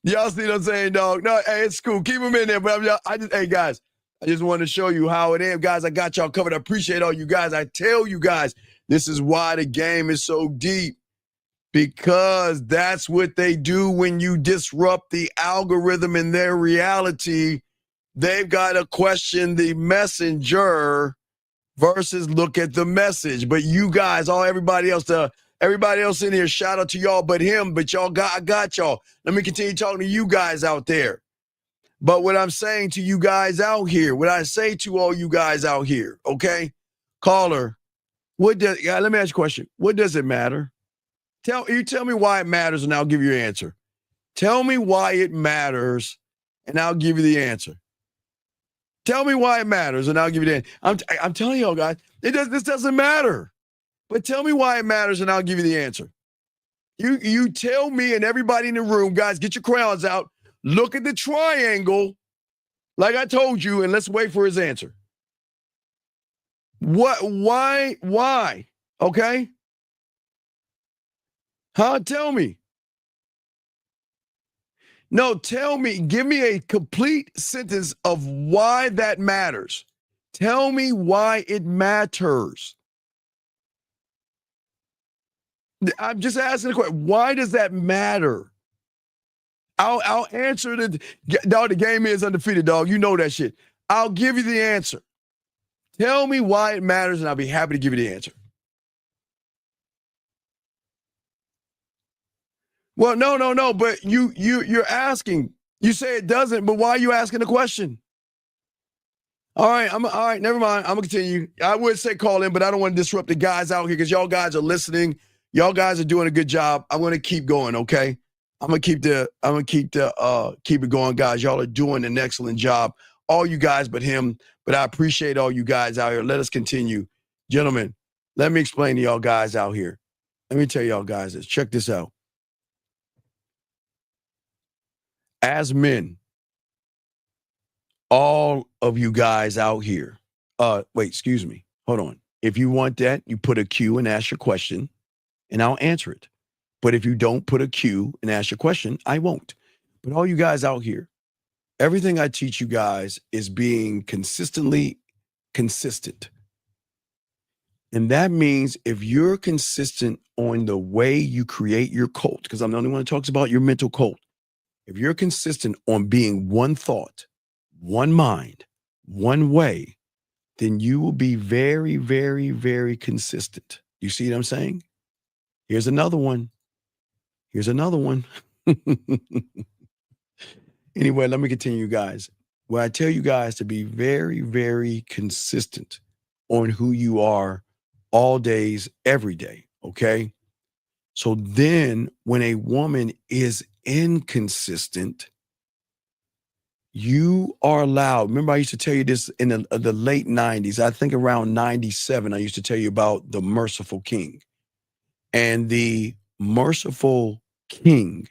Speaker 13: Y'all see what I'm saying, dog? No, hey, it's cool. Keep them in there. But hey, guys, I just wanted to show you how it is. Guys, I got y'all covered. I appreciate all you guys. I tell you guys, this is why the game is so deep. Because that's what they do when you disrupt the algorithm in their reality. They've got to question the messenger versus look at the message. But you guys, everybody else in here, shout out to y'all but him. But I got y'all. Let me continue talking to you guys out there. But what I'm saying to you guys out here, what I say to all you guys out here, okay? Caller, let me ask you a question. What does it matter? Tell me why it matters and I'll give you an answer. Tell me why it matters and I'll give you the answer. Tell me why it matters, and I'll give you the answer. I'm telling y'all, guys, this doesn't matter. But tell me why it matters, and I'll give you the answer. You tell me and everybody in the room, guys, get your crayons out. Look at the triangle, like I told you, and let's wait for his answer. What? Why? Okay? Tell me. No, tell me, give me a complete sentence of why that matters. Tell me why it matters. I'm just asking the question. Why does that matter? I'll answer dog, the game is undefeated, dog. You know that shit. I'll give you the answer. Tell me why it matters, and I'll be happy to give you the answer. Well, no, but you're asking. You say it doesn't, but why are you asking the question? All right, never mind. I'm gonna continue. I would say call in, but I don't want to disrupt the guys out here because y'all guys are listening. Y'all guys are doing a good job. I'm gonna keep going, okay? I'm gonna keep it going, guys. Y'all are doing an excellent job. All you guys but him, but I appreciate all you guys out here. Let us continue. Gentlemen, let me explain to y'all guys out here. Let me tell y'all guys this. Check this out. As men, all of you guys out here, wait, excuse me. Hold on. If you want that, you put a Q and ask your question, and I'll answer it. But if you don't put a Q and ask your question, I won't. But all you guys out here, everything I teach you guys is being consistently consistent. And that means if you're consistent on the way you create your cult, because I'm the only one that talks about your mental cult. If you're consistent on being one thought, one mind, one way, then you will be very, very, very consistent. You see what I'm saying? Here's another one. Anyway, let me continue, guys. Well, I tell you guys to be very, very consistent on who you are all days, every day, okay? So then when a woman is inconsistent, you are allowed. Remember, I used to tell you this in the late 90s. I think around 97, I used to tell you about the merciful king. And the merciful king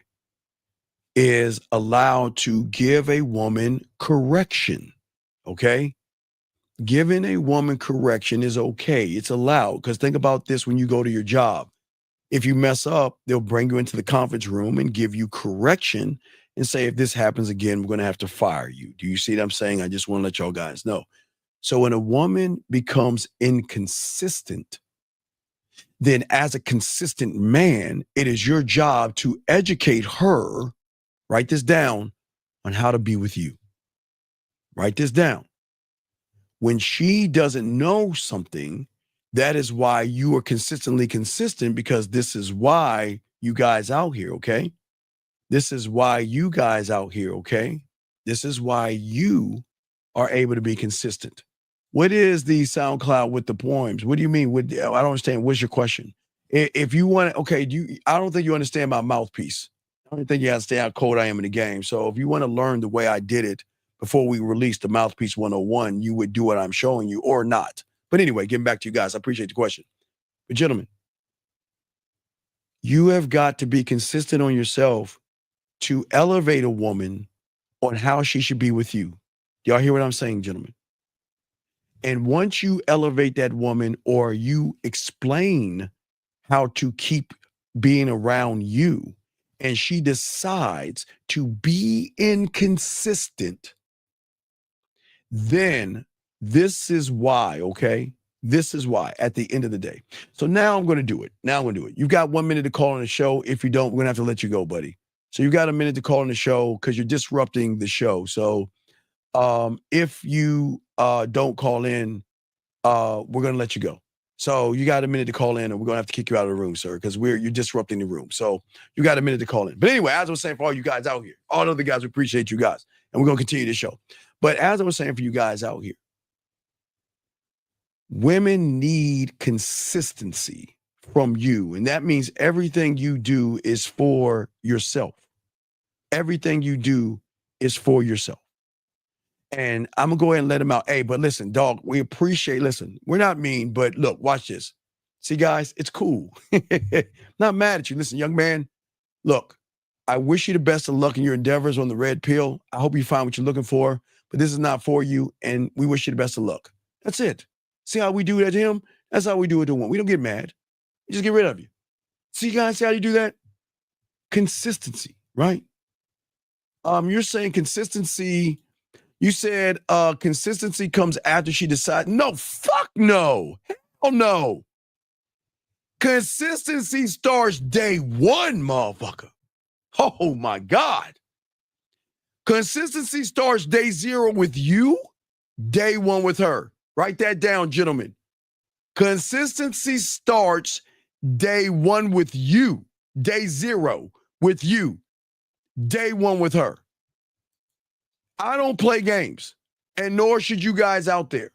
Speaker 13: is allowed to give a woman correction, okay? Giving a woman correction is okay. It's allowed. Because think about this when you go to your job. If you mess up, they'll bring you into the conference room and give you correction and say, if this happens again, we're going to have to fire you. Do you see what I'm saying? I just want to let y'all guys know. So when a woman becomes inconsistent, then as a consistent man, it is your job to educate her, write this down, on how to be with you. Write this down. When she doesn't know something, that is why you are consistently consistent, because this is why you guys out here, okay? This is why you guys out here, okay? This is why you are able to be consistent. What is the SoundCloud with the poems? What do you mean? I don't understand. What's your question? If you want, okay, I don't think you understand my mouthpiece. I don't think you understand how cold I am in the game. So if you want to learn the way I did it before we released the Mouthpiece 101, you would do what I'm showing you or not. But anyway, getting back to you guys, I appreciate the question. But gentlemen, you have got to be consistent on yourself to elevate a woman on how she should be with you. Y'all hear what I'm saying, gentlemen? And once you elevate that woman or you explain how to keep being around you, and she decides to be inconsistent, then this is why, okay? This is why at the end of the day. So now I'm going to do it. You've got 1 minute to call on the show. If you don't, we're going to have to let you go, buddy. So you got a minute to call on the show because you're disrupting the show. So if you don't call in, we're going to let you go. So you got a minute to call in, and we're going to have to kick you out of the room, sir, because you're disrupting the room. So you got a minute to call in. But anyway, as I was saying, for all you guys out here, all of the guys, we appreciate you guys, and we're going to continue the show. But as I was saying for you guys out here, women need consistency from you, and that means everything you do is for yourself. Everything you do is for yourself. And I'm going to go ahead and let him out. Hey, but listen, dog, we appreciate, listen, we're not mean, but look, watch this. See, guys, it's cool. Not mad at you. Listen, young man, look, I wish you the best of luck in your endeavors on the red pill. I hope you find what you're looking for, but this is not for you, and we wish you the best of luck. That's it. See how we do that to him? That's how we do it to one. We don't get mad. We just get rid of you. See, guys, see how you do that? Consistency, right? You're saying consistency. You said consistency comes after she decides. No, fuck no. Hell no. Consistency starts day one, motherfucker. Oh, my God. Consistency starts day zero with you, day one with her. Write that down, gentlemen. Consistency starts day one with you, day zero with you, day one with her. I don't play games, and nor should you guys out there.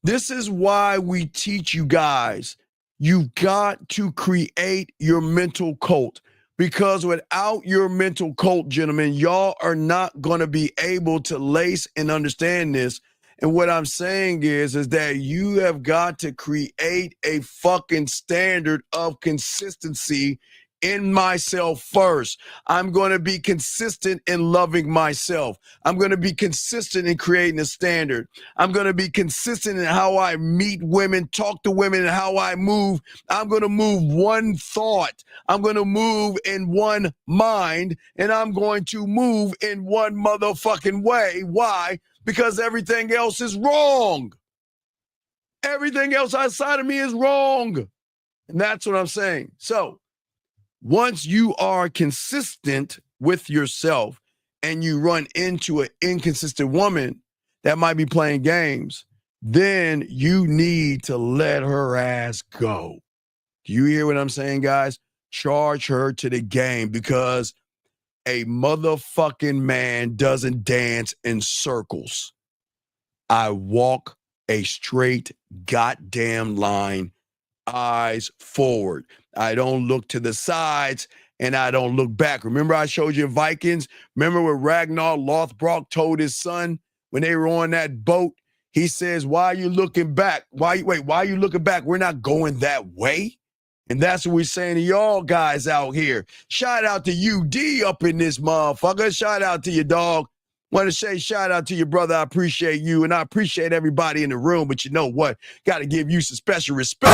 Speaker 13: This is why we teach you guys, you've got to create your mental cult, because without your mental cult, gentlemen, y'all are not going to be able to lace and understand this. And what I'm saying is that you have got to create a fucking standard of consistency in myself first. I'm going to be consistent in loving myself. I'm going to be consistent in creating a standard. I'm going to be consistent in how I meet women, talk to women, and how I move. I'm going to move one thought. I'm going to move in one mind, and I'm going to move in one motherfucking way. Why? Because everything else is wrong. Everything else outside of me is wrong. And that's what I'm saying. So, once you are consistent with yourself and you run into an inconsistent woman that might be playing games, then you need to let her ass go. Do you hear what I'm saying, guys? Charge her to the game, because a motherfucking man doesn't dance in circles. I walk a straight goddamn line, eyes forward. I don't look to the sides, and I don't look back. Remember I showed you Vikings? Remember when Ragnar Lothbrok told his son when they were on that boat? He says, why are you looking back? Why are you looking back? We're not going that way. And that's what we're saying to y'all guys out here. Shout out to UD up in this motherfucker. Shout out to your dog. Want to say shout out to your brother. I appreciate you, and I appreciate everybody in the room. But you know what? Got to give you some special respect.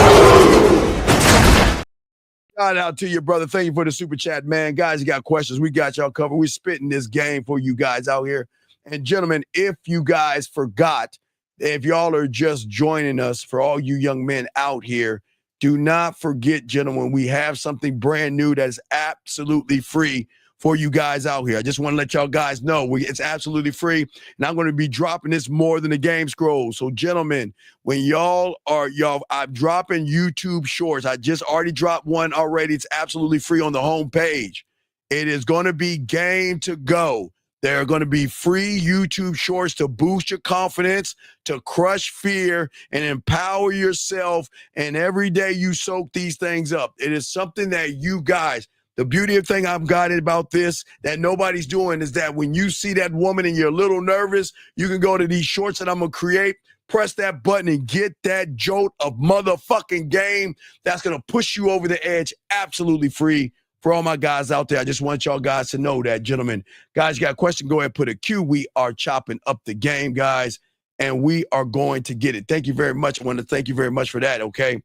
Speaker 13: Shout out to your brother. Thank you for the super chat, man. Guys, you got questions, we got y'all covered. We're spitting this game for you guys out here. And gentlemen, if you guys forgot, if y'all are just joining us, for all you young men out here, do not forget, gentlemen, we have something brand new that is absolutely free for you guys out here. I just want to let y'all guys know it's absolutely free, and I'm going to be dropping this more than the game scrolls. So, gentlemen, when I'm dropping YouTube shorts. I just already dropped one already. It's absolutely free on the homepage. It is going to be game to go. There are going to be free YouTube shorts to boost your confidence, to crush fear, and empower yourself. And every day you soak these things up. It is something that you guys, the beauty of thing I've got about this that nobody's doing is that when you see that woman and you're a little nervous, you can go to these shorts that I'm going to create, press that button and get that jolt of motherfucking game that's going to push you over the edge absolutely free. For all my guys out there, I just want y'all guys to know that, gentlemen. Guys, you got a question, go ahead and put a Q. We are chopping up the game, guys, and we are going to get it. Thank you very much. I want to thank you very much for that, okay?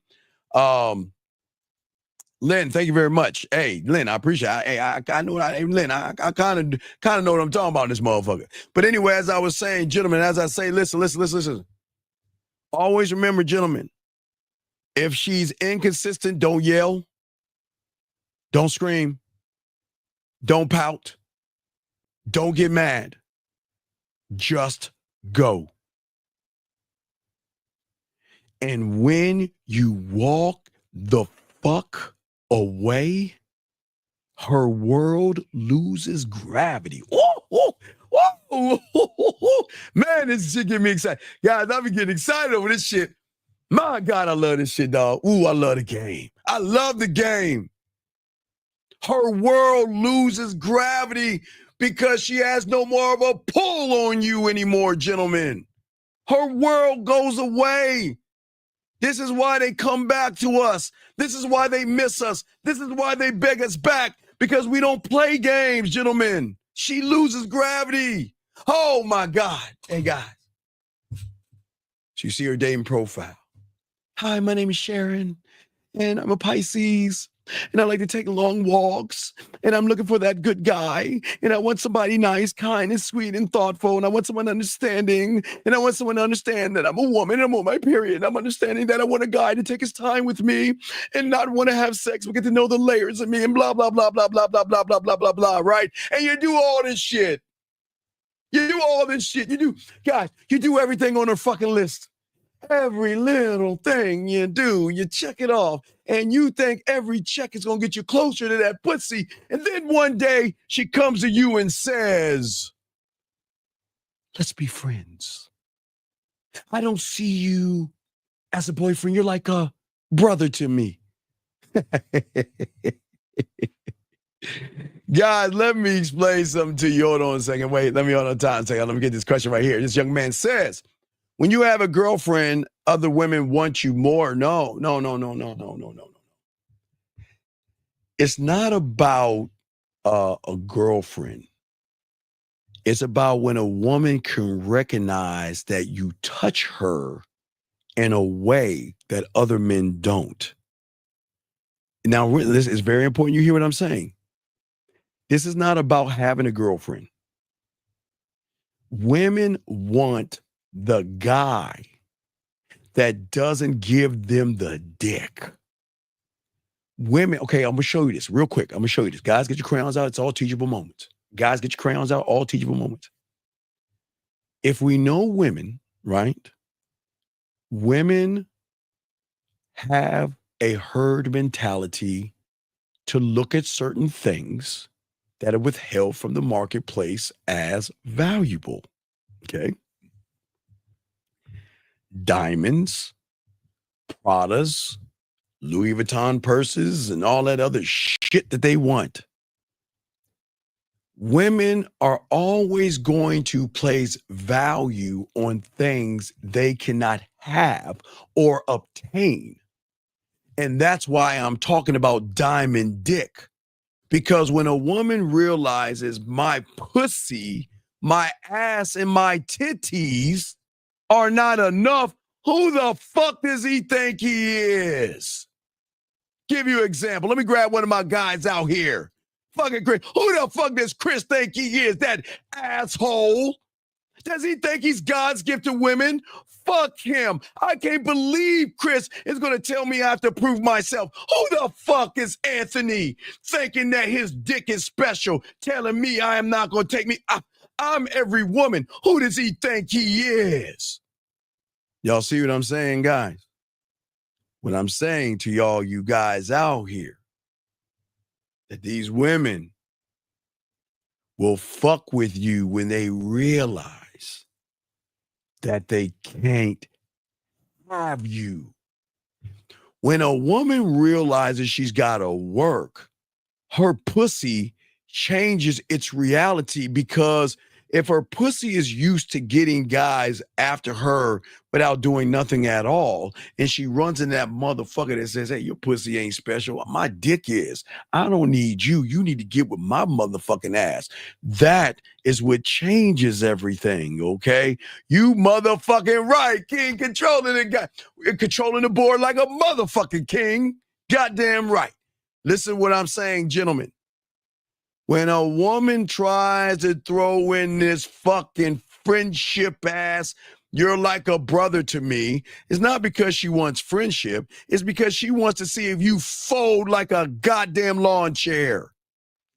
Speaker 13: Lynn, thank you very much. Hey, Lynn, I appreciate it. Hey, I know what Lynn, I kind of know what I'm talking about in this motherfucker. But anyway, as I was saying, gentlemen, as I say, listen. Always remember, gentlemen, if she's inconsistent, don't yell. Don't scream. Don't pout. Don't get mad. Just go. And when you walk the fuck away, her world loses gravity. Man, this shit get me excited. Guys, I be getting excited over this shit. My God, I love this shit, dog. Ooh, I love the game. I love the game. Her world loses gravity because she has no more of a pull on you anymore, gentlemen. Her world goes away. This is why they come back to us. This is why they miss us. This is why they beg us back, because we don't play games, gentlemen. She loses gravity. Oh, my God. Hey, guys. So you see her dating profile. Hi, my name is Sharon, and I'm a Pisces. And I like to take long walks, and I'm looking for that good guy, and I want somebody nice, kind, and sweet, and thoughtful, and I want someone understanding, and I want someone to understand that I'm a woman, and I'm on my period. I'm understanding that I want a guy to take his time with me and not want to have sex, but get to know the layers of me, and blah, blah, blah, blah, blah, blah, blah, blah, blah, blah, blah, right? And you do all this shit. You do all this shit. You do, guys, you do everything on her fucking list. Every little thing you do, you check it off, and you think every check is going to get you closer to that pussy. And then one day she comes to you and says, let's be friends. I don't see you as a boyfriend. You're like a brother to me. Guys, let me explain something to you. Hold on a second. Wait, let me hold on time a second. Let me get this question right here. This young man says, when you have a girlfriend, other women want you more. No. It's not about a girlfriend. It's about when a woman can recognize that you touch her in a way that other men don't. Now, this is very important. You hear what I'm saying? This is not about having a girlfriend. Women want the guy that doesn't give them the dick. Women, okay, I'm going to show you this real quick. I'm going to show you this. Guys, get your crayons out. It's all teachable moments. Guys, get your crayons out. All teachable moments. If we know women, right? Women have a herd mentality to look at certain things that are withheld from the marketplace as valuable. Okay? Diamonds, Pradas, Louis Vuitton purses, and all that other shit that they want. Women are always going to place value on things they cannot have or obtain. And that's why I'm talking about diamond dick. Because when a woman realizes my pussy, my ass, and my titties are not enough, who the fuck does he think he is? Give you an example. Let me grab one of my guys out here. Fucking Chris. Who the fuck does Chris think he is? That asshole. Does he think he's God's gift to women? Fuck him. I can't believe Chris is going to tell me I have to prove myself. Who the fuck is Anthony thinking that his dick is special, telling me I am not going to take me? I'm every woman. Who does he think he is? Y'all see what I'm saying, guys? What I'm saying to y'all, you guys out here, that these women will fuck with you when they realize that they can't have you. When a woman realizes she's got to work, her pussy changes its reality, because if her pussy is used to getting guys after her without doing nothing at all, and she runs in that motherfucker that says, hey, your pussy ain't special, my dick is. I don't need you. You need to get with my motherfucking ass. That is what changes everything, okay? You motherfucking right, king, controlling the board like a motherfucking king. Goddamn right. Listen what I'm saying, gentlemen. When a woman tries to throw in this fucking friendship ass, you're like a brother to me, it's not because she wants friendship. It's because she wants to see if you fold like a goddamn lawn chair.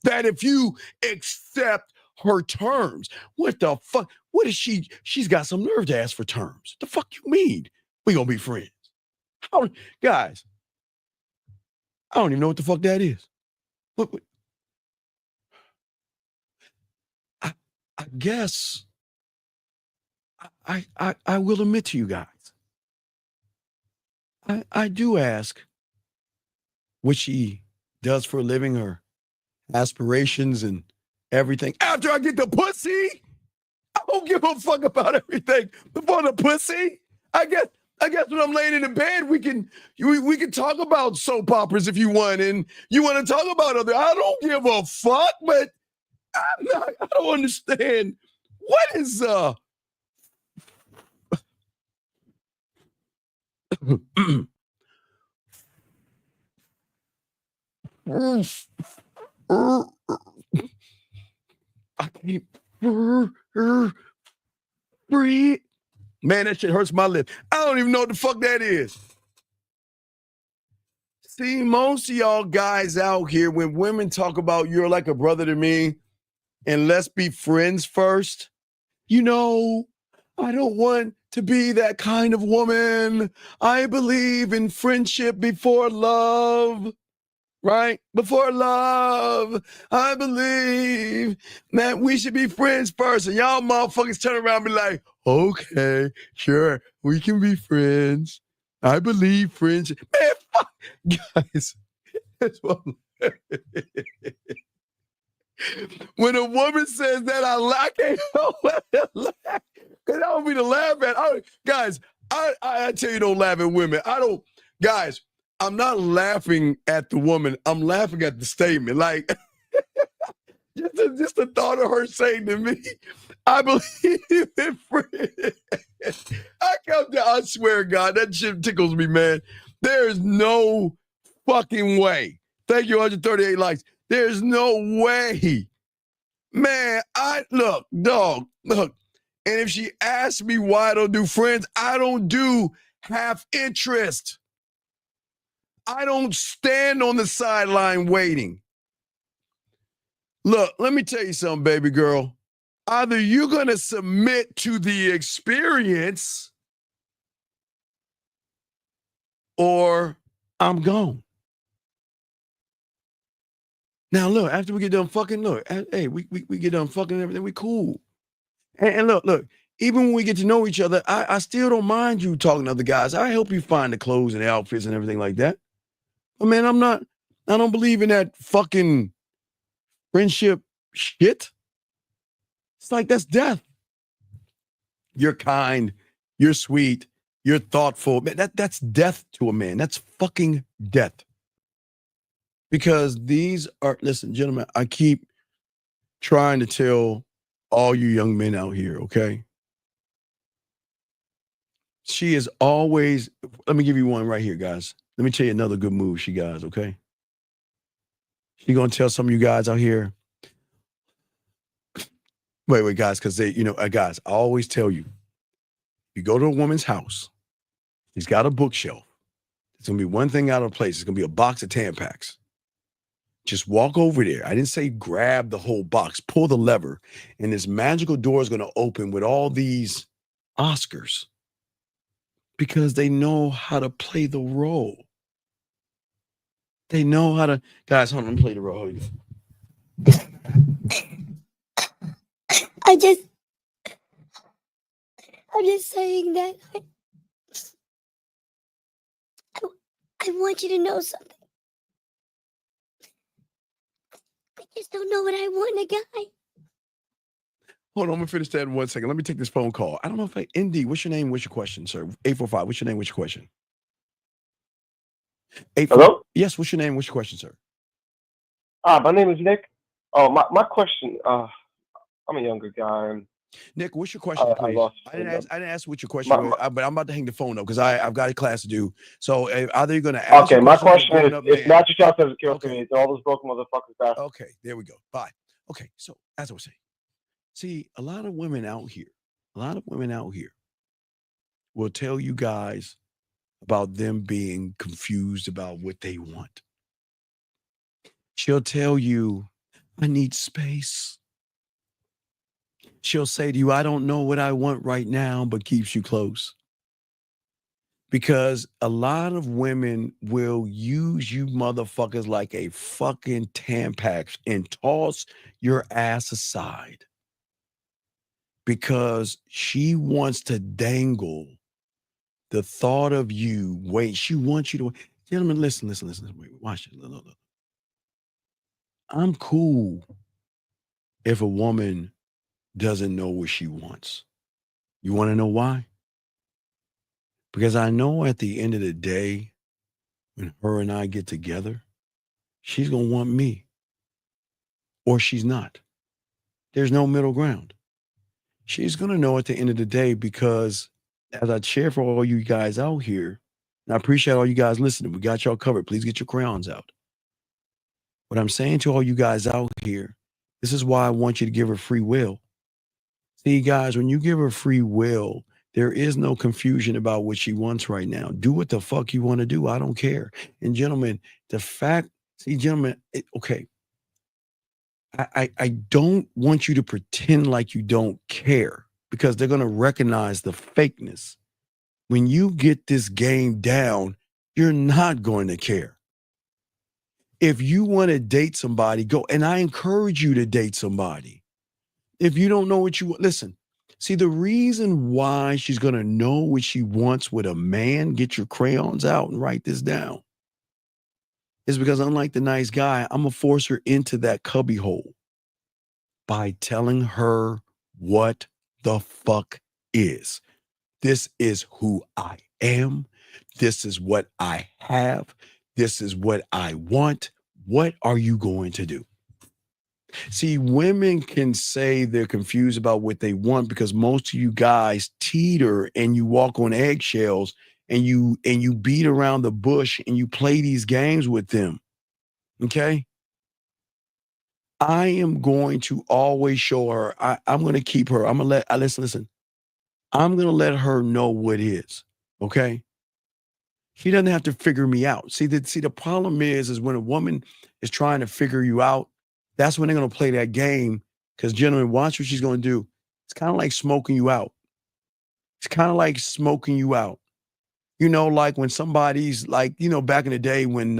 Speaker 13: That if you accept her terms. What the fuck? What is she? She's got some nerve to ask for terms. The fuck you mean? We gonna be friends? Guys, I don't even know what the fuck that is. What? I guess I will admit to you guys, I do ask what she does for a living, her aspirations and everything. After I get the pussy, I don't give a fuck about everything before the pussy. I guess when I'm laying in the bed, we can talk about soap operas if you want, and you want to talk about other. I don't give a fuck, but I don't understand. What is I can't breathe. Man, that shit hurts my lip. I don't even know what the fuck that is. See, most of y'all guys out here, when women talk about you're like a brother to me, and let's be friends first, you know, I don't want to be that kind of woman. I believe in friendship before love, right? Before love, I believe that we should be friends first. And y'all motherfuckers turn around and be like, okay, sure, we can be friends. I believe friendship. Man, fuck, guys. That's what when a woman says that, I can't help but laugh. Because I don't mean to laugh at. Guys, I tell you, don't laugh at women. Guys, I'm not laughing at the woman. I'm laughing at the statement. Like, just the thought of her saying to me, I believe in friends. I swear to God, that shit tickles me, man. There's no fucking way. Thank you, 138 likes. There's no way. Man, look. And if she asks me why I don't do friends, I don't do half interest. I don't stand on the sideline waiting. Look, let me tell you something, baby girl. Either you're going to submit to the experience or I'm gone. Now, look, after we get done fucking, hey, we get done fucking and everything, we cool. And look, even when we get to know each other, I still don't mind you talking to other guys. I help you find the clothes and the outfits and everything like that. But man, I don't believe in that fucking friendship shit. It's like, that's death. You're kind, you're sweet, you're thoughtful. Man, that's death to a man. That's fucking death. Because these are, listen, gentlemen, I keep trying to tell all you young men out here, okay? She is always, let me give you one right here, guys. Let me tell you another good move she got, okay? She's going to tell some of you guys out here, wait, guys, because guys, I always tell you, you go to a woman's house, she's got a bookshelf. There's going to be one thing out of place. It's going to be a box of Tampax. Just walk over there. I didn't say grab the whole box, pull the lever, and this magical door is going to open with all these Oscars because they know how to play the role. They know how to, guys, hold on, let me play the role.
Speaker 2: I'm just saying that I want you to know something. I just don't know what I want in a guy.
Speaker 13: Hold on, I'm gonna finish that in 1 second. Let me take this phone call. I don't know if ND, what's your name? What's your question, sir? 845. What's your name? What's your question?
Speaker 5: Hello?
Speaker 13: Yes, what's your name? What's your question, sir?
Speaker 5: My name is Nick. Oh, my question, I'm a younger guy, and
Speaker 13: Nick, what's your question,
Speaker 5: I
Speaker 13: please?
Speaker 5: lost
Speaker 13: I didn't ask what your question
Speaker 5: my,
Speaker 13: was,
Speaker 5: my,
Speaker 13: but I'm about to hang the phone up because I've got a class to do. So either you're going to ask
Speaker 5: okay,
Speaker 13: your
Speaker 5: my
Speaker 13: question
Speaker 5: question
Speaker 13: or
Speaker 5: is,
Speaker 13: bring it up,
Speaker 5: it's
Speaker 13: man.
Speaker 5: not your child that kills me, it's all those broken motherfuckers that.
Speaker 13: Okay, there we go. Bye. Okay, so as I was saying, see, a lot of women out here will tell you guys about them being confused about what they want. She'll tell you, I need space. She'll say to you, I don't know what I want right now, but keeps you close. Because a lot of women will use you motherfuckers like a fucking Tampax and toss your ass aside because she wants to dangle the thought of you. Wait, she wants you to. Gentlemen, listen. Wait, watch it. Look. I'm cool if a woman doesn't know what she wants. You want to know why? Because I know at the end of the day, when her and I get together, she's going to want me or she's not. There's no middle ground. She's going to know at the end of the day because as I share for all you guys out here, and I appreciate all you guys listening. We got y'all covered. Please get your crayons out. What I'm saying to all you guys out here, this is why I want you to give her free will. See, guys, when you give her free will, there is no confusion about what she wants right now. Do what the fuck you want to do. I don't care. And gentlemen, okay. I don't want you to pretend like you don't care because they're going to recognize the fakeness. When you get this game down, you're not going to care. If you want to date somebody, go. And I encourage you to date somebody. If you don't know what you want, listen. See, the reason why she's going to know what she wants with a man, get your crayons out and write this down, is because unlike the nice guy, I'm going to force her into that cubby hole by telling her what the fuck is. This is who I am. This is what I have. This is what I want. What are you going to do? See, women can say they're confused about what they want because most of you guys teeter and you walk on eggshells and you beat around the bush and you play these games with them. Okay? I am going to always show her. I'm going to keep her. I'm going to listen. I'm going to let her know what is. Okay? She doesn't have to figure me out. See, the problem is when a woman is trying to figure you out, that's when they're going to play that game. Because gentlemen, watch what she's going to do. It's kind of like smoking you out. You know, like when somebody's like, you know, back in the day when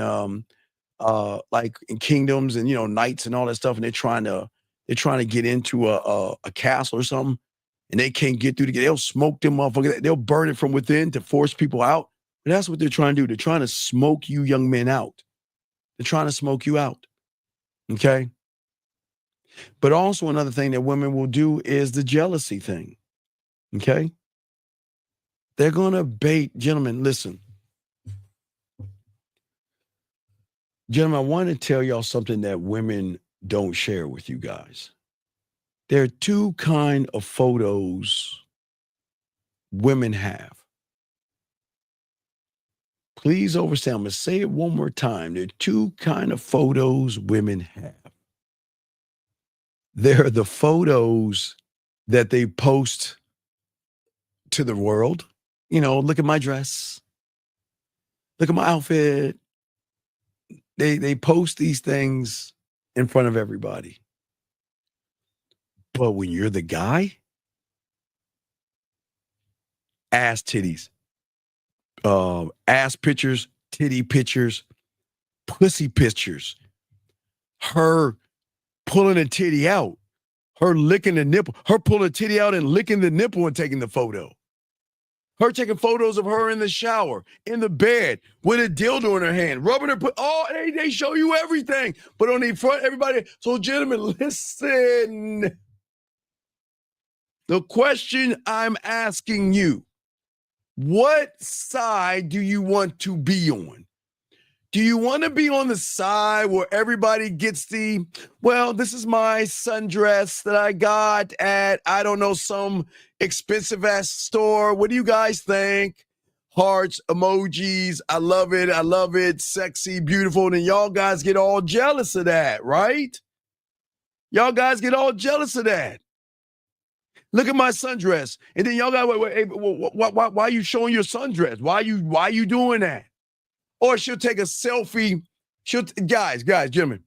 Speaker 13: like in kingdoms and, you know, knights and all that stuff, and they're trying to get into a castle or something, and they can't get through to get. They'll smoke them motherfuckers. They'll burn it from within to force people out. But that's what they're trying to do. They're trying to smoke you young men out. They're trying to smoke you out. Okay. But also another thing that women will do is the jealousy thing. Okay. They're going to bait. Gentlemen, listen. Gentlemen, I want to tell y'all something that women don't share with you guys. There are two kinds of photos women have. Please understand. I'm going to say it one more time. There are two kinds of photos women have. There are the photos that they post to the world. You know, look at my dress. Look at my outfit. They post these things in front of everybody. But when you're the guy, ass titties, ass pictures, titty pictures, pussy pictures, her pulling a titty out, Her licking the nipple. Her pulling a titty out and licking the nipple and taking the photo. Her taking photos of her in the shower, in the bed, with a dildo in her hand, rubbing her. They show you everything. But on the front, everybody. So, gentlemen, listen. The question I'm asking you, what side do you want to be on? Do you want to be on the side where everybody gets this is my sundress that I got at, I don't know, some expensive ass store. What do you guys think? Hearts, emojis. I love it. I love it. Sexy, beautiful. And y'all guys get all jealous of that, right? Y'all guys get all jealous of that. Look at my sundress. And then y'all got, why are you showing your sundress? Why are you doing that? Or she'll take a selfie. Guys, gentlemen,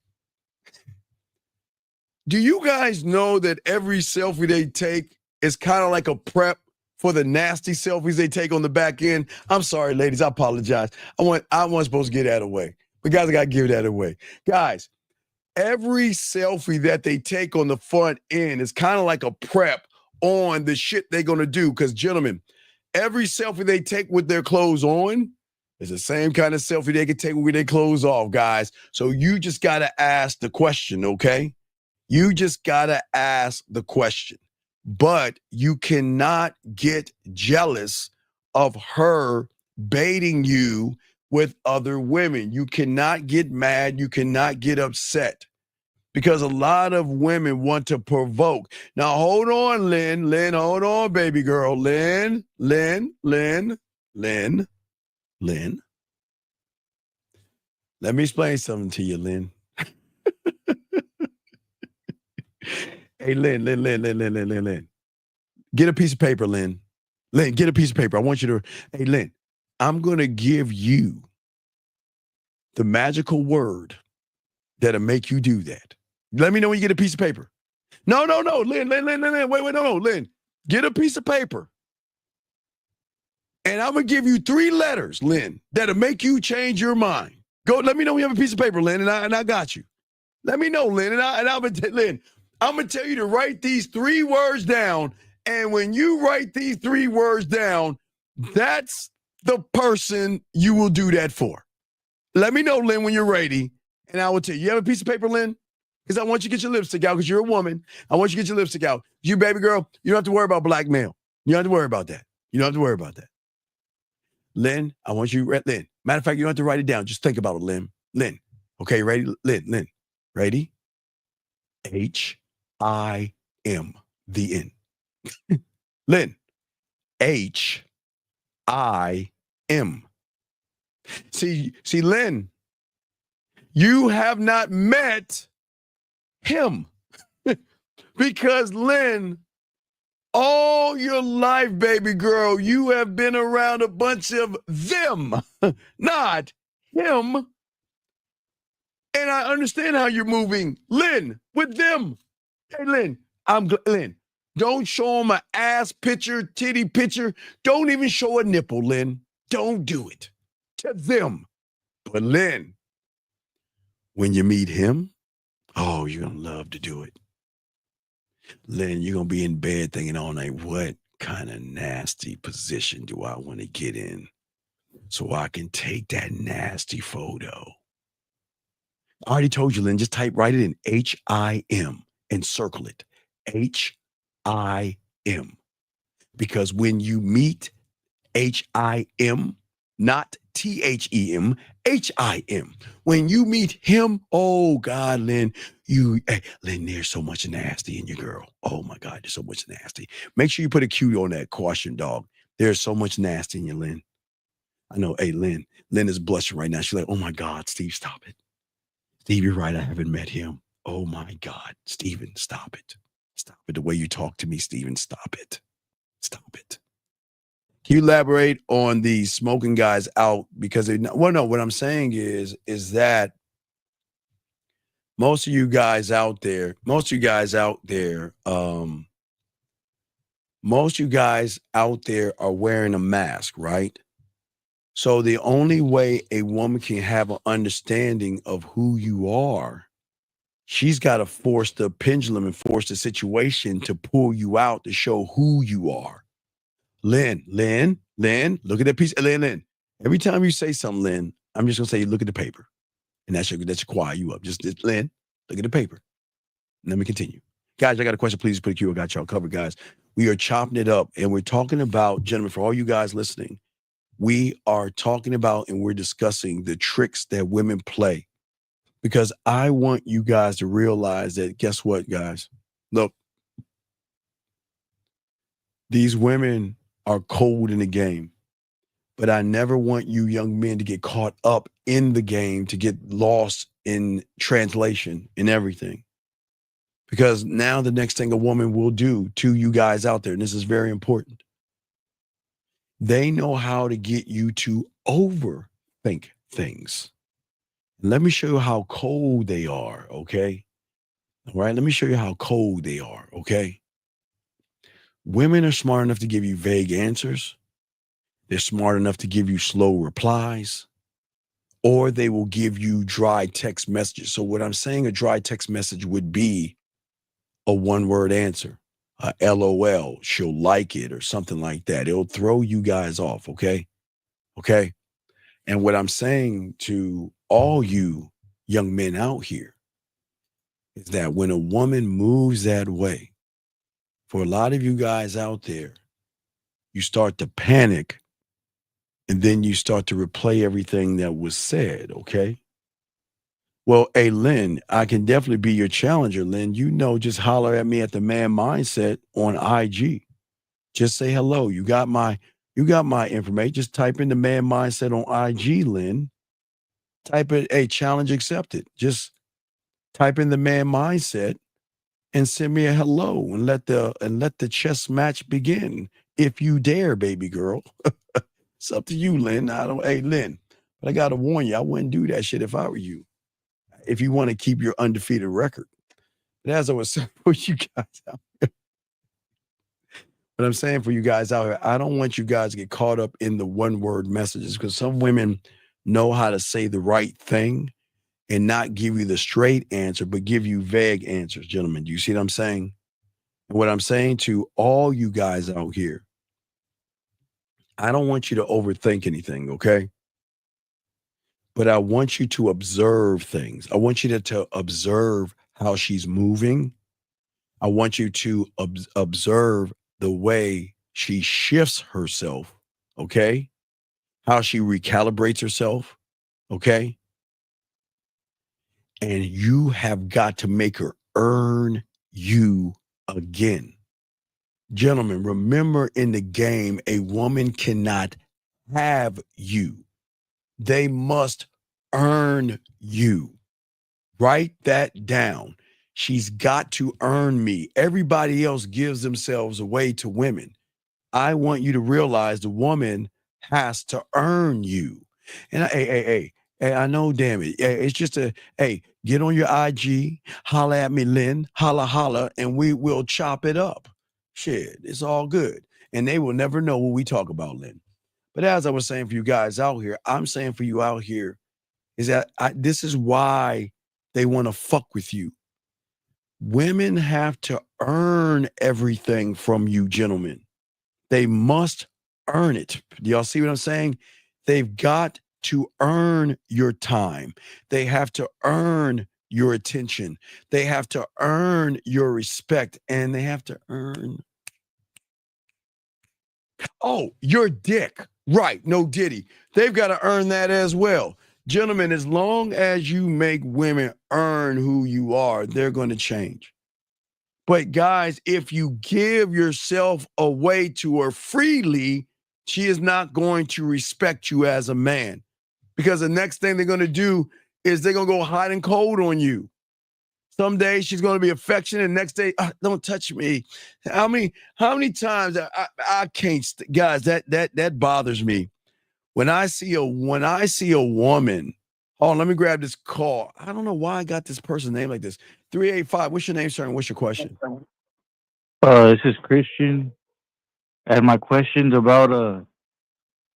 Speaker 13: do you guys know that every selfie they take is kind of like a prep for the nasty selfies they take on the back end? I'm sorry, ladies. I apologize. I wasn't supposed to get that away. But guys, I got to give that away. Guys, every selfie that they take on the front end is kind of like a prep on the shit they're going to do. Because, gentlemen, every selfie they take with their clothes on is the same kind of selfie they can take with their clothes off, guys. So you just got to ask the question, okay? You just got to ask the question. But you cannot get jealous of her baiting you with other women. You cannot get mad. You cannot get upset. Because a lot of women want to provoke. Now, hold on, Lynn. Lynn, hold on, baby girl. Lynn. Let me explain something to you, Lynn. Hey, Lynn. Get a piece of paper, Lynn. Lynn, get a piece of paper. I want you to, hey, Lynn, I'm going to give you the magical word that'll make you do that. Let me know when you get a piece of paper. No, Lynn. Wait, no, Lynn. Get a piece of paper. And I'm going to give you 3 letters, Lynn, that'll make you change your mind. Go, let me know when you have a piece of paper, Lynn, and I got you. Let me know, Lynn, Lynn, I'm going to tell you to write these 3 words down, and when you write these 3 words down, that's the person you will do that for. Let me know, Lynn, when you're ready, and I will tell you. You have a piece of paper, Lynn? Because I want you to get your lipstick out because you're a woman. I want you to get your lipstick out. You, baby girl, you don't have to worry about blackmail. You don't have to worry about that. Lynn, I want you, Lynn. Matter of fact, you don't have to write it down. Just think about it, Lynn. Lynn. Okay, ready? Lynn. Ready? H-I-M, the N. Lynn. H-I-M. See, Lynn, you have not met him. Because, Lynn, all your life, baby girl, you have been around a bunch of them, not him. And I understand how you're moving, Lynn, with them. Hey, Lynn, Lynn, don't show them an ass picture, titty picture. Don't even show a nipple, Lynn. Don't do it to them. But, Lynn, when you meet him, oh, you're going to love to do it. Lynn, you're going to be in bed thinking all night, what kind of nasty position do I want to get in so I can take that nasty photo? I already told you, Lynn, just write it in H-I-M and circle it. H-I-M. Because when you meet H-I-M, not T-H-E-M, H-I-M. When you meet him, oh God, Lynn, Lynn, there's so much nasty in your girl. Oh my God, there's so much nasty. Make sure you put a Q on that caution, dog. There's so much nasty in you, Lynn. I know, hey, Lynn is blushing right now. She's like, oh my God, Steve, stop it. Steve, you're right, I haven't met him. Oh my God, Steven, stop it. Stop it. The way you talk to me, Steven, stop it. Stop it. Can you elaborate on the smoking guys out? Because what I'm saying is that most of you guys out there are wearing a mask, right? So the only way a woman can have an understanding of who you are She's got to force the pendulum and force the situation to pull you out to show who you are. Lynn, look at that piece. Lynn. Every time you say something, Lynn, I'm just gonna say, look at the paper. And that should quiet you up. Just Lynn, look at the paper. And let me continue. Guys, I got a question. Please put a Q. I got y'all covered, guys. We are chopping it up and we're talking about, gentlemen, for all you guys listening, we are talking about and we're discussing the tricks that women play. Because I want you guys to realize that, guess what, guys? Look, these women are cold in the game, but I never want you young men to get caught up in the game, to get lost in translation and everything. Because now the next thing a woman will do to you guys out there, and this is very important, they know how to get you to overthink things. Let me show you how cold they are, okay? All right, let me show you how cold they are, okay? Women are smart enough to give you vague answers. They're smart enough to give you slow replies, or they will give you dry text messages. So what I'm saying, a dry text message would be a one-word answer, LOL, she'll like it, or something like that. It'll throw you guys off, okay? Okay? And what I'm saying to all you young men out here is that when a woman moves that way, for a lot of you guys out there, you start to panic and then you start to replay everything that was said, okay? Well, hey, Lynn, I can definitely be your challenger, Lynn. You know, just holler at me at the Man Mindset on IG. Just say hello. You got my information. Just type in the Man Mindset on IG, Lynn. Type it, hey, challenge accepted. Just type in the Man Mindset and send me a hello and let the chess match begin. If you dare, baby girl. It's up to you, Lynn. Hey, Lynn, but I gotta warn you, I wouldn't do that shit if I were you. If you want to keep your undefeated record. But as I was saying for you guys out here, but I'm saying for you guys out here, I don't want you guys to get caught up in the one-word messages, because some women know how to say the right thing and not give you the straight answer, but give you vague answers, gentlemen. Do you see what I'm saying? And what I'm saying to all you guys out here, I don't want you to overthink anything, okay? But I want you to observe things. I want you to observe how she's moving. I want you to observe the way she shifts herself, okay? How she recalibrates herself, okay? And you have got to make her earn you again. Gentlemen, remember, in the game, a woman cannot have you. They must earn you. Write that down. She's got to earn me. Everybody else gives themselves away to women. I want you to realize the woman has to earn you. And hey, I know, damn it. It's just get on your IG, holla at me, Lynn, holla, and we will chop it up. Shit, it's all good. And they will never know what we talk about, Lynn. But as I was saying for you guys out here, I'm saying for you out here is that this is why they want to fuck with you. Women have to earn everything from you, gentlemen. They must earn it. Do y'all see what I'm saying? They've got to earn your time. They have to earn your attention. They have to earn your respect, and they have to earn your dick. Right, no Diddy. They've got to earn that as well. Gentlemen, as long as you make women earn who you are, they're going to change. But guys, if you give yourself away to her freely, she is not going to respect you as a man. Because the next thing they're going to do is they're going to go hot and cold on you. Some days she's going to be affectionate. Next day, don't touch me. How many times I can't, guys, that bothers me. When I see a woman, let me grab this call. I don't know why I got this person's name like this. 385. What's your name, sir? And what's your question?
Speaker 3: This is Christian, and my question's about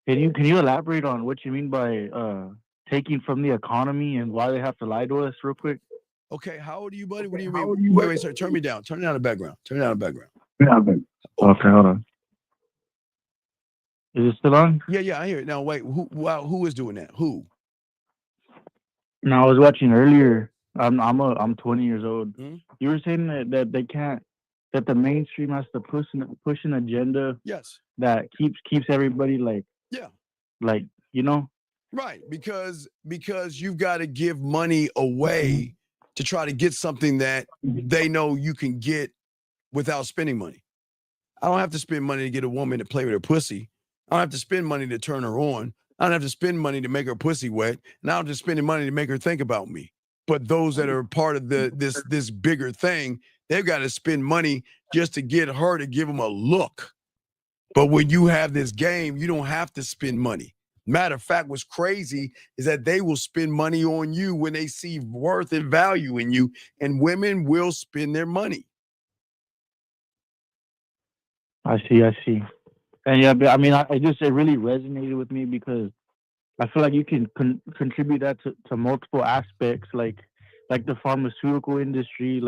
Speaker 3: can you elaborate on what you mean by taking from the economy and why they have to lie to us real quick?
Speaker 13: Okay, how old are you, buddy? What do you mean? Wait, sir. Turn me down. Turn down the background. Turn down the background.
Speaker 3: Okay, hold on. Is it still on?
Speaker 13: Yeah, I hear it. Now, wait, who is doing that? Who?
Speaker 3: No, I was watching earlier. I'm 20 years old.
Speaker 13: Hmm?
Speaker 3: You were saying that they can't, that the mainstream has to push an agenda.
Speaker 13: Yes.
Speaker 3: That keeps everybody like
Speaker 13: Right, because you've got to give money away to try to get something that they know you can get without spending money. I don't have to spend money to get a woman to play with her pussy. I don't have to spend money to turn her on. I don't have to spend money to make her pussy wet. And I don't have to spend money to make her think about me. But those that are part of this bigger thing, they've got to spend money just to get her to give them a look. But when you have this game, you don't have to spend money. Matter of fact, what's crazy is that they will spend money on you when they see worth and value in you, and women will spend their money.
Speaker 3: I see. And yeah, but I mean, it really resonated with me because I feel like you can contribute that to multiple aspects, like the pharmaceutical industry,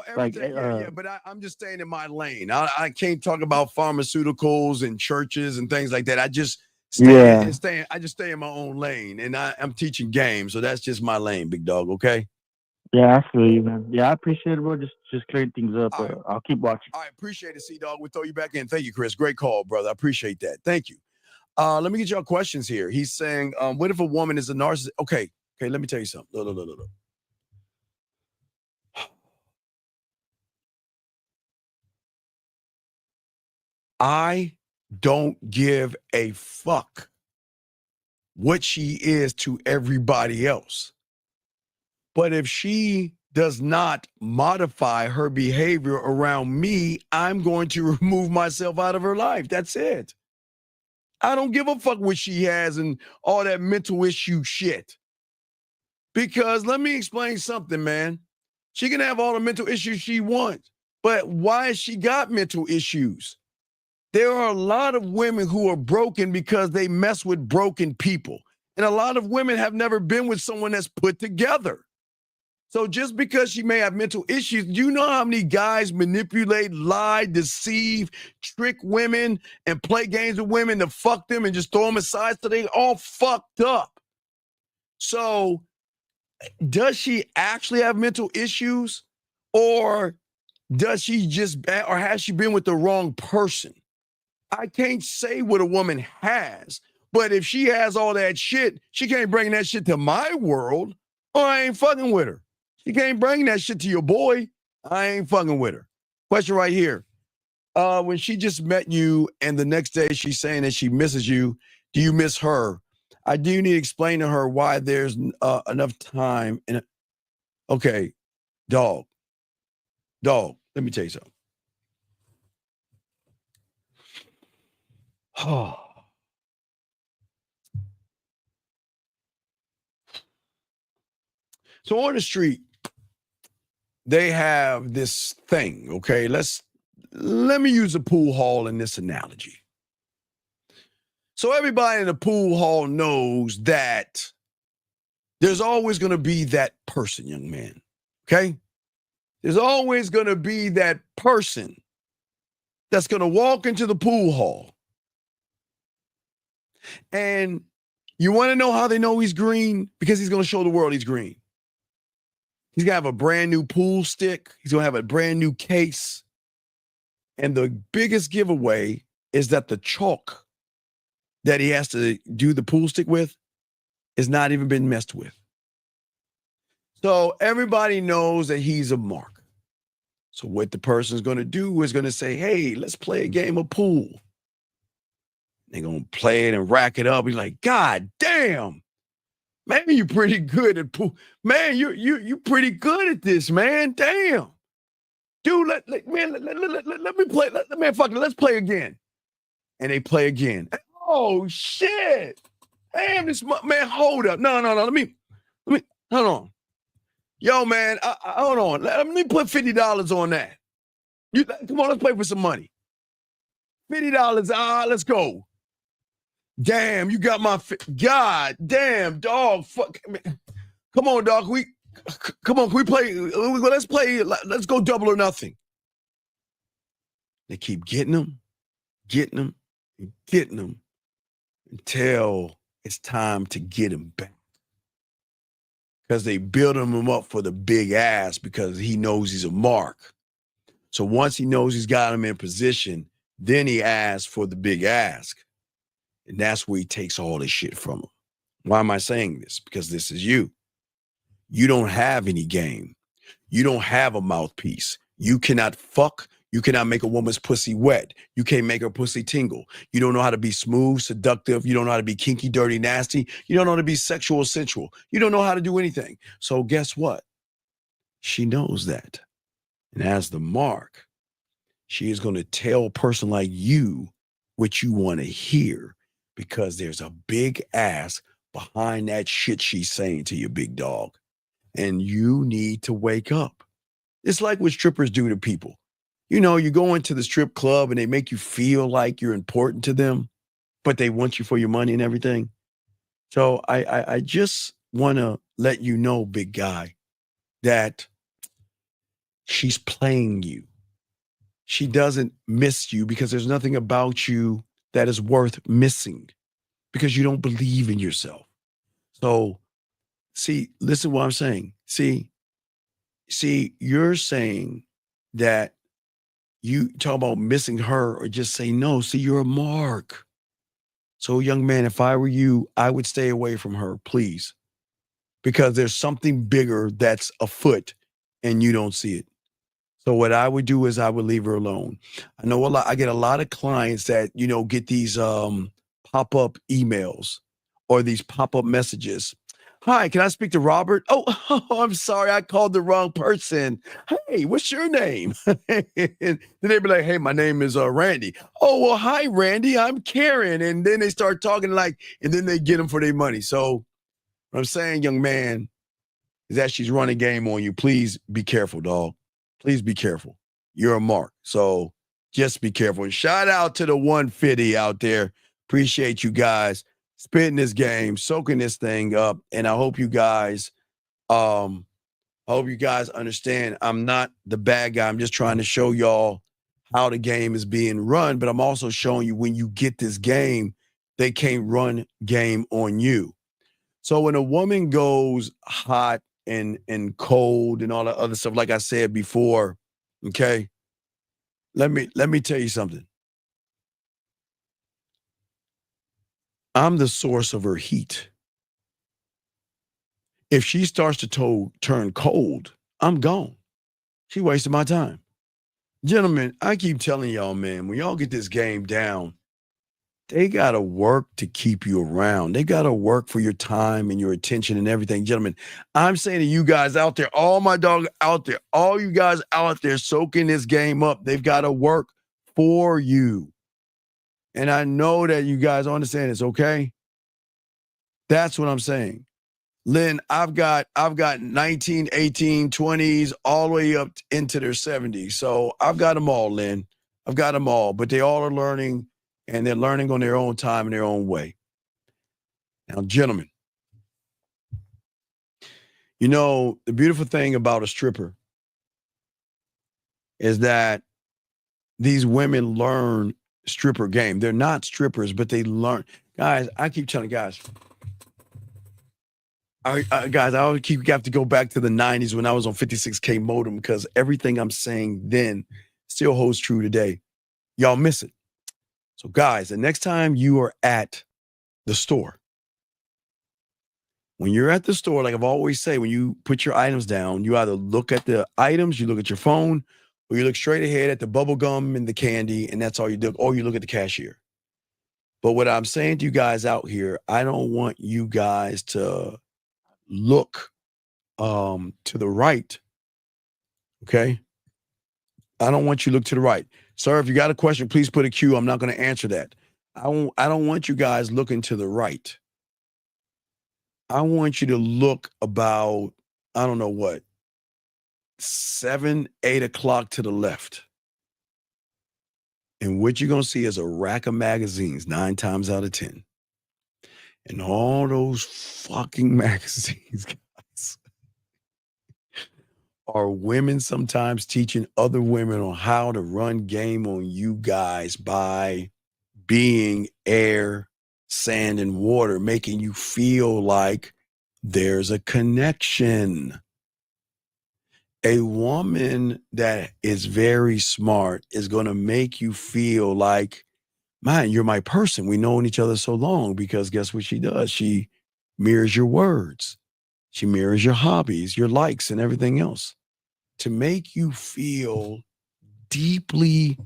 Speaker 13: everything, but I'm just staying in my lane. I can't talk about pharmaceuticals and churches and things like that. I just stay in my own lane, and I'm teaching games, so that's just my lane, big dog. Okay.
Speaker 3: Yeah, I feel you, man. Yeah, I appreciate it, bro. Just clearing things up. I'll keep watching.
Speaker 13: I appreciate it, C-Dog. We'll throw you back in. Thank you, Chris. Great call, brother. I appreciate that. Thank you. Let me get y'all questions here. He's saying, what if a woman is a narcissist? Okay, let me tell you something. No. I don't give a fuck what she is to everybody else. But if she does not modify her behavior around me, I'm going to remove myself out of her life. That's it. I don't give a fuck what she has and all that mental issue shit. Because let me explain something, man. She can have all the mental issues she wants, but why has she got mental issues? There are a lot of women who are broken because they mess with broken people. And a lot of women have never been with someone that's put together. So just because she may have mental issues, do you know how many guys manipulate, lie, deceive, trick women, and play games with women to fuck them and just throw them aside so they all fucked up? So does she actually have mental issues, or has she been with the wrong person? I can't say what a woman has, but if she has all that shit, she can't bring that shit to my world, or I ain't fucking with her. You can't bring that shit to your boy. I ain't fucking with her. Question right here. When she just met you and the next day she's saying that she misses you, do you miss her? I do need to explain to her why there's enough time. Okay, dog, let me tell you something. So on the street, they have this thing, okay? Let me use a pool hall in this analogy. So everybody in the pool hall knows that there's always going to be that person, young man, okay? There's always going to be that person that's going to walk into the pool hall. And you want to know how they know he's green? Because he's going to show the world he's green. He's going to have a brand new pool stick. He's going to have a brand new case. And the biggest giveaway is that the chalk that he has to do the pool stick with is not even been messed with. So everybody knows that he's a mark. So what the person's going to do is going to say, hey, let's play a game of pool. They're going to play it and rack it up. He's like, God damn. Man, you're pretty good at pool. Man, you pretty good at this, man. Damn. Dude, let me play. Let's play again. And they play again. Oh, shit. Damn, man, hold up. No. Let me, hold on. Yo, man, hold on. Let me put $50 on that. Come on, let's play for some money. $50, let's go. Damn, you got my God damn, dog. Fuck. Come on, dog. Come on, can we play? Let's play. Let's go double or nothing. They keep getting them, and getting them until it's time to get him back. Because they building him up for the big ass because he knows he's a mark. So once he knows he's got him in position, then he asks for the big ask. And that's where he takes all this shit from him. Why am I saying this? Because this is you. You don't have any game. You don't have a mouthpiece. You cannot fuck. You cannot make a woman's pussy wet. You can't make her pussy tingle. You don't know how to be smooth, seductive. You don't know how to be kinky, dirty, nasty. You don't know how to be sexual, sensual. You don't know how to do anything. So guess what? She knows that. And as the mark, she is going to tell a person like you what you want to hear because there's a big ass behind that shit she's saying to you, big dog. And you need to wake up. It's like what strippers do to people. You know, you go into the strip club and they make you feel like you're important to them, but they want you for your money and everything. So I just want to let you know, big guy, that she's playing you. She doesn't miss you because there's nothing about you that is worth missing because you don't believe in yourself. So, see, listen to what I'm saying. See, you're saying that you talk about missing her or just say no. See, you're a mark. So, young man, if I were you, I would stay away from her, please, because there's something bigger that's afoot and you don't see it. So what I would do is I would leave her alone. I know I get a lot of clients that, you know, get these pop-up emails or these pop-up messages. Hi, can I speak to Robert? Oh, I'm sorry, I called the wrong person. Hey, what's your name? And then they be like, hey, my name is Randy. Oh, well, hi, Randy, I'm Karen. And then they start talking and then they get them for their money. So what I'm saying, young man, is that she's running game on you. Please be careful, dog. Please be careful. You're a mark. So just be careful. And shout out to the 150 out there. Appreciate you guys spitting this game, soaking this thing up. And I hope you guys, understand I'm not the bad guy. I'm just trying to show y'all how the game is being run. But I'm also showing you when you get this game, they can't run game on you. So when a woman goes hot and cold and all that other stuff, like I said before, okay, let me tell you something. I'm the source of her heat. If she starts to turn cold, I'm gone. She wasted my time. Gentlemen, I keep telling y'all, man, when y'all get this game down, they got to work to keep you around. They got to work for your time and your attention and everything. Gentlemen, I'm saying to you guys out there, all my dog out there, all you guys out there soaking this game up, they've got to work for you. And I know that you guys understand this, okay? That's what I'm saying. Lynn, I've got 19, 18, 20s, all the way up into their 70s. So I've got them all, Lynn. I've got them all. But they all are learning, and they're learning on their own time and their own way. Now, gentlemen, you know, the beautiful thing about a stripper is that these women learn stripper game. They're not strippers, but they learn. Guys, I keep telling guys, I always have to go back to the 90s when I was on 56K modem because everything I'm saying then still holds true today. Y'all miss it. So guys, the next time you are at the store, when you're at the store, like I've always say, when you put your items down, you either look at the items, you look at your phone, or you look straight ahead at the bubble gum and the candy, and that's all you do, or you look at the cashier. But what I'm saying to you guys out here, I don't want you guys to look to the right, okay? I don't want you to look to the right. Sir, if you got a question, please put a Q. I'm not going to answer that. I don't want you guys looking to the right. I want you to look about, I don't know what, 7, 8 o'clock to the left. And what you're going to see is a rack of magazines 9 times out of 10. And all those fucking magazines, guys, are women sometimes teaching other women on how to run game on you guys by being air, sand, and water, making you feel like there's a connection. A woman that is very smart is going to make you feel like, man, you're my person. We've known each other so long, because guess what she does? She mirrors your words. She mirrors your hobbies, your likes, and everything else to make you feel deeply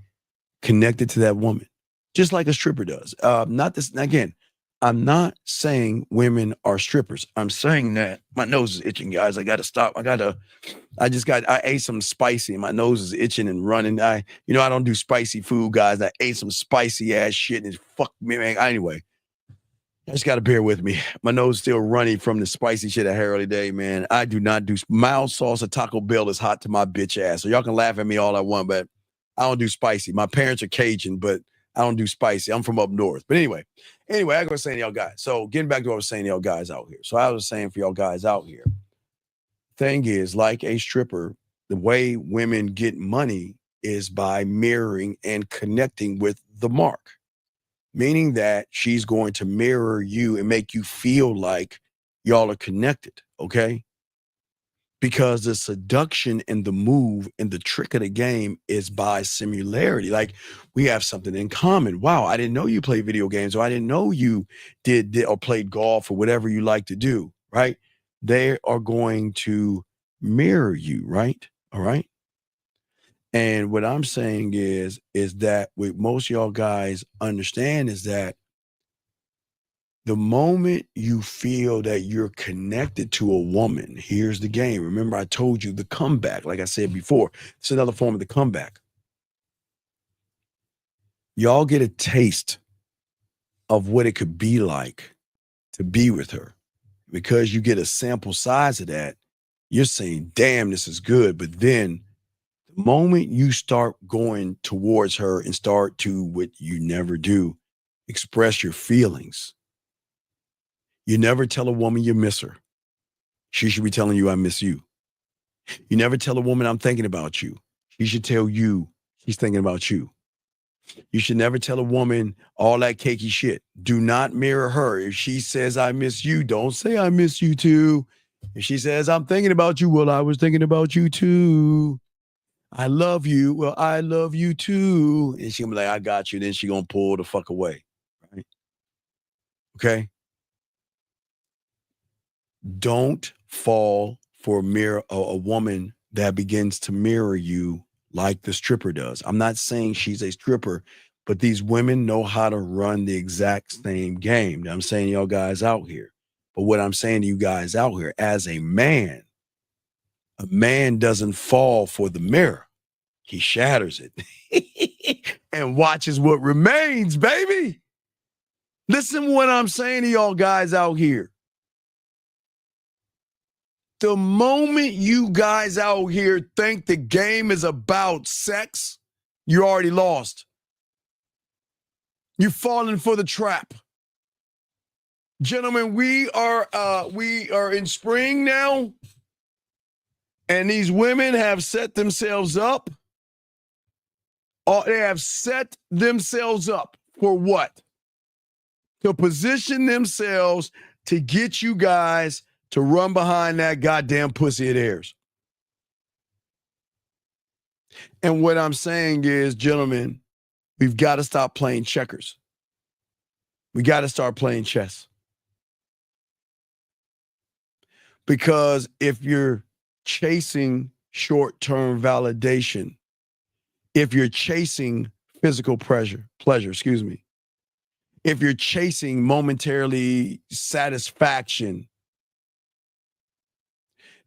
Speaker 13: connected to that woman, just like a stripper does. Not this again. I'm not saying women are strippers. I'm saying that my nose is itching, guys. I got to stop. I ate some spicy. My nose is itching and running. I don't do spicy food, guys. I ate some spicy ass shit and it fucked me, man. Anyway, I just got to bear with me. My nose is still runny from the spicy shit I had early day, man. I do not do mild sauce at Taco Bell is hot to my bitch ass. So y'all can laugh at me all I want, but I don't do spicy. My parents are Cajun, but I don't do spicy. I'm from up north. But anyway, I was saying to y'all guys. So getting back to what I was saying to y'all guys out here. So I was saying for y'all guys out here, thing is, like a stripper, the way women get money is by mirroring and connecting with the mark, meaning that she's going to mirror you and make you feel like y'all are connected, okay? Because the seduction and the move and the trick of the game is by similarity. Like, we have something in common. Wow, I didn't know you played video games, or I didn't know you did or played golf or whatever you like to do, right? They are going to mirror you, right? All right. And what I'm saying is that what most of y'all guys understand is that the moment you feel that you're connected to a woman, here's the game. Remember, I told you the comeback, like I said before, it's another form of the comeback. Y'all get a taste of what it could be like to be with her. Because you get a sample size of that, you're saying, damn, this is good. But then the moment you start going towards her and start to, what you never do, express your feelings. You never tell a woman you miss her. She should be telling you, I miss you. You never tell a woman, I'm thinking about you. She should tell you she's thinking about you. You should never tell a woman all that cakey shit. Do not mirror her. If she says, I miss you, don't say, I miss you too. If she says, I'm thinking about you, well, I was thinking about you too. I love you. Well, I love you too. And she'll be like, I got you. Then she gonna pull the fuck away. Right? Okay? Don't fall for a woman that begins to mirror you like the stripper does. I'm not saying she's a stripper, but these women know how to run the exact same game. I'm saying y'all guys out here. But what I'm saying to you guys out here, as a man doesn't fall for the mirror. He shatters it and watches what remains, baby. Listen to what I'm saying to y'all guys out here. The moment you guys out here think the game is about sex, you're already lost. You're falling for the trap. Gentlemen, we are in spring now, and these women have set themselves up. They have set themselves up for what? To position themselves to get you guys to run behind that goddamn pussy of theirs. And what I'm saying is, gentlemen, we've got to stop playing checkers. We got to start playing chess. Because if you're chasing short-term validation, if you're chasing physical pleasure, if you're chasing momentarily satisfaction,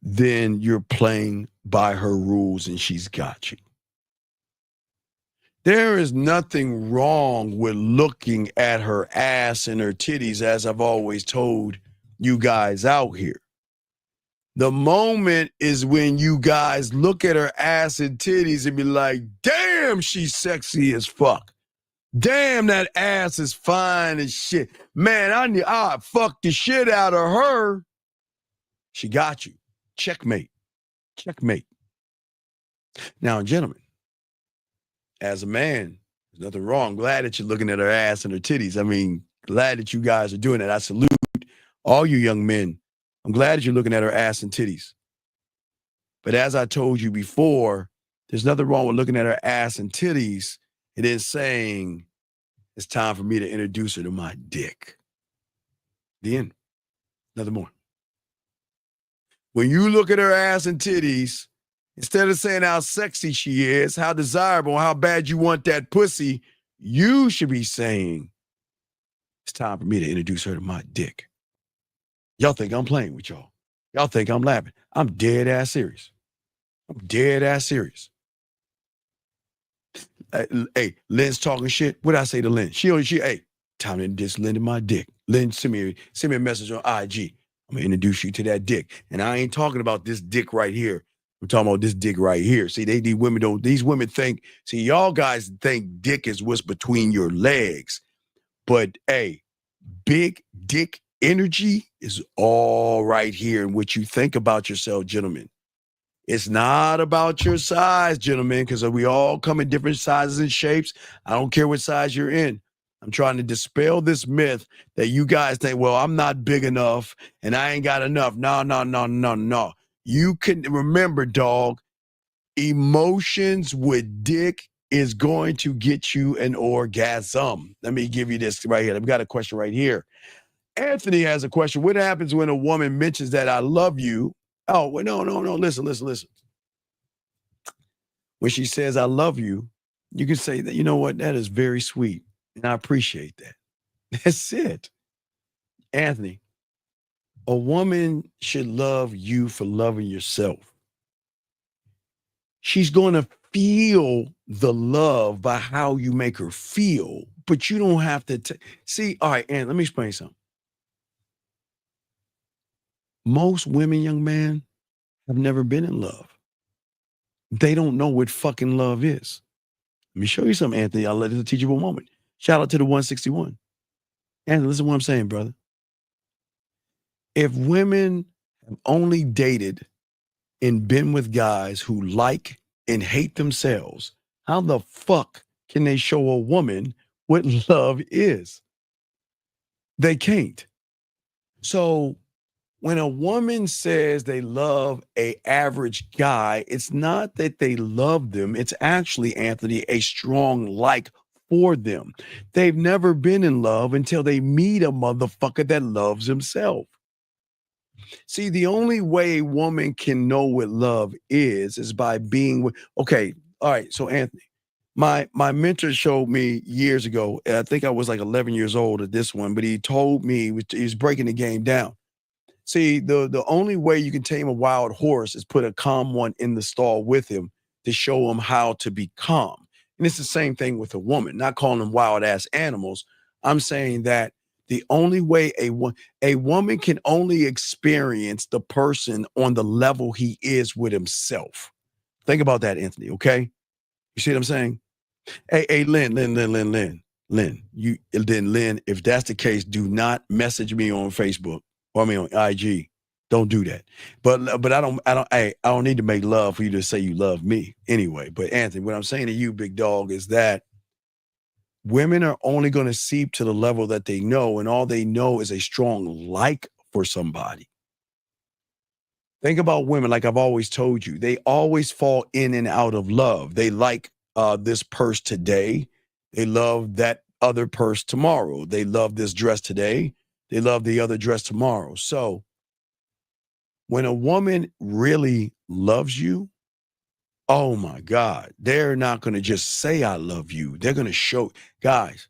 Speaker 13: then you're playing by her rules and she's got you. There is nothing wrong with looking at her ass and her titties, as I've always told you guys out here. The moment is when you guys look at her ass and titties and be like, damn, she's sexy as fuck. Damn, that ass is fine as shit. Man, I fucked the shit out of her. She got you. Checkmate. Checkmate. Now, gentlemen, as a man, there's nothing wrong. Glad that you're looking at her ass and her titties. I mean, glad that you guys are doing that. I salute all you young men. I'm glad that you're looking at her ass and titties. But as I told you before, there's nothing wrong with looking at her ass and titties and then saying, it's time for me to introduce her to my dick. The end. Nothing more. When you look at her ass and titties, instead of saying how sexy she is, how desirable, how bad you want that pussy, you should be saying, it's time for me to introduce her to my dick. Y'all think I'm playing with y'all. Y'all think I'm laughing. I'm dead ass serious. I'm dead ass serious. Hey, Lynn's talking shit. What I say to Lynn? Hey, time to introduce Lynn to my dick. Lynn, send me a message on IG. I'm gonna introduce you to that dick. And I ain't talking about this dick right here. I'm talking about this dick right here. See, these women think, see, y'all guys think dick is what's between your legs. But hey, big dick energy is all right here in what you think about yourself, gentlemen. It's not about your size, gentlemen, because we all come in different sizes and shapes. I don't care what size you're in. I'm trying to dispel this myth that you guys think, well, I'm not big enough and I ain't got enough. No. You can remember, dog, emotions with dick is going to get you an orgasm. Let me give you this right here. I've got a question right here. Anthony has a question. What happens when a woman mentions that I love you? Oh, well, no. Listen. When she says I love you, you can say that, you know what? That is very sweet. And I appreciate that. That's it. Anthony, a woman should love you for loving yourself. She's going to feel the love by how you make her feel, but you don't have to see. All right, Ann, let me explain something. Most women, young man, have never been in love. They don't know what fucking love is. Let me show you something, Anthony. I'll let it a teachable moment. Shout out to the 161. Anthony, listen to what I'm saying, brother. If women have only dated and been with guys who like and hate themselves, how the fuck can they show a woman what love is? They can't. So when a woman says they love an average guy, it's not that they love them. It's actually, Anthony, a strong like for them. They've never been in love until they meet a motherfucker that loves himself. See, the only way a woman can know what love is by being with, okay, all right, so Anthony, my mentor showed me years ago, and I think I was like 11 years old at this one, but he told me, he was breaking the game down. See, the only way you can tame a wild horse is put a calm one in the stall with him to show him how to be calm. And it's the same thing with a woman, not calling them wild ass animals. I'm saying that the only way a woman can only experience the person on the level he is with himself. Think about that, Anthony, okay? You see what I'm saying? Hey, Lynn, if that's the case, do not message me on Facebook or on IG. Don't do that. But I don't need to make love for you to say you love me anyway. But Anthony, what I'm saying to you, big dog, is that women are only going to seep to the level that they know, and all they know is a strong like for somebody. Think about women, like I've always told you, they always fall in and out of love. They like this purse today. They love that other purse tomorrow. They love this dress today. They love the other dress tomorrow. So when a woman really loves you, oh my God, they're not going to just say, I love you. They're going to show, guys.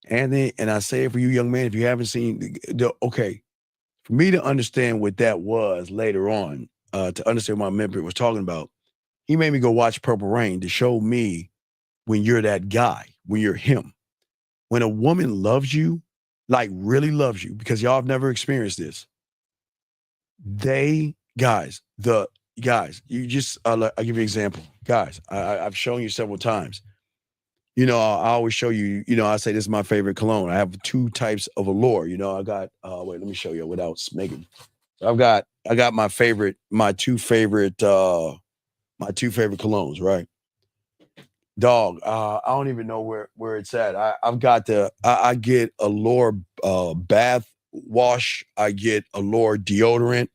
Speaker 13: And I say it for you, young man, if you haven't seen, okay, for me to understand what that was later on, to understand what my mentor was talking about, he made me go watch Purple Rain to show me when you're that guy, when you're him. When a woman loves you, like really loves you, because y'all have never experienced this, you just, I'll give you an example. Guys, I've shown you several times. You know, I always show you, I say this is my favorite cologne. I have two types of allure. I got, wait, let me show you without making. I got my two favorite My 2 favorite colognes, right? Dog, I don't even know where it's at. I've got I get Allure bath wash. I get Allure deodorant.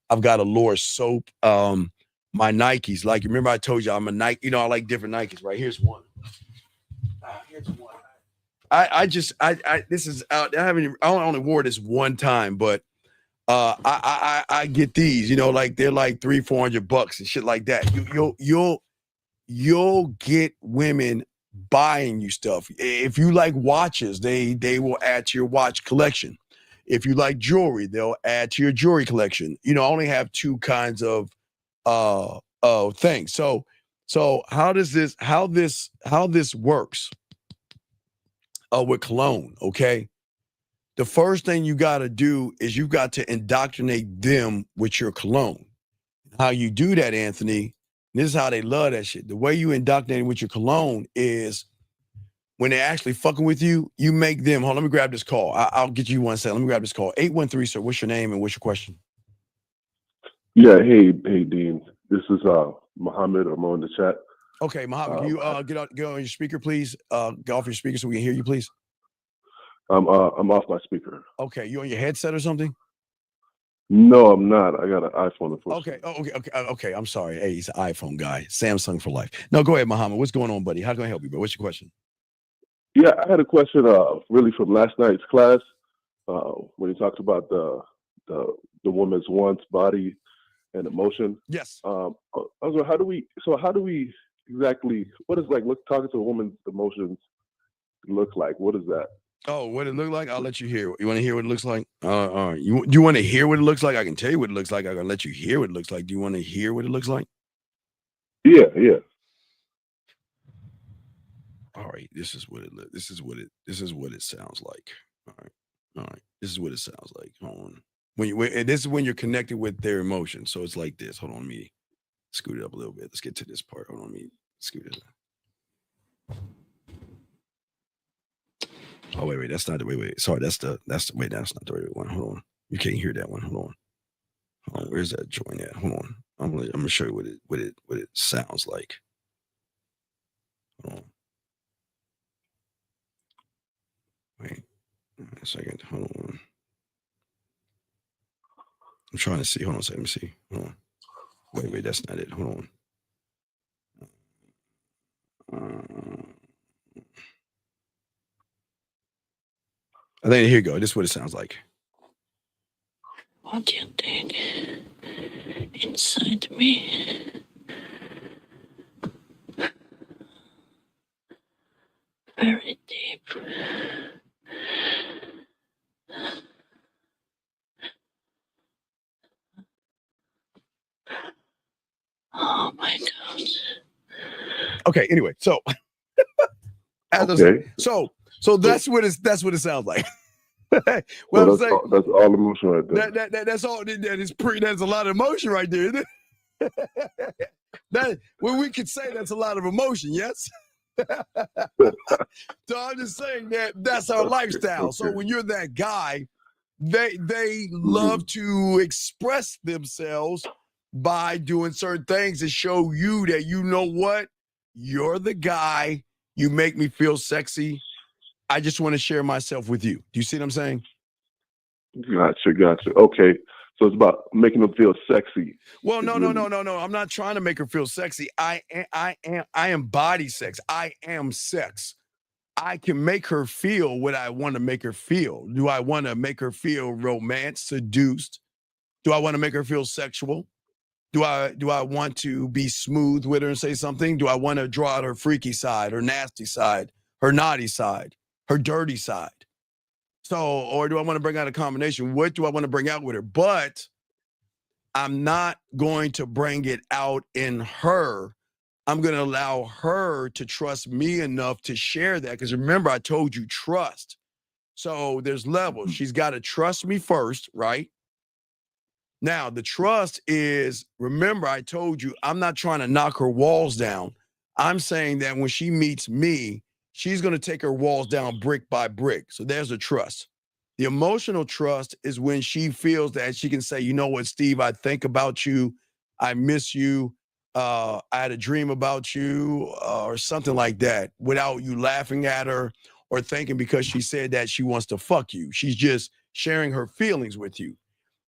Speaker 13: I've got Allure soap. My Nikes, like, remember I told you I'm a Nike, I like different Nikes, right? Here's one. Here's one. I this is out. I only wore this one time, but I get these, like they're like $300-400 and shit like that. You'll get women buying you stuff. If you like watches, they will add to your watch collection. If you like jewelry, they'll add to your jewelry collection. I only have 2 kinds of things. So how this works with cologne, okay? The first thing you got to do is you've got to indoctrinate them with your cologne. How you do that, Anthony, this is how they love that shit. The way you indoctrinate them with your cologne is when they're actually fucking with you, you make them, hold on, let me grab this call. I'll get you one second. Let me grab this call. 813, sir, what's your name and what's your question?
Speaker 4: Yeah, hey, Dean. This is Muhammad. I'm on the chat.
Speaker 13: Okay, Muhammad, can you get on your speaker, please? Get off your speaker so we can hear you, please.
Speaker 4: I'm off my speaker.
Speaker 13: Okay, you on your headset or something?
Speaker 4: No, I'm not. I got an iPhone.
Speaker 13: Okay. Okay. I'm sorry. Hey, he's an iPhone guy. Samsung for life. No, go ahead, Muhammad. What's going on, buddy? How can I help you, bro? What's your question?
Speaker 4: Yeah, I had a question. Really from last night's class, when you talked about the woman's wants, body, and emotion.
Speaker 13: Yes.
Speaker 4: I was wondering, how do we exactly? What is talking to a woman's emotions look like? What is that?
Speaker 13: Oh, what it look like? I'll let you hear. You want to hear what it looks like? All right. Do you want to hear what it looks like? I can tell you what it looks like. I can let you hear what it looks like. Do you want to hear what it looks like?
Speaker 4: Yeah.
Speaker 13: All right. This is what it sounds like. All right. This is what it sounds like. Hold on. And this is when you're connected with their emotions. So it's like this. Hold on, let me scoot it up a little bit. Let's get to this part. Hold on, let me scoot it up. Oh, wait. That's not the wait. Sorry, that's not the right one. Hold on. You can't hear that one. Hold on. Where's that joint at? Hold on. I'm gonna show you what it sounds like. Hold on. Wait a second. Hold on. I'm trying to see. Hold on a second. Let me see. Hold on. Wait, that's not it. Hold on. I think here you go. This is what it sounds like.
Speaker 2: What do you think inside me? Very deep. Oh my God.
Speaker 13: Okay. Anyway, so so that's what it sounds like.
Speaker 4: That's all emotion right there.
Speaker 13: That's all. That's a lot of emotion right there. Isn't it? We could say that's a lot of emotion. Yes. So I'm just saying that's our lifestyle. Okay. So when you're that guy, they love to express themselves by doing certain things to show you that, you know what, you're the guy. You make me feel sexy. I just want to share myself with you. Do you see what I'm saying?
Speaker 4: Gotcha. Okay. So it's about making them feel sexy.
Speaker 13: Well, no. I'm not trying to make her feel sexy. I am body sex. I am sex. I can make her feel what I want to make her feel. Do I want to make her feel romance, seduced? Do I want to make her feel sexual? Do I want to be smooth with her and say something? Do I want to draw out her freaky side, her nasty side, her naughty side, her dirty side? So, or do I want to bring out a combination? What do I want to bring out with her? But I'm not going to bring it out in her. I'm going to allow her to trust me enough to share that. Because remember, I told you trust. So there's levels. She's got to trust me first, right? Now, the trust is, remember, I told you, I'm not trying to knock her walls down. I'm saying that when she meets me, she's going to take her walls down brick by brick. So there's the trust. The emotional trust is when she feels that she can say, you know what, Steve, I think about you. I miss you. I had a dream about you or something like that without you laughing at her or thinking because she said that she wants to fuck you. She's just sharing her feelings with you.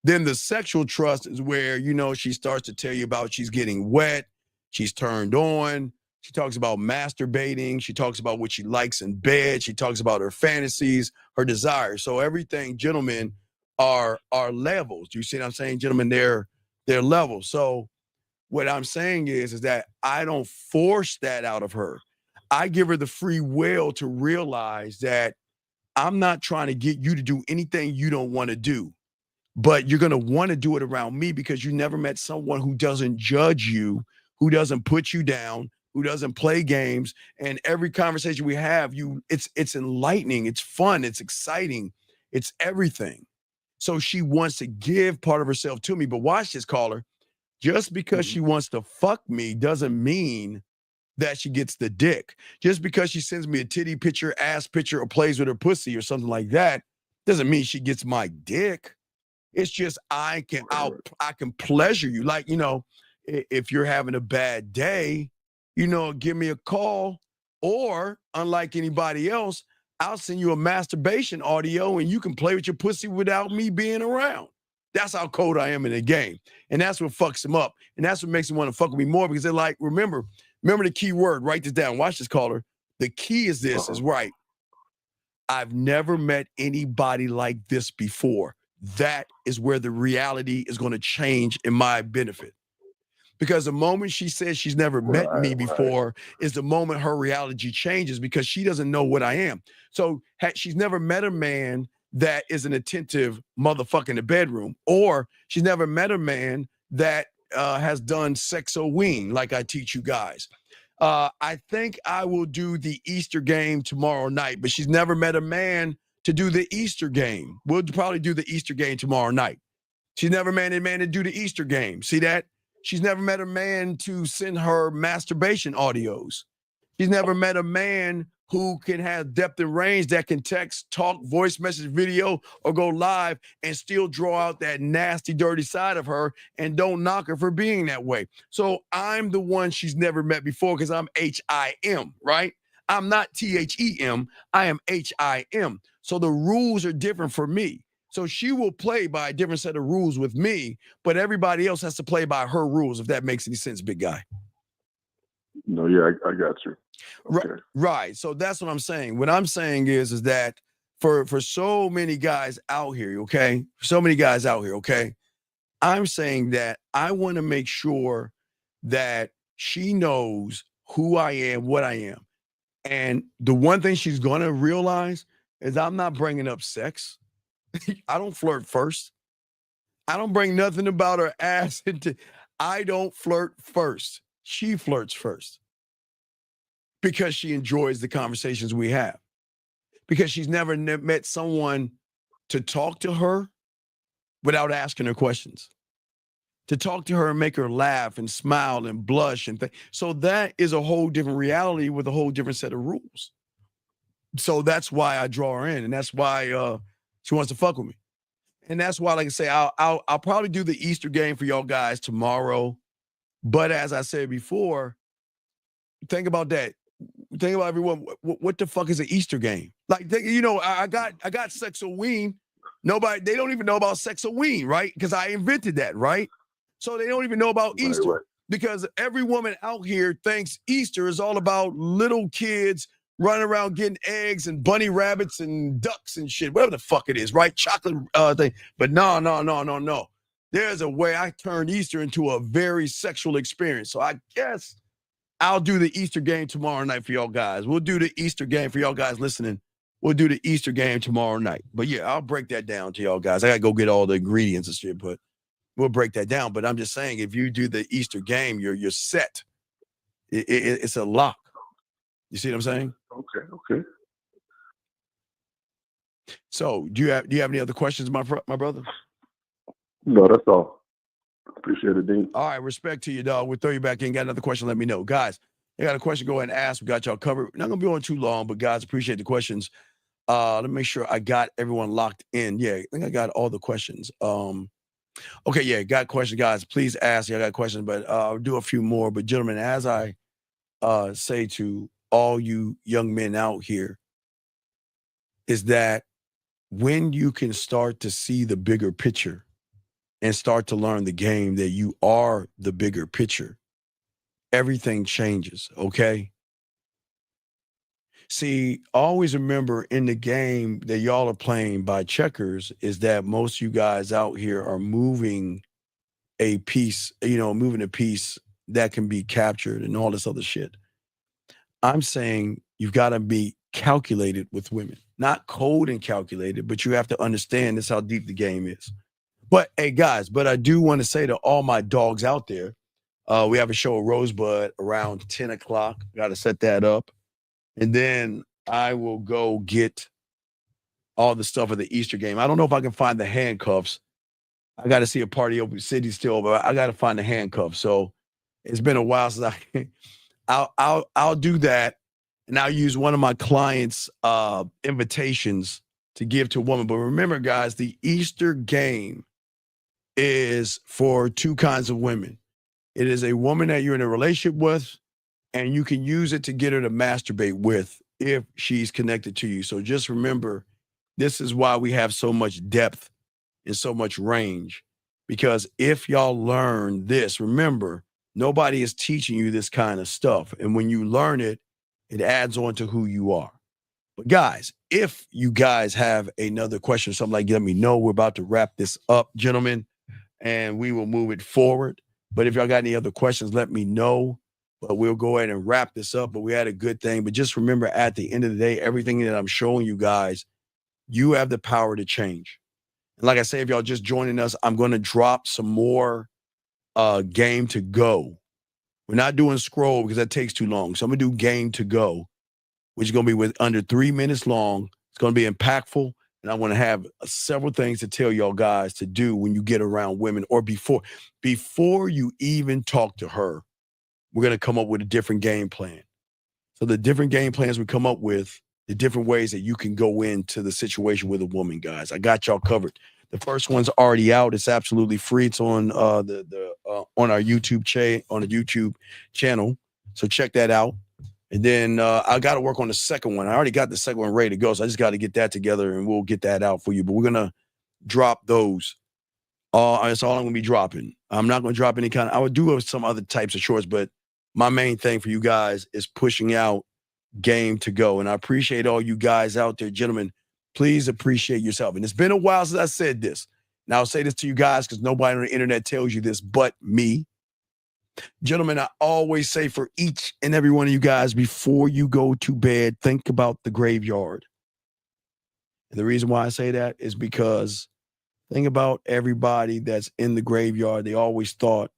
Speaker 13: Then the sexual trust is where, you know, she starts to tell you about she's getting wet, she's turned on, she talks about masturbating, she talks about what she likes in bed, she talks about her fantasies, her desires. So everything, gentlemen, are levels. Do you see what I'm saying? Gentlemen, they're levels. So what I'm saying is that I don't force that out of her. I give her the free will to realize that I'm not trying to get you to do anything you don't want to do, but you're going to want to do it around me because you never met someone who doesn't judge you, who doesn't put you down, who doesn't play games. And every conversation we have, it's enlightening, it's fun, it's exciting, it's everything. So she wants to give part of herself to me. But watch this, caller. Just because she wants to fuck me doesn't mean that she gets the dick. Just because she sends me a titty picture, ass picture, or plays with her pussy or something like that doesn't mean she gets my dick. It's just I can pleasure you. Like, you know, if you're having a bad day, you know, give me a call, or unlike anybody else, I'll send you a masturbation audio and you can play with your pussy without me being around. That's how cold I am in the game. And that's what fucks them up. And that's what makes them want to fuck with me more, because they're like, remember the key word, write this down. Watch this, caller. The key is this, is right. I've never met anybody like this before. That is where the reality is going to change in my benefit. Because the moment she says she's never met me before is the moment her reality changes, because she doesn't know what I am. So she's never met a man that is an attentive motherfucker in the bedroom, or she's never met a man that has done sexo-ween like I teach you guys. I think I will do the Easter game tomorrow night, but she's never met a man to do the Easter game. We'll probably do the Easter game tomorrow night. She's never met a man to do the Easter game. See that? She's never met a man to send her masturbation audios. She's never met a man who can have depth and range, that can text, talk, voice message, video, or go live and still draw out that nasty, dirty side of her, and don't knock her for being that way. So I'm the one she's never met before, because I'm H-I-M, right? I'm not T-H-E-M, I am H-I-M. So the rules are different for me. So she will play by a different set of rules with me, but everybody else has to play by her rules, if that makes any sense, big guy.
Speaker 4: No, yeah, I got you. Okay.
Speaker 13: Right. So that's what I'm saying. What I'm saying is that for so many guys out here, okay? So many guys out here, okay? I'm saying that I want to make sure that she knows who I am, what I am. And the one thing she's going to realize is I'm not bringing up sex. I don't flirt first. I don't bring nothing about her ass into. I don't flirt first. She flirts first, because she enjoys the conversations we have, because she's never met someone to talk to her without asking her questions, to talk to her and make her laugh and smile and blush and so that is a whole different reality with a whole different set of rules. So that's why I draw her in, and that's why she wants to fuck with me. And that's why, like I say, I'll probably do the Easter game for y'all guys tomorrow. But as I said before, think about that. Think about everyone. What the fuck is an Easter game? Like, you know, I got sexo-ween. They don't even know about sexo-ween, right? Because I invented that, right? So they don't even know about Easter. Right. Because every woman out here thinks Easter is all about little kids running around getting eggs and bunny rabbits and ducks and shit, whatever the fuck it is, right? Chocolate thing. But no. There's a way I turned Easter into a very sexual experience. So I guess I'll do the Easter game tomorrow night for y'all guys. We'll do the Easter game for y'all guys listening. We'll do the Easter game tomorrow night. But yeah, I'll break that down to y'all guys. I got to go get all the ingredients and shit, but we'll break that down. But I'm just saying, if you do the Easter game, you're set. It's a lock. You see what I'm saying?
Speaker 4: Okay.
Speaker 13: So do you have any other questions, my brother?
Speaker 4: No, that's all. Appreciate it, Dean.
Speaker 13: All right, respect to you, dog. We'll throw you back in. Got another question, let me know. Guys, you got a question, go ahead and ask. We got y'all covered. We're not going to be on too long, but guys, appreciate the questions. Let me make sure I got everyone locked in. Yeah, I think I got all the questions. Okay, yeah, got questions, guys. Please ask. I got questions, but I'll do a few more. But gentlemen, as I say to all you young men out here, is that when you can start to see the bigger picture and start to learn the game that you are the bigger picture, everything changes, okay? See, always remember in the game that y'all are playing by checkers is that most of you guys out here are moving a piece, moving a piece that can be captured and all this other shit. I'm saying you've got to be calculated with women, not cold and calculated, but you have to understand this how deep the game is. But hey, guys, but I do want to say to all my dogs out there, we have a show at Rosebud around 10 o'clock. Got to set that up. And then I will go get all the stuff of the Easter game. I don't know if I can find the handcuffs. I got to see a party open city still, but I got to find the handcuffs. So it's been a while since I'll do that. And I'll use one of my clients' invitations to give to a woman. But remember, guys, the Easter game is for two kinds of women. It is a woman that you're in a relationship with, and you can use it to get her to masturbate with if she's connected to you. So just remember, this is why we have so much depth and so much range. Because if y'all learn this, remember, nobody is teaching you this kind of stuff. And when you learn it, it adds on to who you are. But guys, if you guys have another question or something like that, let me know. We're about to wrap this up, gentlemen, and we will move it forward. But if y'all got any other questions, let me know. But we'll go ahead and wrap this up. But we had a good thing. But just remember, at the end of the day, everything that I'm showing you guys, you have the power to change. And like I say, if y'all just joining us, I'm going to drop some more game to go. We're not doing scroll because that takes too long. So I'm going to do game to go, which is going to be with under 3 minutes long. It's going to be impactful. And I want to have several things to tell y'all guys to do when you get around women or before you even talk to her. We're going to come up with a different game plan. So the different game plans we come up with, the different ways that you can go into the situation with a woman, guys. I got y'all covered. The first one's already out. It's absolutely free. It's on on our YouTube channel. So check that out. And then I got to work on the second one. I already got the second one ready to go. So I just got to get that together and we'll get that out for you. But we're going to drop those. That's all I'm going to be dropping. I'm not going to drop any kind of, I would do some other types of shorts, but my main thing for you guys is pushing out game to go. And I appreciate all you guys out there, gentlemen. Please appreciate yourself. And it's been a while since I said this. Now I'll say this to you guys because nobody on the internet tells you this but me. Gentlemen, I always say for each and every one of you guys, before you go to bed, think about the graveyard. And the reason why I say that is because think about everybody that's in the graveyard. They always thought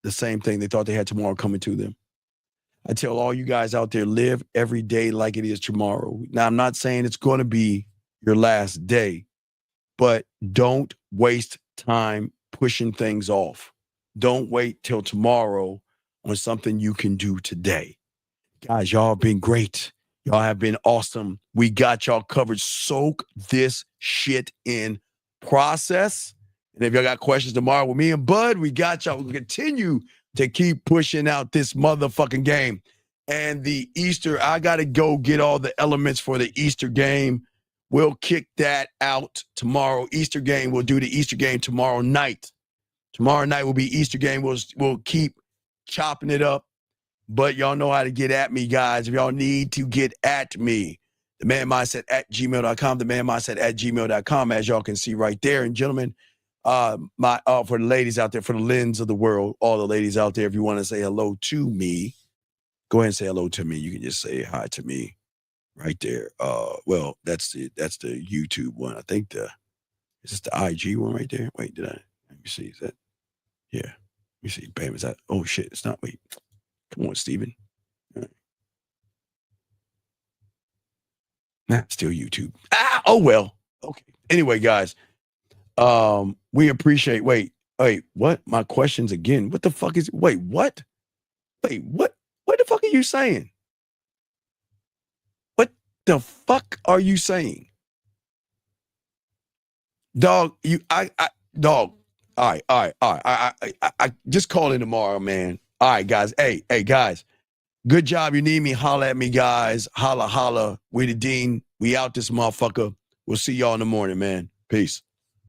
Speaker 13: the same thing. They thought they had tomorrow coming to them. I tell all you guys out there, live every day like it is tomorrow. Now, I'm not saying it's going to be your last day, but don't waste time pushing things off. Don't wait till tomorrow on something you can do today. Guys, y'all have been great. Y'all have been awesome. We got y'all covered. Soak this shit in, process. And if y'all got questions tomorrow with me and Bud, we got y'all. We'll continue to keep pushing out this motherfucking game. And the Easter, I got to go get all the elements for the Easter game. We'll kick that out tomorrow. Easter game, we'll do the Easter game tomorrow night. Tomorrow night will be Easter game. We'll keep chopping it up. But y'all know how to get at me, guys. If y'all need to get at me, the man mindset at gmail.com, the man mindset at gmail.com, as y'all can see right there. And gentlemen, for the ladies out there, for the lens of the world, all the ladies out there, if you want to say hello to me, go ahead and say hello to me. You can just say hi to me right there. Well, that's the YouTube one. I think is this the IG one right there? Wait, let me see. Is that? Yeah. Let me see. Bam, is that? Oh shit, it's not. Wait. Come on, Steven. Nah, still YouTube. Oh well. Okay. Anyway, guys. We appreciate. Wait, what? My questions again. What the fuck is? Wait, what? Wait, what? What the fuck are you saying? What the fuck are you saying? Dog, dog. All right. I just call in tomorrow, man. All right, guys. Hey, guys. Good job. You need me, holla at me, guys. Holla. We the Dean. We out this motherfucker. We'll see y'all in the morning, man. Peace.